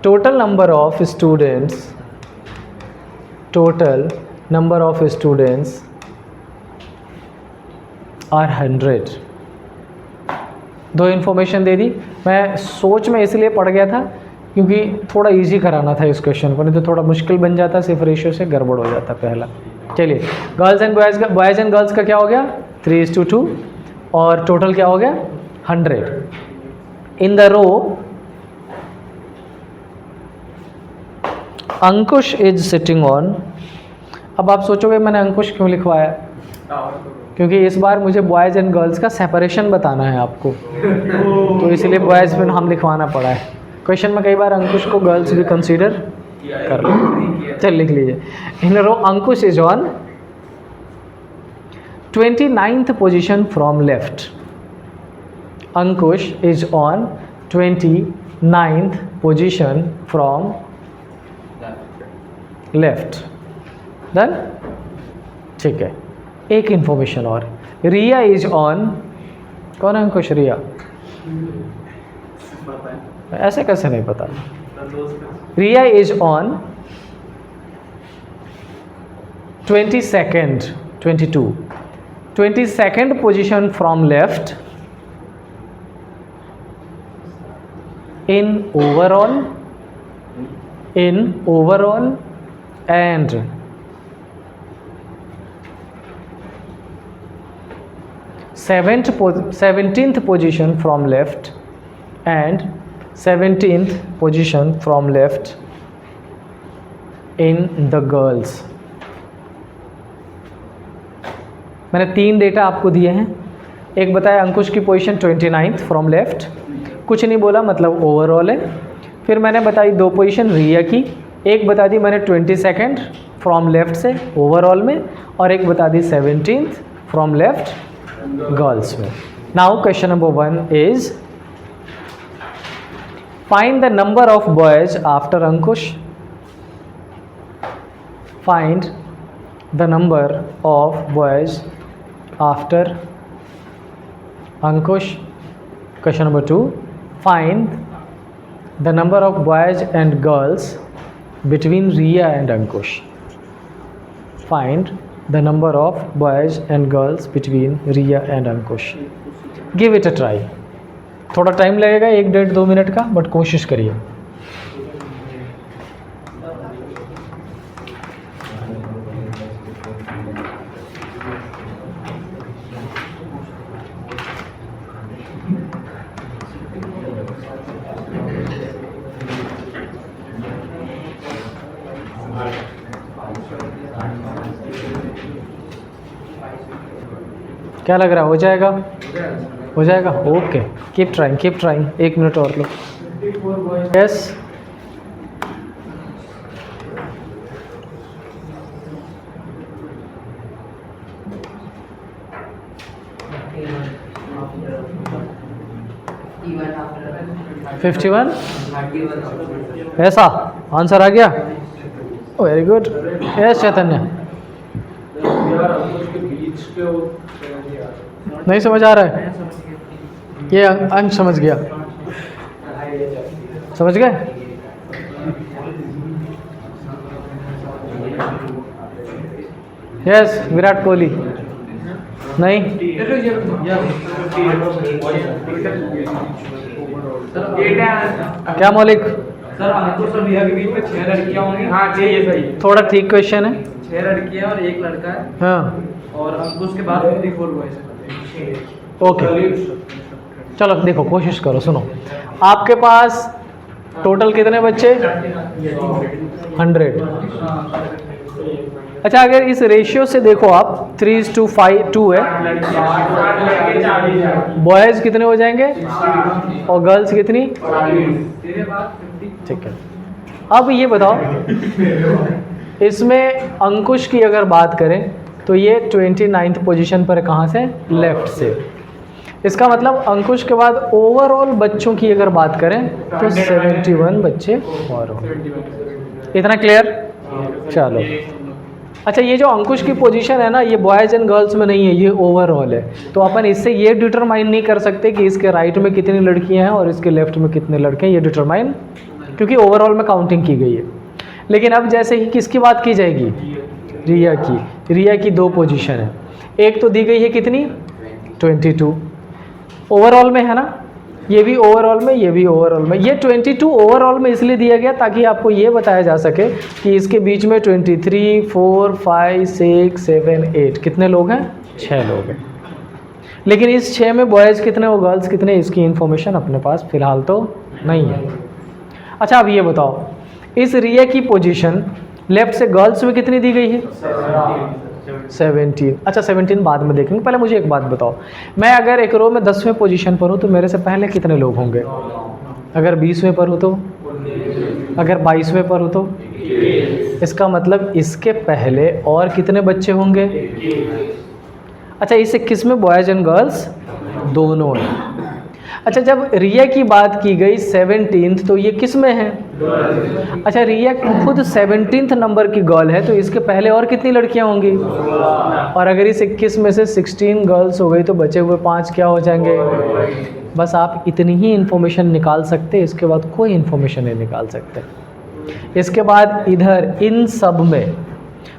total number of students are 100 दो इन्फॉर्मेशन दे दी मैं सोच में इसलिए पढ़ गया था क्योंकि थोड़ा इजी कराना था इस क्वेश्चन को नहीं तो थोड़ा मुश्किल बन जाता सिर्फ रेशियो से गड़बड़ हो जाता पहला चलिए girls and boys and girls का क्या हो गया 3:2 और टोटल क्या हो गया 100 in the row Ankush is sitting on अब आप सोचोगे मैंने अंकुश क्यों लिखवाया क्योंकि इस बार मुझे बॉयज़ एंड गर्ल्स का सेपरेशन बताना है आपको तो इसलिए बॉयज़ में हम लिखवाना पड़ा है क्वेश्चन में कई बार अंकुश को गर्ल्स भी कंसीडर कर लो चल लिख लीजिए in row Ankush is on 29th position from left Ankush is on 29th position from left then ठीक है एक इंफॉर्मेशन और रिया इज ऑन कौन है अंकुश रिया ऐसे कैसे नहीं पता Riya is on 22nd position from left in overall and 17th position from left and 17th position from left in the girls मैंने 3 डेटा आपको दिए हैं एक बताया अंकुश की पोजीशन 29th फ्रॉम लेफ्ट, कुछ नहीं बोला मतलब ओवरऑल है। फिर मैंने बताई दो पोजीशन रिया की, एक बता दी मैंने 22nd फ्रॉम लेफ्ट से ओवरऑल में, और एक बता दी 17th फ्रॉम लेफ्ट गर्ल्स में। Now question number 1 is find the number of boys after Ankush. Find the number of boys after Ankush. Question number 2, find the number of boys and girls between Riya and Ankush. Find the number of boys and girls between Riya and Ankush. Give it a try. थोड़ा टाइम लगेगा 1-1.5-2 मिनट का, बट कोशिश करिए। क्या लग रहा है, हो जाएगा? हो जाएगा, ओके। कीप ट्राइंग 1 मिनट और लो। यस, फिफ्टी 51 ऐसा आंसर आ गया, वेरी गुड। यस चैतन्य, नहीं समझ आ रहा है? ये अंक समझ गया, समझ गए? यस विराट कोहली, नहीं? क्या मौलिक? सर अंकुश और रिया के बीच में 6 लड़कियां होंगी। हाँ ये सही। थोड़ा ठीक क्वेश्चन है। 6 लड़कियां और 1 लड़का है, हाँ और अंकुश के बाद 54 बॉयज है। ओके, चलो देखो कोशिश करो, सुनो। आपके पास टोटल कितने बच्चे? 100। अच्छा, अगर इस रेशियो से देखो आप 3:2 है, बॉयज़ कितने हो जाएंगे और गर्ल्स कितनी? ठीक है। अब ये बताओ, इसमें अंकुश की अगर बात करें तो ये 29th पोजीशन पर, कहाँ से? लेफ्ट से। इसका मतलब अंकुश के बाद ओवरऑल बच्चों की अगर बात करें तो 71 बच्चे और होंगे। इतना क्लियर? चलो। अच्छा, ये जो अंकुश की पोजीशन है ना, ये बॉयज़ एंड गर्ल्स में नहीं है, ये ओवरऑल है। तो अपन इससे ये डिटरमाइन नहीं कर सकते कि इसके राइट में कितनी लड़कियां हैं और इसके लेफ्ट में कितने लड़के हैं, ये डिटरमाइन, क्योंकि ओवरऑल में काउंटिंग की गई है। लेकिन अब जैसे ही किसकी बात की जाएगी? रिया की। रिया की 2 पोजीशन है, एक तो दी गई है कितनी? 22 ओवरऑल में है ना, ये भी ओवरऑल में, ये भी ओवरऑल में। ये 22 ओवरऑल में इसलिए दिया गया ताकि आपको ये बताया जा सके कि इसके बीच में 23, 4, 5, 6, 7, 8 कितने लोग हैं? 6 लोग हैं। लेकिन इस 6 में बॉयज़ कितने और गर्ल्स कितने, इसकी इन्फॉर्मेशन अपने पास फ़िलहाल तो नहीं है। अच्छा, अब ये बताओ, इस रिया की पोजीशन लेफ्ट से गर्ल्स में कितनी दी गई है? 17। अच्छा 17 बाद में देखेंगे, पहले मुझे एक बात बताओ, मैं अगर एक रो में 10वें पोजीशन पर हूँ तो मेरे से पहले कितने लोग होंगे? अगर 20वें पर हूँ तो? अगर 22वें पर हूँ तो? इसका मतलब इसके पहले और कितने बच्चे होंगे? अच्छा, इस 21 में बॉयज़ एंड गर्ल्स दोनों हैं। अच्छा, जब रिया की बात की गई 17th, तो ये किस में है? अच्छा, रिया खुद 17th नंबर की गर्ल है, तो इसके पहले और कितनी लड़कियां होंगी? और अगर इस 21 में से 16 गर्ल्स हो गई तो बचे हुए 5 क्या हो जाएंगे? बस आप इतनी ही इन्फॉर्मेशन निकाल सकते, इसके बाद कोई इन्फॉर्मेशन नहीं निकाल सकते। इसके बाद इधर इन सब में,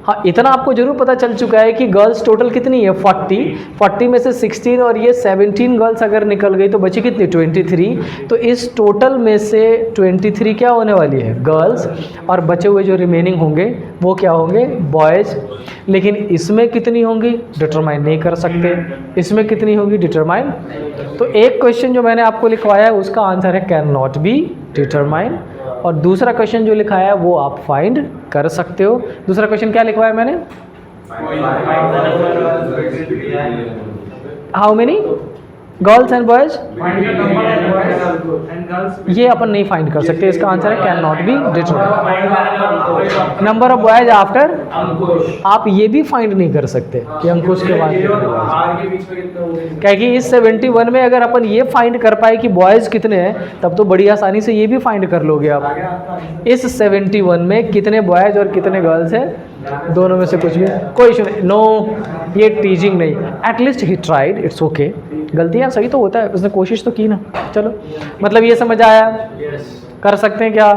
हाँ इतना आपको जरूर पता चल चुका है कि गर्ल्स टोटल कितनी है? 40 में से 16 और ये 17 गर्ल्स अगर निकल गई तो बची कितनी? 23। तो इस टोटल में से 23 क्या होने वाली है? गर्ल्स, और बचे हुए जो रिमेनिंग होंगे वो क्या होंगे? बॉयज़। लेकिन इसमें कितनी होंगी डिटरमाइन नहीं कर सकते, इसमें कितनी होगी डिटरमाइन। तो एक क्वेश्चन जो मैंने आपको लिखवाया है उसका आंसर है कैन नॉट बी डिटरमाइन, और दूसरा क्वेश्चन जो लिखाया है वो आप फाइंड कर सकते हो। दूसरा क्वेश्चन क्या लिखवाया मैंने? How many? Girls and boys, Find the number of boys and girls. ये अपन नहीं फाइंड कर सकते, इसका आंसर है can not be determined. Find the number of number of boys after, Ankush. आप ये भी फाइंड नहीं कर सकते कि अंकुश के बाद ये और कितने boys हैं। आर के बीच में कितना होगा? क्या कि इस 71 में अगर अपन ये फाइंड कर पाए कि बॉयज़ कितने हैं, तब तो बड़ी आसानी से ये भी फाइंड कर लोगे आप। आगे आपका इस 71 में कितने बॉयज़ और कितने गर्ल्स हैं, दोनों में से कुछ भी कोई इशू नहीं। नो, ये टीचिंग नहीं, at least he tried, it's okay. गलतियाँ सही तो होता है, उसने कोशिश तो की ना। चलो, मतलब ये समझ आया, कर सकते हैं क्या?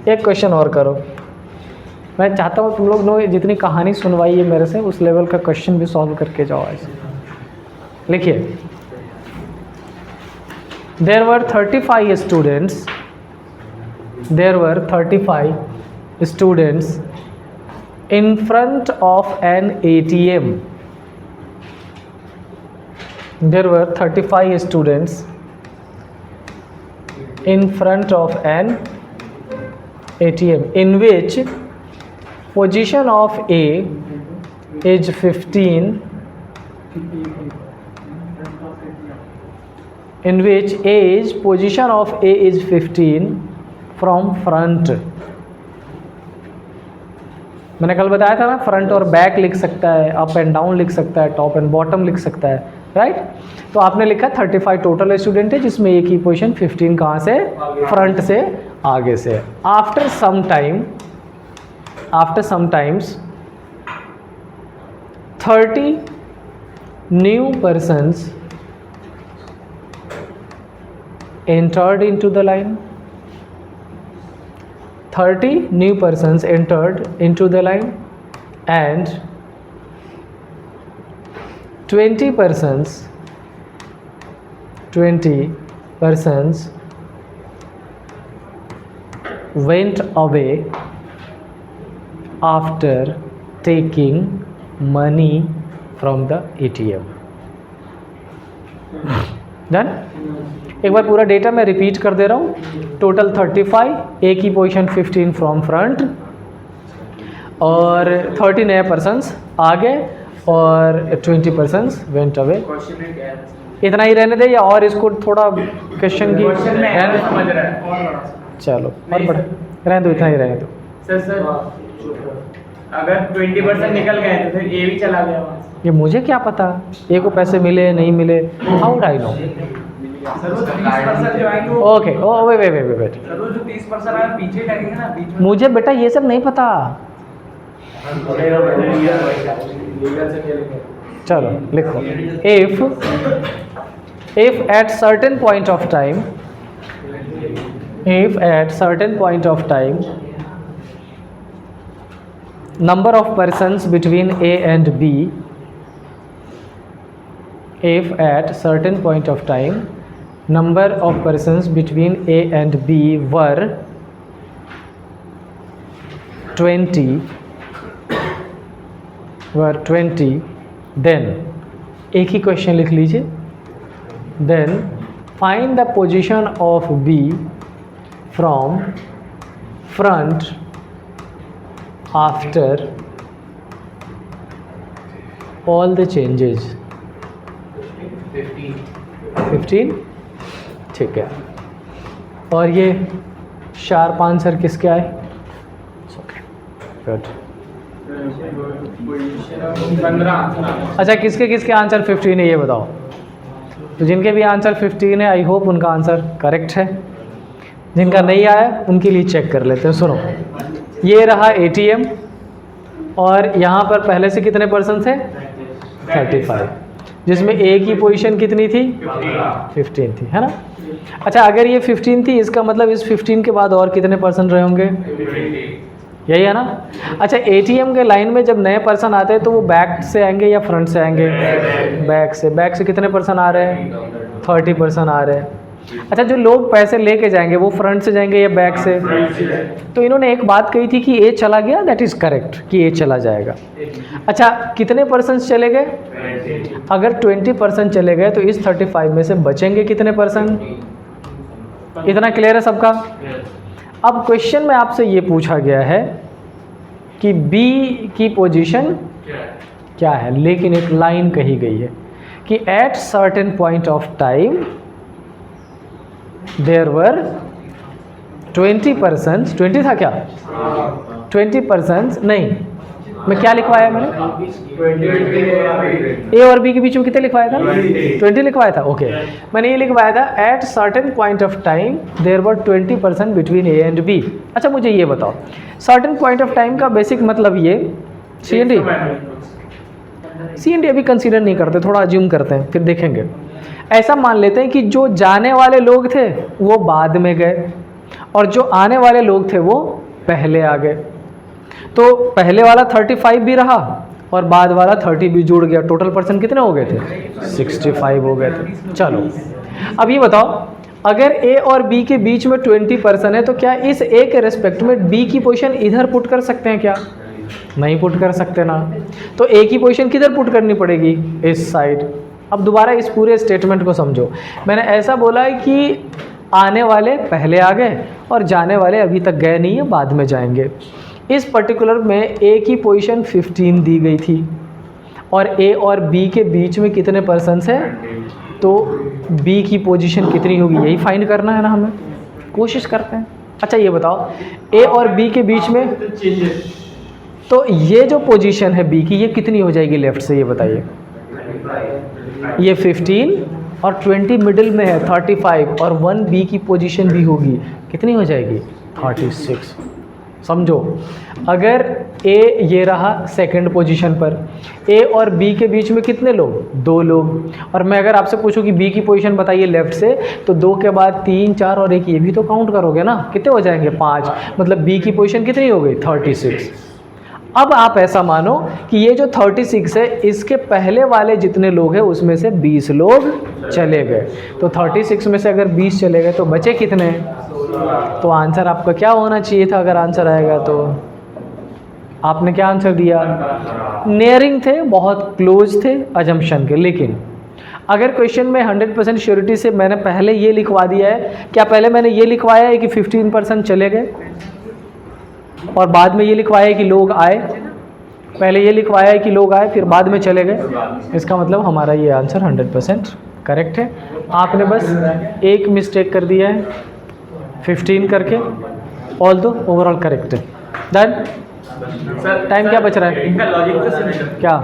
एक क्वेश्चन और करो। मैं चाहता हूँ तुम लोग नो जितनी कहानी सुनवाई है मेरे से, उस लेवल का क्वेश्चन भी सॉल्व करके जाओ ऐसे। लिखिए, there were 35 students, there were 35 students in front of an ATM. There were 35 students in front of an ATM in which position of A is 15, in which age position of A is 15 from front. मैंने कल बताया था ना, फ्रंट और बैक लिख सकता है, अप एंड डाउन लिख सकता है, टॉप एंड बॉटम लिख सकता है, राइट? तो आपने लिखा 35 टोटल स्टूडेंट है, जिसमें एक ही पोजीशन 15 कहाँ से, फ्रंट से, आगे से। After some times 30 new persons entered into the line. 30 new persons entered into the line and 20 persons went away after taking money from the ATM. Done? एक बार पूरा डेटा मैं रिपीट कर दे रहा हूँ। टोटल 35, एक ही पोजीशन 15 फ्रॉम फ्रंट, और 30 नए पर्सन्स आ गए और 20 पर्सन्स वेंट अवे। क्वेश्चन है क्या? इतना ही रहने दे या और इसको थोड़ा क्वेश्चन की क्वेश्चन में रहने दे? समझ रहा है और चलो और नहीं, बढ़ रहने दो, इतना ही रहने दो। सर अगर 20% निकल गए तो फिर ए भी चला गया वहाँ से। ये मुझे क्या पता ए को पैसे मिले नहीं मिले, how would I know? Sir वो 30% जो आएंगे वो ओके, ओ वेट, सर वो जो 30% आए पीछे लगेंगे ना बीच में। मुझे बेटा ये सब नहीं पता। चलो लिखो, if at certain point of time number of persons between A and B, if at certain point of time number of persons between A and B were 20, then एक ही क्वेश्चन लिख लीजिए, then find the position of B from front after all the changes. 15, ठीक है। और ये शार्प आंसर किसके आए? गुड। 15। अच्छा, किसके किसके आंसर 15 है ये बताओ। तो जिनके भी आंसर 15 है, आई होप उनका आंसर करेक्ट है। जिनका नहीं आया उनके लिए चेक कर लेते हैं। सुनो, ये रहा ATM और यहाँ पर पहले से कितने पर्सन थे? 35, जिसमें A की पोजीशन कितनी थी? 15 थी, है ना। अच्छा, अगर ये 15 थी, इसका मतलब इस 15 के बाद और कितने पर्सन रहे होंगे? यही है ना। अच्छा, ATM के लाइन में जब नए पर्सन आते हैं तो वो बैक से आएंगे या फ्रंट से आएंगे? बैक से कितने पर्सन आ रहे हैं? 30 पर्सन आ रहे हैं। अच्छा, जो लोग पैसे लेके जाएंगे वो फ्रंट से जाएंगे या बैक से? तो इन्होंने एक बात कही थी कि A चला गया, दैट इज़ करेक्ट कि A चला जाएगा। अच्छा, कितने पर्सन चले गए? अगर 20% चले गए तो इस 35 में से बचेंगे कितने पर्सन? इतना क्लियर है सबका? अब क्वेश्चन में आपसे ये पूछा गया है कि B की पोजीशन क्या है, लेकिन एक लाइन कही गई है कि at certain point of time there were 20%, 20 था क्या? 20% नहीं, मैं क्या लिखवाया मैंने? ए और बी के बीच में कितने लिखवाया था? 20 लिखवाया था। ओके, मैंने ये लिखवाया था at certain point of time there were 20% between A and B. अच्छा मुझे ये बताओ, सर्टेन पॉइंट ऑफ टाइम का बेसिक मतलब ये सी एंड डी अभी कंसीडर नहीं करते, थोड़ा अज्यूम करते हैं, फिर देखेंगे। ऐसा मान लेते हैं कि जो जाने वाले लोग थे वो बाद में गए और जो आने वाले लोग थे वो पहले आ गए। तो पहले वाला 35 भी रहा और बाद वाला 30 भी जुड़ गया। टोटल पर्सन कितने हो गए थे? 65 हो गए थे। चलो अब ये बताओ, अगर ए और बी के बीच में 20% है तो क्या इस ए के रेस्पेक्ट में बी की पोजीशन इधर पुट कर सकते हैं क्या? नहीं पुट कर सकते ना। तो ए की पोजीशन किधर पुट करनी पड़ेगी? इस साइड। अब दोबारा इस पूरे स्टेटमेंट को समझो। मैंने ऐसा बोला है कि आने वाले पहले आ गए और जाने वाले अभी तक गए नहीं है, बाद में जाएंगे। इस पर्टिकुलर में ए की पोजीशन 15 दी गई थी और ए और बी के बीच में कितने पर्सन्स हैं, तो बी की पोजीशन कितनी होगी यही फाइंड करना है ना हमें। कोशिश करते हैं। अच्छा ये बताओ, ए और बी के बीच में तो ये जो पोजीशन है बी की ये कितनी हो जाएगी लेफ्ट से, ये बताइए। ये 15 और 20 मिडिल में है 35 और 1 बी की पोजीशन भी होगी, कितनी हो जाएगी? 36। समझो, अगर ए ये रहा सेकंड पोजीशन पर, ए और बी के बीच में कितने लोग? 2 लोग। और मैं अगर आपसे पूछूं कि बी की पोजीशन बताइए लेफ्ट से, तो 2 के बाद 3, 4 और 1 ये भी तो काउंट करोगे ना, कितने हो जाएंगे? 5। मतलब बी की पोजीशन कितनी हो गई? 36। अब आप ऐसा मानो कि ये जो 36 है इसके पहले वाले जितने लोग हैं उसमें से 20 लोग चले गए। तो 36 में से अगर 20 चले गए तो बचे कितने? तो आंसर आपका क्या होना चाहिए था अगर आंसर आएगा तो? आपने क्या आंसर दिया? नियरिंग थे, बहुत क्लोज थे अजम्पशन के। लेकिन अगर क्वेश्चन में 100% श्योरिटी से मैंने पहले ये लिखवा दिया है, क्या पहले मैंने ये लिखवाया है कि 15% चले गए और बाद में ये लिखवाया है कि लोग आए? पहले ये लिखवाया है कि लोग आए फिर बाद में चले गए। इसका मतलब हमारा ये आंसर 100% करेक्ट है। आपने बस एक मिस्टेक कर दिया है 15 करके, ऑल दो ओवरऑल करेक्ट है। डन। टाइम क्या बच रहा है? इनका लॉजिक तो क्या?